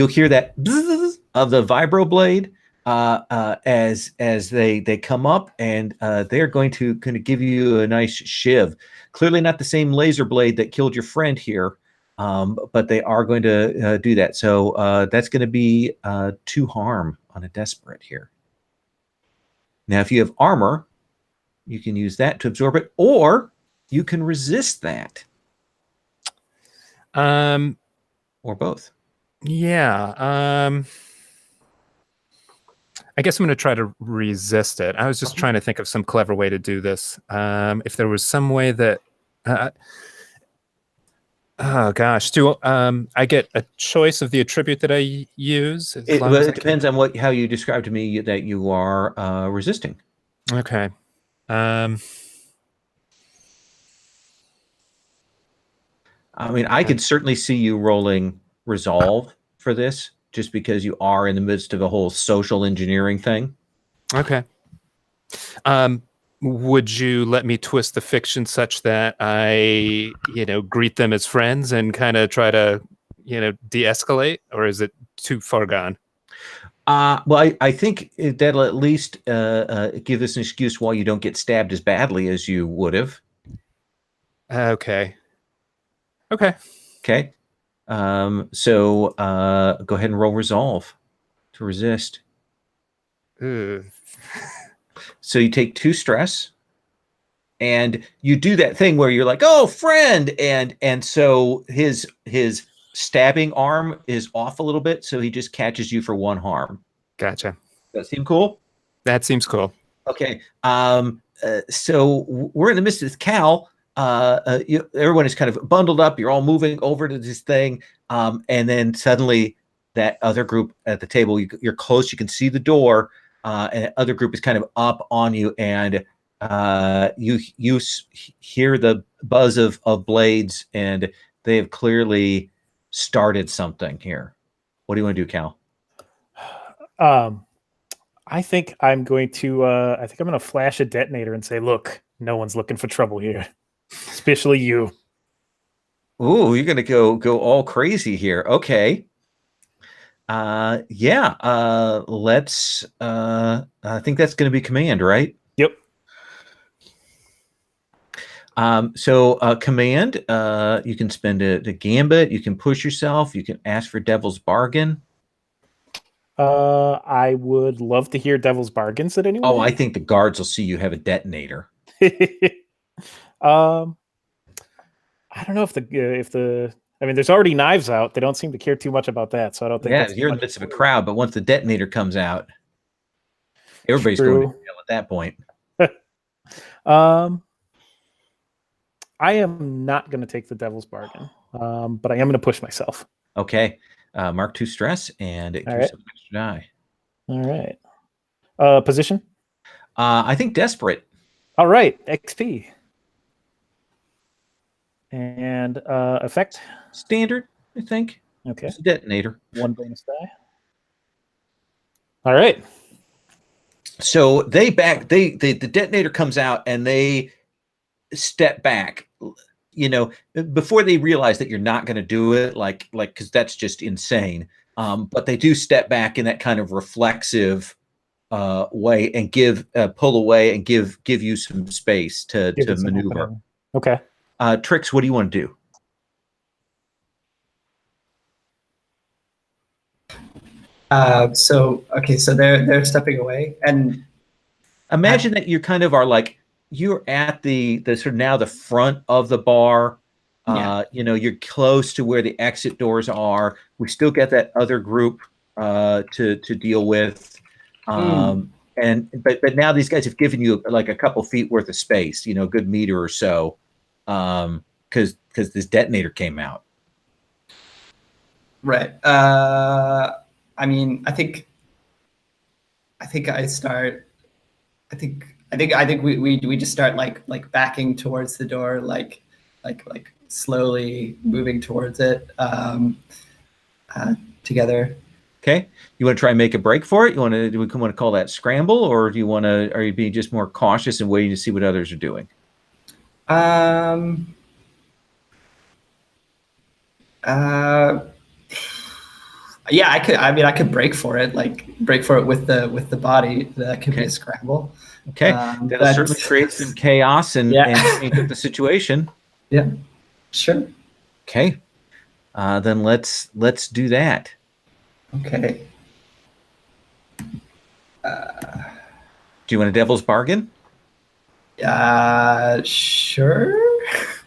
[SPEAKER 1] hear that bzzz of the vibroblade as they come up, and they're going to give you a nice shiv. Clearly not the same laser blade that killed your friend here, but they are going to do that. So that's going to be 2 harm on a desperate here. Now, if you have armor, you can use that to absorb it, or you can resist that. Or both.
[SPEAKER 3] Yeah. I guess I'm going to try to resist it. I was just trying to think of some clever way to do this. If there was some way that, oh gosh, do I get a choice of the attribute that I use?
[SPEAKER 1] It depends on how you describe to me that you are resisting.
[SPEAKER 3] Okay.
[SPEAKER 1] I mean, I could certainly see you rolling resolve for this, just because you are in the midst of a whole social engineering thing.
[SPEAKER 3] Okay. Would you let me twist the fiction such that I, greet them as friends and kind of try to, de-escalate, or is it too far gone?
[SPEAKER 1] Well, I think that'll at least give us an excuse why you don't get stabbed as badly as you would have.
[SPEAKER 3] Okay.
[SPEAKER 1] Okay. So go ahead and roll resolve to resist.
[SPEAKER 3] Ugh.
[SPEAKER 1] So you take 2 stress, and you do that thing where you're like, "Oh, friend," and so his stabbing arm is off a little bit, so he just catches you for 1 harm.
[SPEAKER 3] Gotcha.
[SPEAKER 1] Does that seem cool?
[SPEAKER 3] That seems cool.
[SPEAKER 1] Okay. So we're in the midst of this. Cal. Everyone is kind of bundled up. You're all moving over to this thing, and then suddenly that other group at the table, you're close. You can see the door, and the other group is kind of up on you, and you hear the buzz of blades, and they have clearly started something here. What do you want to do, Cal?
[SPEAKER 2] I think I'm going to flash a detonator and say, "Look, no one's looking for trouble here, especially you."
[SPEAKER 1] Ooh, you're gonna go all crazy here. Okay. Yeah. Let's. I think that's going to be command, right?
[SPEAKER 2] Yep.
[SPEAKER 1] So command. You can spend a gambit. You can push yourself. You can ask for Devil's Bargain.
[SPEAKER 2] I would love to hear Devil's Bargains at anyone.
[SPEAKER 1] Oh, I think the guards will see you have a detonator.
[SPEAKER 2] I don't know if the I mean, there's already knives out. They don't seem to care too much about that, so I don't think.
[SPEAKER 1] Yeah,
[SPEAKER 2] that's
[SPEAKER 1] you're in the midst of a crowd, but once the detonator comes out, everybody's going to jail at that point.
[SPEAKER 2] I am not going to take the Devil's Bargain, but I am going to push myself.
[SPEAKER 1] Okay. Mark 2 stress and it gives you an extra die.
[SPEAKER 2] All right. Position?
[SPEAKER 1] I think desperate.
[SPEAKER 2] All right. XP. And effect?
[SPEAKER 1] Standard, I think.
[SPEAKER 2] Okay.
[SPEAKER 1] It's a detonator.
[SPEAKER 2] 1 bonus die. All right.
[SPEAKER 1] So the detonator comes out and they step back, before they realize that you're not going to do it, like because that's just insane. But they do step back in that kind of reflexive way and pull away and give you some space to maneuver.
[SPEAKER 2] Okay.
[SPEAKER 1] Trix, what do you want to do?
[SPEAKER 4] So they're stepping away, and
[SPEAKER 1] imagine that you kind of are like you're at the sort of now the front of the bar. You're close to where the exit doors are. We still get that other group to deal with, but now these guys have given you like a couple feet worth of space, a good meter or so, because this detonator came out.
[SPEAKER 4] Right. I mean, I think we just start like backing towards the door, like slowly moving towards it together.
[SPEAKER 1] Okay. You want to try and make a break for it? Do we want to call that scramble, or are you being just more cautious and waiting to see what others are doing?
[SPEAKER 4] Yeah, I could break for it with the body. That could be a scramble.
[SPEAKER 1] Okay. That'll certainly create some chaos and change up the situation.
[SPEAKER 4] Yeah. Sure.
[SPEAKER 1] Okay. Then let's do that.
[SPEAKER 4] Okay.
[SPEAKER 1] Do you want a Devil's Bargain?
[SPEAKER 4] Sure.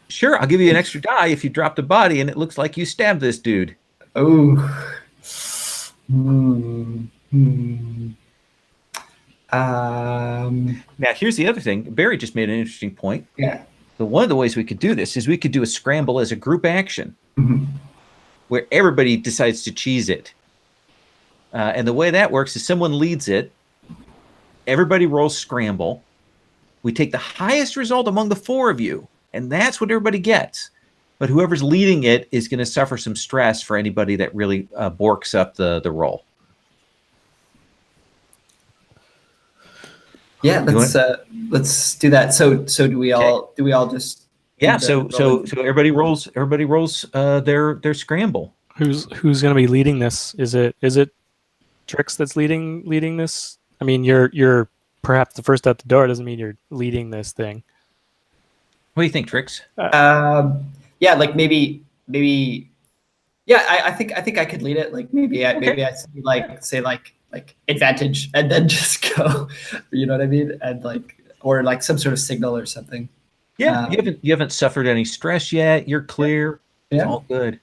[SPEAKER 1] Sure. I'll give you an extra die if you drop the body and it looks like you stabbed this dude.
[SPEAKER 4] Oh.
[SPEAKER 1] Now, here's the other thing. Barry just made an interesting point.
[SPEAKER 4] Yeah.
[SPEAKER 1] So one of the ways we could do this is we could do a scramble as a group action, where everybody decides to cheese it. And the way that works is someone leads it. Everybody rolls scramble. We take the highest result among the four of you, and that's what everybody gets. But whoever's leading it is going to suffer some stress for anybody that really borks up the roll.
[SPEAKER 4] Yeah, let's do that. So do we all just?
[SPEAKER 1] Yeah. So everybody rolls their scramble.
[SPEAKER 5] Who's going to be leading this? Is it Trix that's leading this? I mean, you're perhaps the first out the door. Doesn't mean you're leading this thing.
[SPEAKER 1] What do you think, Trix?
[SPEAKER 4] Yeah, like maybe. Yeah, I think I could lead it. Like maybe I say advantage and then just go. You know what I mean? And or some sort of signal or something.
[SPEAKER 1] Yeah, you haven't suffered any stress yet. You're clear.
[SPEAKER 4] Yeah.
[SPEAKER 1] It's all good.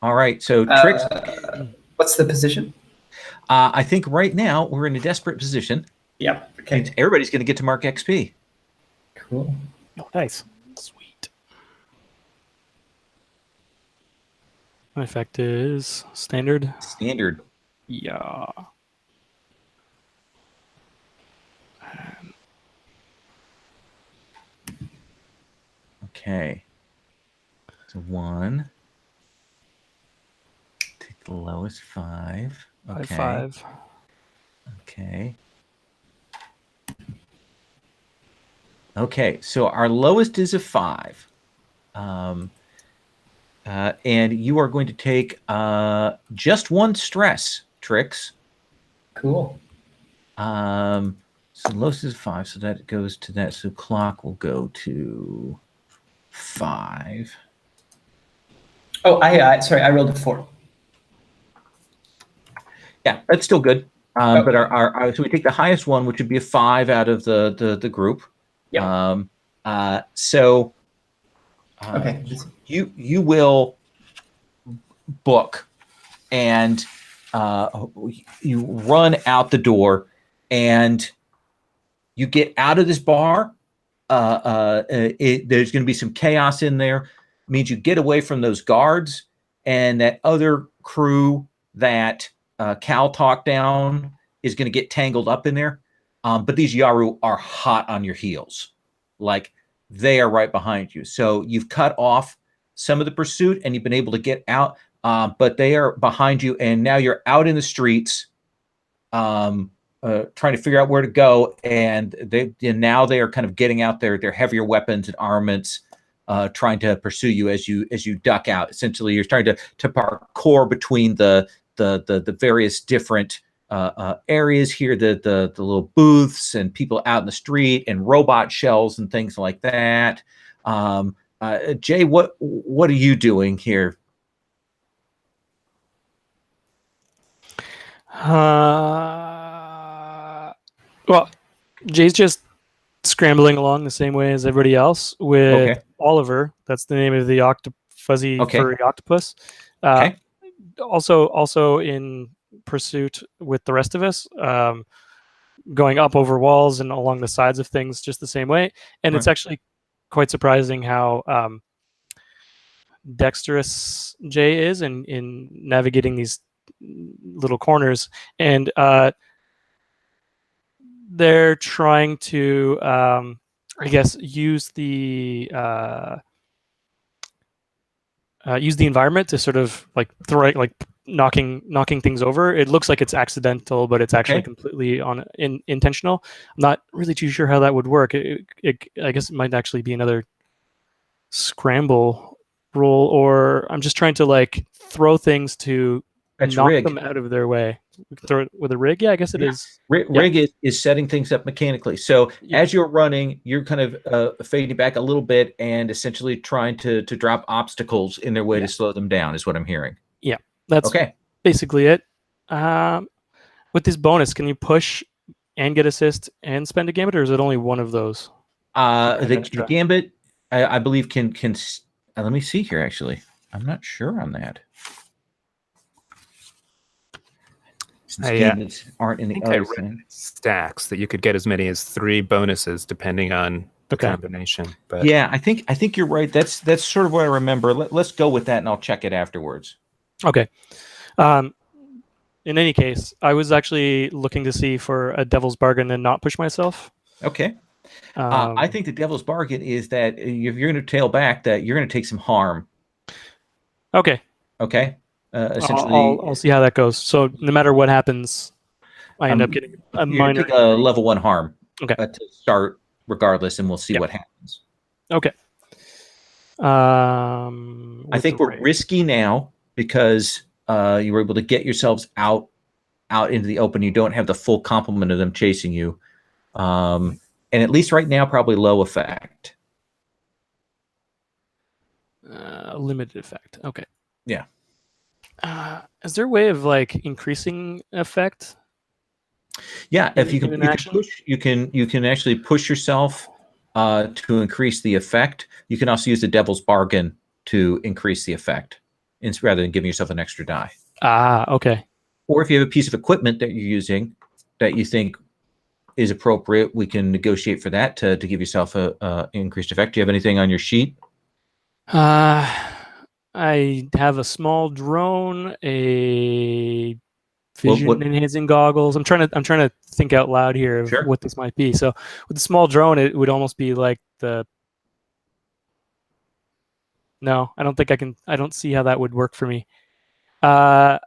[SPEAKER 1] All right. So Trix,
[SPEAKER 4] what's the position?
[SPEAKER 1] I think right now we're in a desperate position.
[SPEAKER 4] Yeah. Okay.
[SPEAKER 1] Everybody's going to get to mark XP.
[SPEAKER 4] Cool.
[SPEAKER 2] Oh, nice.
[SPEAKER 5] Sweet. My effect is standard.
[SPEAKER 1] Standard.
[SPEAKER 5] Yeah.
[SPEAKER 1] Okay. So 1. Take the lowest 5. Okay.
[SPEAKER 5] 5.
[SPEAKER 1] Okay. Okay. So our lowest is a 5. and you are going to take just one stress, Trix.
[SPEAKER 4] Cool.
[SPEAKER 1] So lowest is 5, so that goes to that. So clock will go to 5.
[SPEAKER 4] Oh, sorry, I rolled a 4.
[SPEAKER 1] Yeah, that's still good.
[SPEAKER 4] Okay.
[SPEAKER 1] But so we take the highest one, which would be a 5 out of the group.
[SPEAKER 4] Yep.
[SPEAKER 1] So
[SPEAKER 4] Okay.
[SPEAKER 1] you will book, and you run out the door, and you get out of this bar. There's going to be some chaos in there. It means you get away from those guards and that other crew that Cal talked down is going to get tangled up in there. But these Yaru are hot on your heels. Like, they are right behind you. So you've cut off some of the pursuit and you've been able to get out, but they are behind you. And now you're out in the streets trying to figure out where to go. And now they are kind of getting out their heavier weapons and armaments, trying to pursue you as you duck out. Essentially, you're trying to parkour between the various different areas here, the little booths and people out in the street and robot shells and things like that. Jay, what are you doing here?
[SPEAKER 5] Well, Jay's just scrambling along the same way as everybody else with
[SPEAKER 1] Okay.
[SPEAKER 5] Oliver. That's the name of the fuzzy furry octopus.
[SPEAKER 1] Okay.
[SPEAKER 5] Also in pursuit with the rest of us, going up over walls and along the sides of things just the same way. And it's actually quite surprising how dexterous Jay is in navigating these little corners. And they're trying to, I guess, use the environment to sort of like knocking things over. It looks like it's accidental, but it's actually completely intentional. I'm not really too sure how that would work. I guess it might actually be another scramble roll, or I'm just trying to like throw things to knock them out of their way. We can throw it with a rig. Yeah, I guess it is.
[SPEAKER 1] Rig is setting things up mechanically. So as you're running, you're kind of fading back a little bit and essentially trying to drop obstacles in their way to slow them down, is what I'm hearing.
[SPEAKER 5] Yeah, that's basically it. With this bonus, can you push and get assist and spend a gambit, or is it only one of those?
[SPEAKER 1] The gambit, I believe, can let me see here, actually. I'm not sure on that. Gambits aren't in the other thing.
[SPEAKER 3] Stacks that you could get as many as 3 bonuses depending on the combination. But
[SPEAKER 1] yeah, I think you're right. That's sort of what I remember. Let's go with that, and I'll check it afterwards.
[SPEAKER 5] Okay. In any case, I was actually looking to see for a devil's bargain and not push myself.
[SPEAKER 1] Okay. I think the devil's bargain is that if you're going to tail back, that you're going to take some harm.
[SPEAKER 5] Okay.
[SPEAKER 1] Okay. Essentially,
[SPEAKER 5] I'll see how that goes. So no matter what happens, I end up getting a minor.
[SPEAKER 1] Take a level 1 harm.
[SPEAKER 5] Okay.
[SPEAKER 1] To start, regardless, and we'll see what happens.
[SPEAKER 5] Okay.
[SPEAKER 1] I think we're risky now because you were able to get yourselves out into the open. You don't have the full complement of them chasing you, and at least right now, probably low effect.
[SPEAKER 5] Limited effect. Okay.
[SPEAKER 1] Yeah.
[SPEAKER 5] Is there a way of like increasing effect?
[SPEAKER 1] Yeah, if you can push, you can actually push yourself to increase the effect. You can also use the devil's bargain to increase the effect, rather than giving yourself an extra die.
[SPEAKER 5] Okay.
[SPEAKER 1] Or if you have a piece of equipment that you're using that you think is appropriate, we can negotiate for that to give yourself a increased effect. Do you have anything on your sheet?
[SPEAKER 5] I have a small drone, a vision enhancing goggles. I'm trying to think out loud here of what this might be. So with the small drone, it would almost be like No, I don't think I can. I don't see how that would work for me. I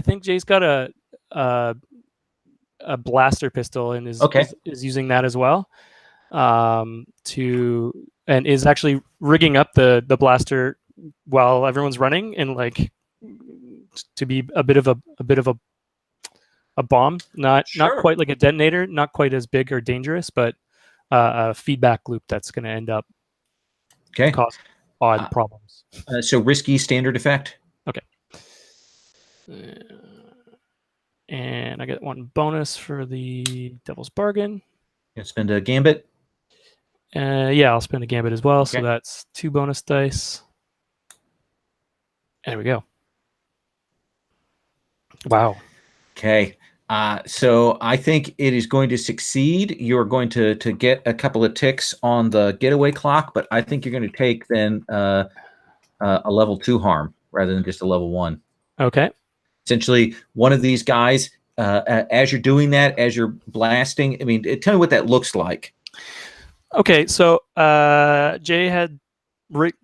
[SPEAKER 5] think Jay's got a blaster pistol and is using that as well. And is actually rigging up the blaster while everyone's running, and like to be a bit of a bomb, not
[SPEAKER 1] Sure.
[SPEAKER 5] quite like a detonator, not quite as big or dangerous, but a feedback loop that's going to end up
[SPEAKER 1] Okay.
[SPEAKER 5] causing odd problems.
[SPEAKER 1] So risky standard effect.
[SPEAKER 5] And I get 1 bonus for the Devil's Bargain.
[SPEAKER 1] You spend a gambit.
[SPEAKER 5] Yeah, I'll spend a gambit as well. So
[SPEAKER 1] Okay.
[SPEAKER 5] that's 2 bonus dice. There we go. Wow.
[SPEAKER 1] Okay. So I think it is going to succeed. You're going to get a couple of ticks on the getaway clock, but I think you're going to take then a level 2 harm rather than just a level 1.
[SPEAKER 5] Okay.
[SPEAKER 1] Essentially, one of these guys, as you're doing that, as you're blasting, I mean, tell me what that looks like.
[SPEAKER 5] Okay, so Jay had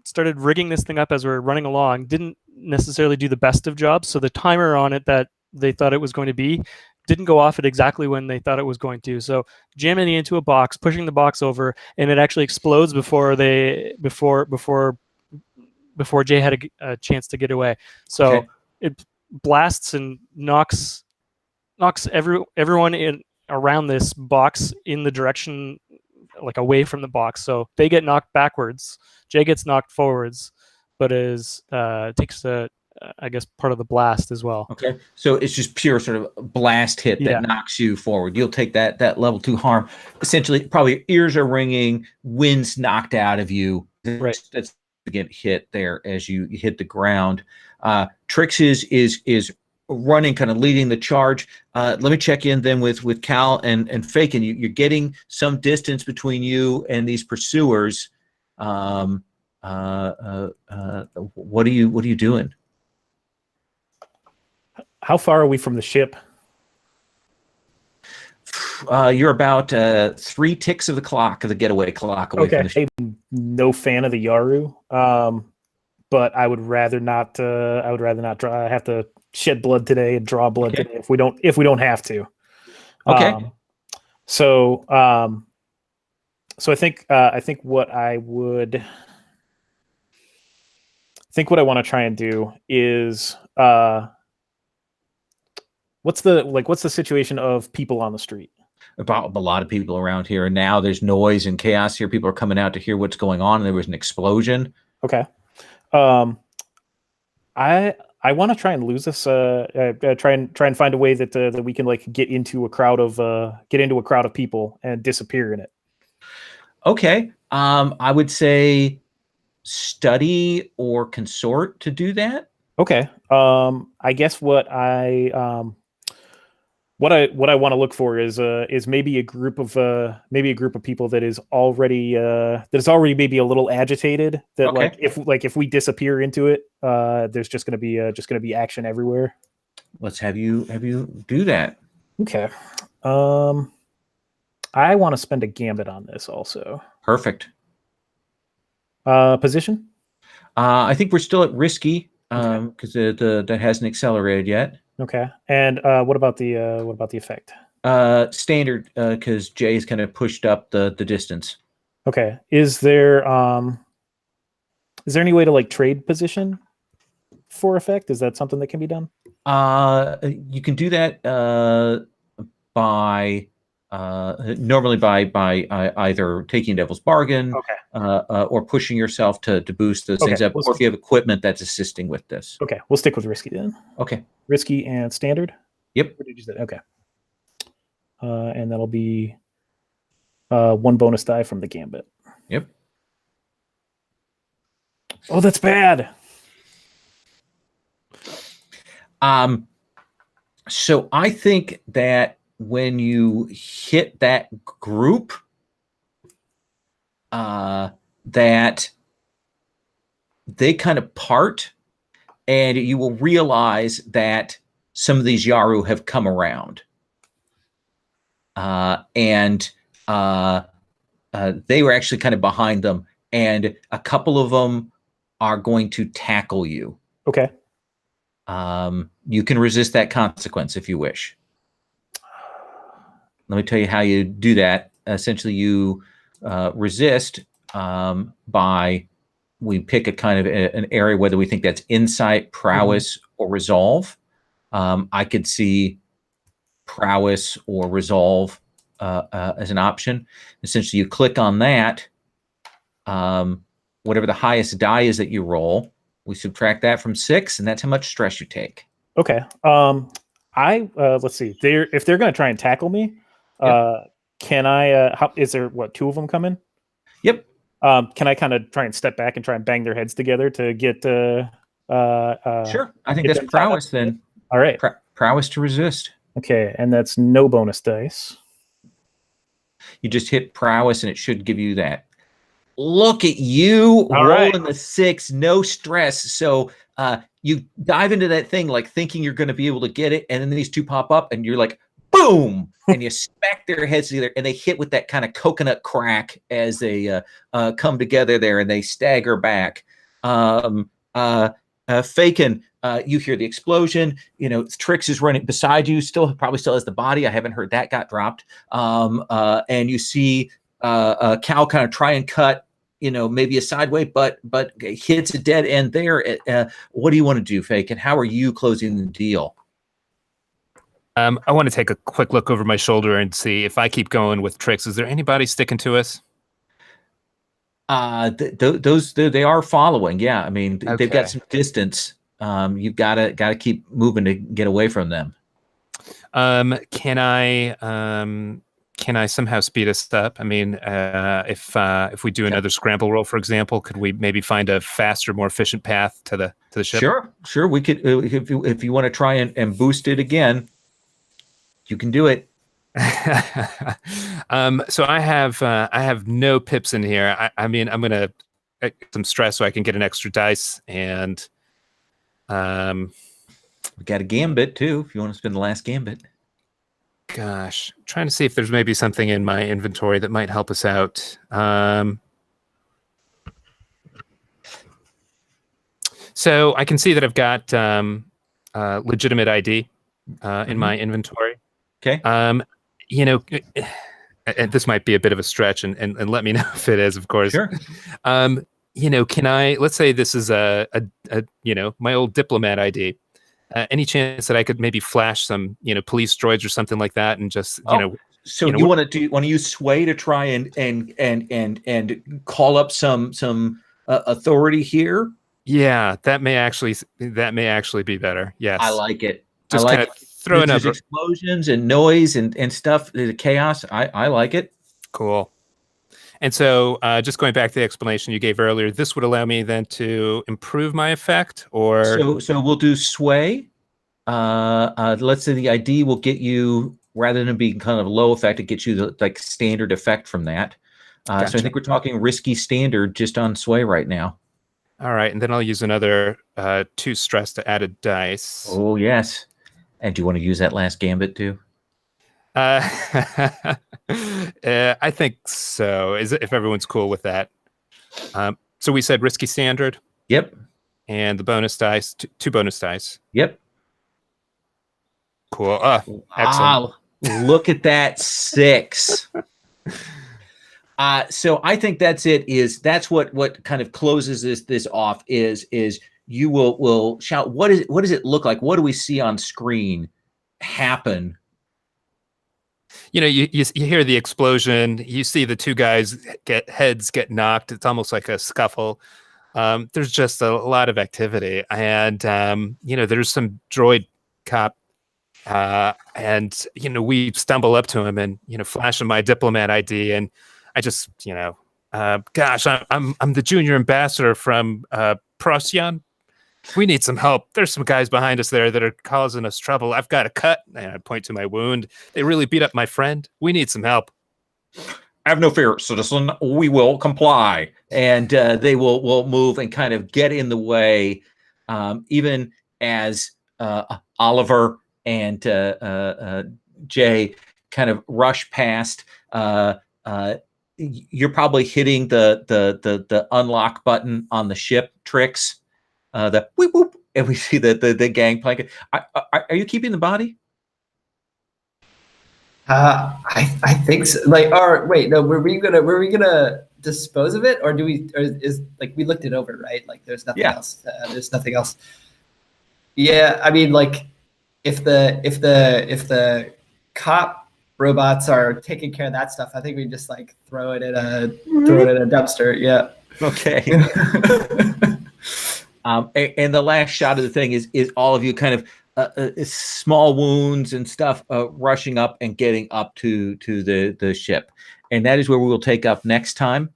[SPEAKER 5] started rigging this thing up as we were running along. Didn't necessarily do the best of jobs, so the timer on it that they thought it was going to be didn't go off at exactly when they thought it was going to. So jamming it into a box, pushing the box over, and it actually explodes before Jay had a chance to get away. So
[SPEAKER 1] Okay.
[SPEAKER 5] it blasts and knocks everyone in around this box in the direction, like away from the box. So they get knocked backwards. Jay gets knocked forwards, but takes I guess part of the blast as well.
[SPEAKER 1] Okay. So it's just pure sort of blast hit that knocks you forward. You'll take that level 2 harm. Essentially, probably your ears are ringing, wind's knocked out of you.
[SPEAKER 5] Right.
[SPEAKER 1] That's to get hit there as you hit the ground. Trix is running, kind of leading the charge. Let me check in then with Cal and Fakin. You're getting some distance between you and these pursuers. What are you doing?
[SPEAKER 2] How far are we from the ship?
[SPEAKER 1] You're about 3 ticks of the clock, of the getaway clock away from the ship.
[SPEAKER 2] I'm no fan of the Yaru, but I would rather not. I would rather not have to shed blood today and draw blood today if we don't have to.
[SPEAKER 1] Okay.
[SPEAKER 2] So I think what I want to try and do is what's the situation of people on the street?
[SPEAKER 1] About a lot of people around here, and now there's noise and chaos here. People are coming out to hear what's going on, and there was an explosion.
[SPEAKER 2] Okay. I want to try and lose this. Try and find a way that we can like get into a crowd of people and disappear in it.
[SPEAKER 1] Okay. I would say study or consort to do that.
[SPEAKER 2] Okay. I guess what I want to look for is maybe a group of people that is already maybe a little agitated. That if we disappear into it, there's just gonna be action everywhere.
[SPEAKER 1] Let's have you do that.
[SPEAKER 2] Okay. I want to spend a gambit on this also.
[SPEAKER 1] Perfect.
[SPEAKER 2] Position?
[SPEAKER 1] I think we're still at risky because that hasn't accelerated yet.
[SPEAKER 2] Okay. And what about the effect?
[SPEAKER 1] Standard because Jay has kind of pushed up the distance.
[SPEAKER 2] Okay. Is there any way to like trade position for effect? Is that something that can be done?
[SPEAKER 1] You can do that by normally by either taking Devil's Bargain, or pushing yourself to boost those things up, or if you have equipment that's assisting with this.
[SPEAKER 2] Okay, we'll stick with risky then.
[SPEAKER 1] Okay.
[SPEAKER 2] Risky and standard?
[SPEAKER 1] Yep.
[SPEAKER 2] What did you say? Okay. And that'll be 1 bonus die from the gambit.
[SPEAKER 1] Yep.
[SPEAKER 2] Oh, that's bad.
[SPEAKER 1] So I think that when you hit that group, that they kind of part, and you will realize that some of these Yaru have come around. And they were actually kind of behind them, and a couple of them are going to tackle you.
[SPEAKER 2] Okay.
[SPEAKER 1] You can resist that consequence if you wish. Let me tell you how you do that. Essentially, you resist by we pick a kind of an area, whether we think that's insight, prowess, or resolve. I could see prowess or resolve as an option. Essentially, you click on that. Whatever the highest die is that you roll, we subtract that from 6, and that's how much stress you take.
[SPEAKER 2] Okay. Let's see. If they're going to try and tackle me, can I? Is there 2 of them coming?
[SPEAKER 1] Yep.
[SPEAKER 2] Can I kind of try and step back and try and bang their heads together to get?
[SPEAKER 1] Sure. I think
[SPEAKER 2] get
[SPEAKER 1] that's
[SPEAKER 2] them tied up?
[SPEAKER 1] prowess then.
[SPEAKER 2] All right.
[SPEAKER 1] Prowess to resist.
[SPEAKER 2] Okay, and that's no bonus dice.
[SPEAKER 1] You just hit prowess, and it should give you that. Look at you
[SPEAKER 2] All right.
[SPEAKER 1] rolling the 6, no stress. So you dive into that thing like thinking you're going to be able to get it, and then these 2 pop up, and you're like, boom, and you smack their heads together, and they hit with that kind of coconut crack as they come together there, and they stagger back. Fakin, you hear the explosion. Trix is running beside you, probably still has the body. I haven't heard that got dropped. And you see Cal kind of try and cut, maybe a sideway, but hits a dead end there. What do you want to do, Fakin? How are you closing the deal?
[SPEAKER 3] I want to take a quick look over my shoulder and see if I keep going with Trix. Is there anybody sticking to us?
[SPEAKER 1] They are following. Yeah, I mean, they've got some distance. You've got to keep moving to get away from them.
[SPEAKER 3] Can I somehow speed us up? I mean, if we do another scramble roll, for example, could we maybe find a faster, more efficient path to the ship?
[SPEAKER 1] Sure. We could if you want to try and boost it again, you can do it.
[SPEAKER 3] So I have no pips in here. I mean, I'm gonna get some stress so I can get an extra dice, and
[SPEAKER 1] we got a gambit too if you want to spend the last gambit.
[SPEAKER 3] Gosh, I'm trying to see if there's maybe something in my inventory that might help us out. So I can see that I've got legitimate ID in my inventory.
[SPEAKER 1] Okay.
[SPEAKER 3] And this might be a bit of a stretch, and let me know if it is, of course.
[SPEAKER 1] Sure.
[SPEAKER 3] Can I? Let's say this is a my old diplomat ID. Any chance that I could maybe flash some police droids or something like that, and just
[SPEAKER 1] So you want to use sway to try and call up some authority here?
[SPEAKER 3] Yeah, that may actually be better. Yes,
[SPEAKER 1] I like it.
[SPEAKER 3] Just
[SPEAKER 1] I like
[SPEAKER 3] kind of throw in
[SPEAKER 1] explosions and noise and stuff, the chaos. I like it.
[SPEAKER 3] Cool. And so, just going back to the explanation you gave earlier, this would allow me then to improve my effect, or
[SPEAKER 1] so we'll do sway. Let's say the ID will get you, rather than being kind of low effect, it gets you the standard effect from that.
[SPEAKER 3] Gotcha.
[SPEAKER 1] So I think we're talking risky standard just on sway right now.
[SPEAKER 3] All right, and then I'll use another 2 stress to add a dice.
[SPEAKER 1] Oh yes. And do you want to use that last gambit too?
[SPEAKER 3] I think so. If everyone's cool with that. So we said risky standard.
[SPEAKER 1] Yep.
[SPEAKER 3] And the bonus dice, 2 bonus dice.
[SPEAKER 1] Yep.
[SPEAKER 3] Cool. Excellent.
[SPEAKER 1] Look at that 6. So I think that's it. That's what kind of closes this off. Is you will shout. What does it look like? What do we see on screen happen?
[SPEAKER 3] You hear the explosion. You see the 2 guys heads get knocked. It's almost like a scuffle. There's just a lot of activity, and there's some droid cop, and we stumble up to him and flash him my diplomat ID, and I just gosh, I'm the junior ambassador from Procyon. We need some help. There's some guys behind us there that are causing us trouble. I've got a cut, and I point to my wound. They really beat up my friend. We need some help.
[SPEAKER 1] Have no fear, citizen. We will comply. And they will move and kind of get in the way, even as Oliver and Jay kind of rush past. You're probably hitting the unlock button on the ship, Trix. The whoop whoop, and we see the gangplank. Are you keeping the body?
[SPEAKER 4] I think so. Like, or wait, no, were we gonna dispose of it, or is like we looked it over, right? Like, there's nothing
[SPEAKER 1] Yeah.
[SPEAKER 4] else. There's nothing else. Yeah, I mean, like, if the cop robots are taking care of that stuff, I think we just like throw it in a dumpster. Yeah.
[SPEAKER 1] Okay. And the last shot of the thing is all of you kind of small wounds and stuff rushing up and getting up to the ship, and that is where we will take up next time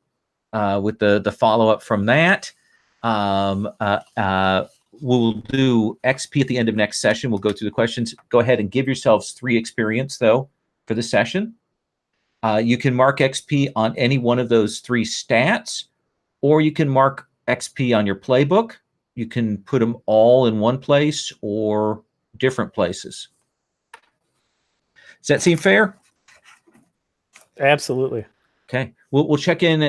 [SPEAKER 1] with the follow up from that. We'll do XP at the end of next session. We'll go through the questions. Go ahead and give yourselves 3 experience though for the session. You can mark XP on any one of those 3 stats, or you can mark XP on your playbook. You can put them all in one place or different places. Does that seem fair?
[SPEAKER 2] Absolutely.
[SPEAKER 1] Okay. We'll check in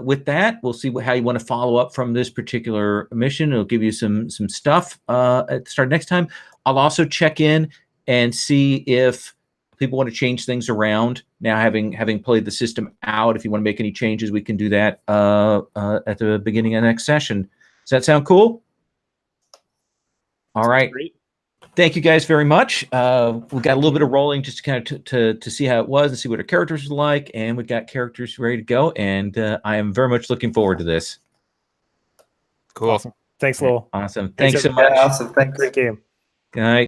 [SPEAKER 1] with that. We'll see how you want to follow up from this particular mission. It'll give you some stuff at the start next time. I'll also check in and see if people want to change things around. Now, having played the system out, if you want to make any changes, we can do that at the beginning of the next session. Does that sound cool? All right.
[SPEAKER 2] Great.
[SPEAKER 1] Thank you guys very much. We got a little bit of rolling just kind of to see how it was and see what our characters were like, and we've got characters ready to go. And I am very much looking forward to this.
[SPEAKER 3] Cool.
[SPEAKER 2] Awesome. Thanks, Lowell.
[SPEAKER 1] Awesome. Thanks so
[SPEAKER 2] everybody.
[SPEAKER 1] much.
[SPEAKER 4] Awesome. Thanks.
[SPEAKER 2] Great game.
[SPEAKER 1] Good night.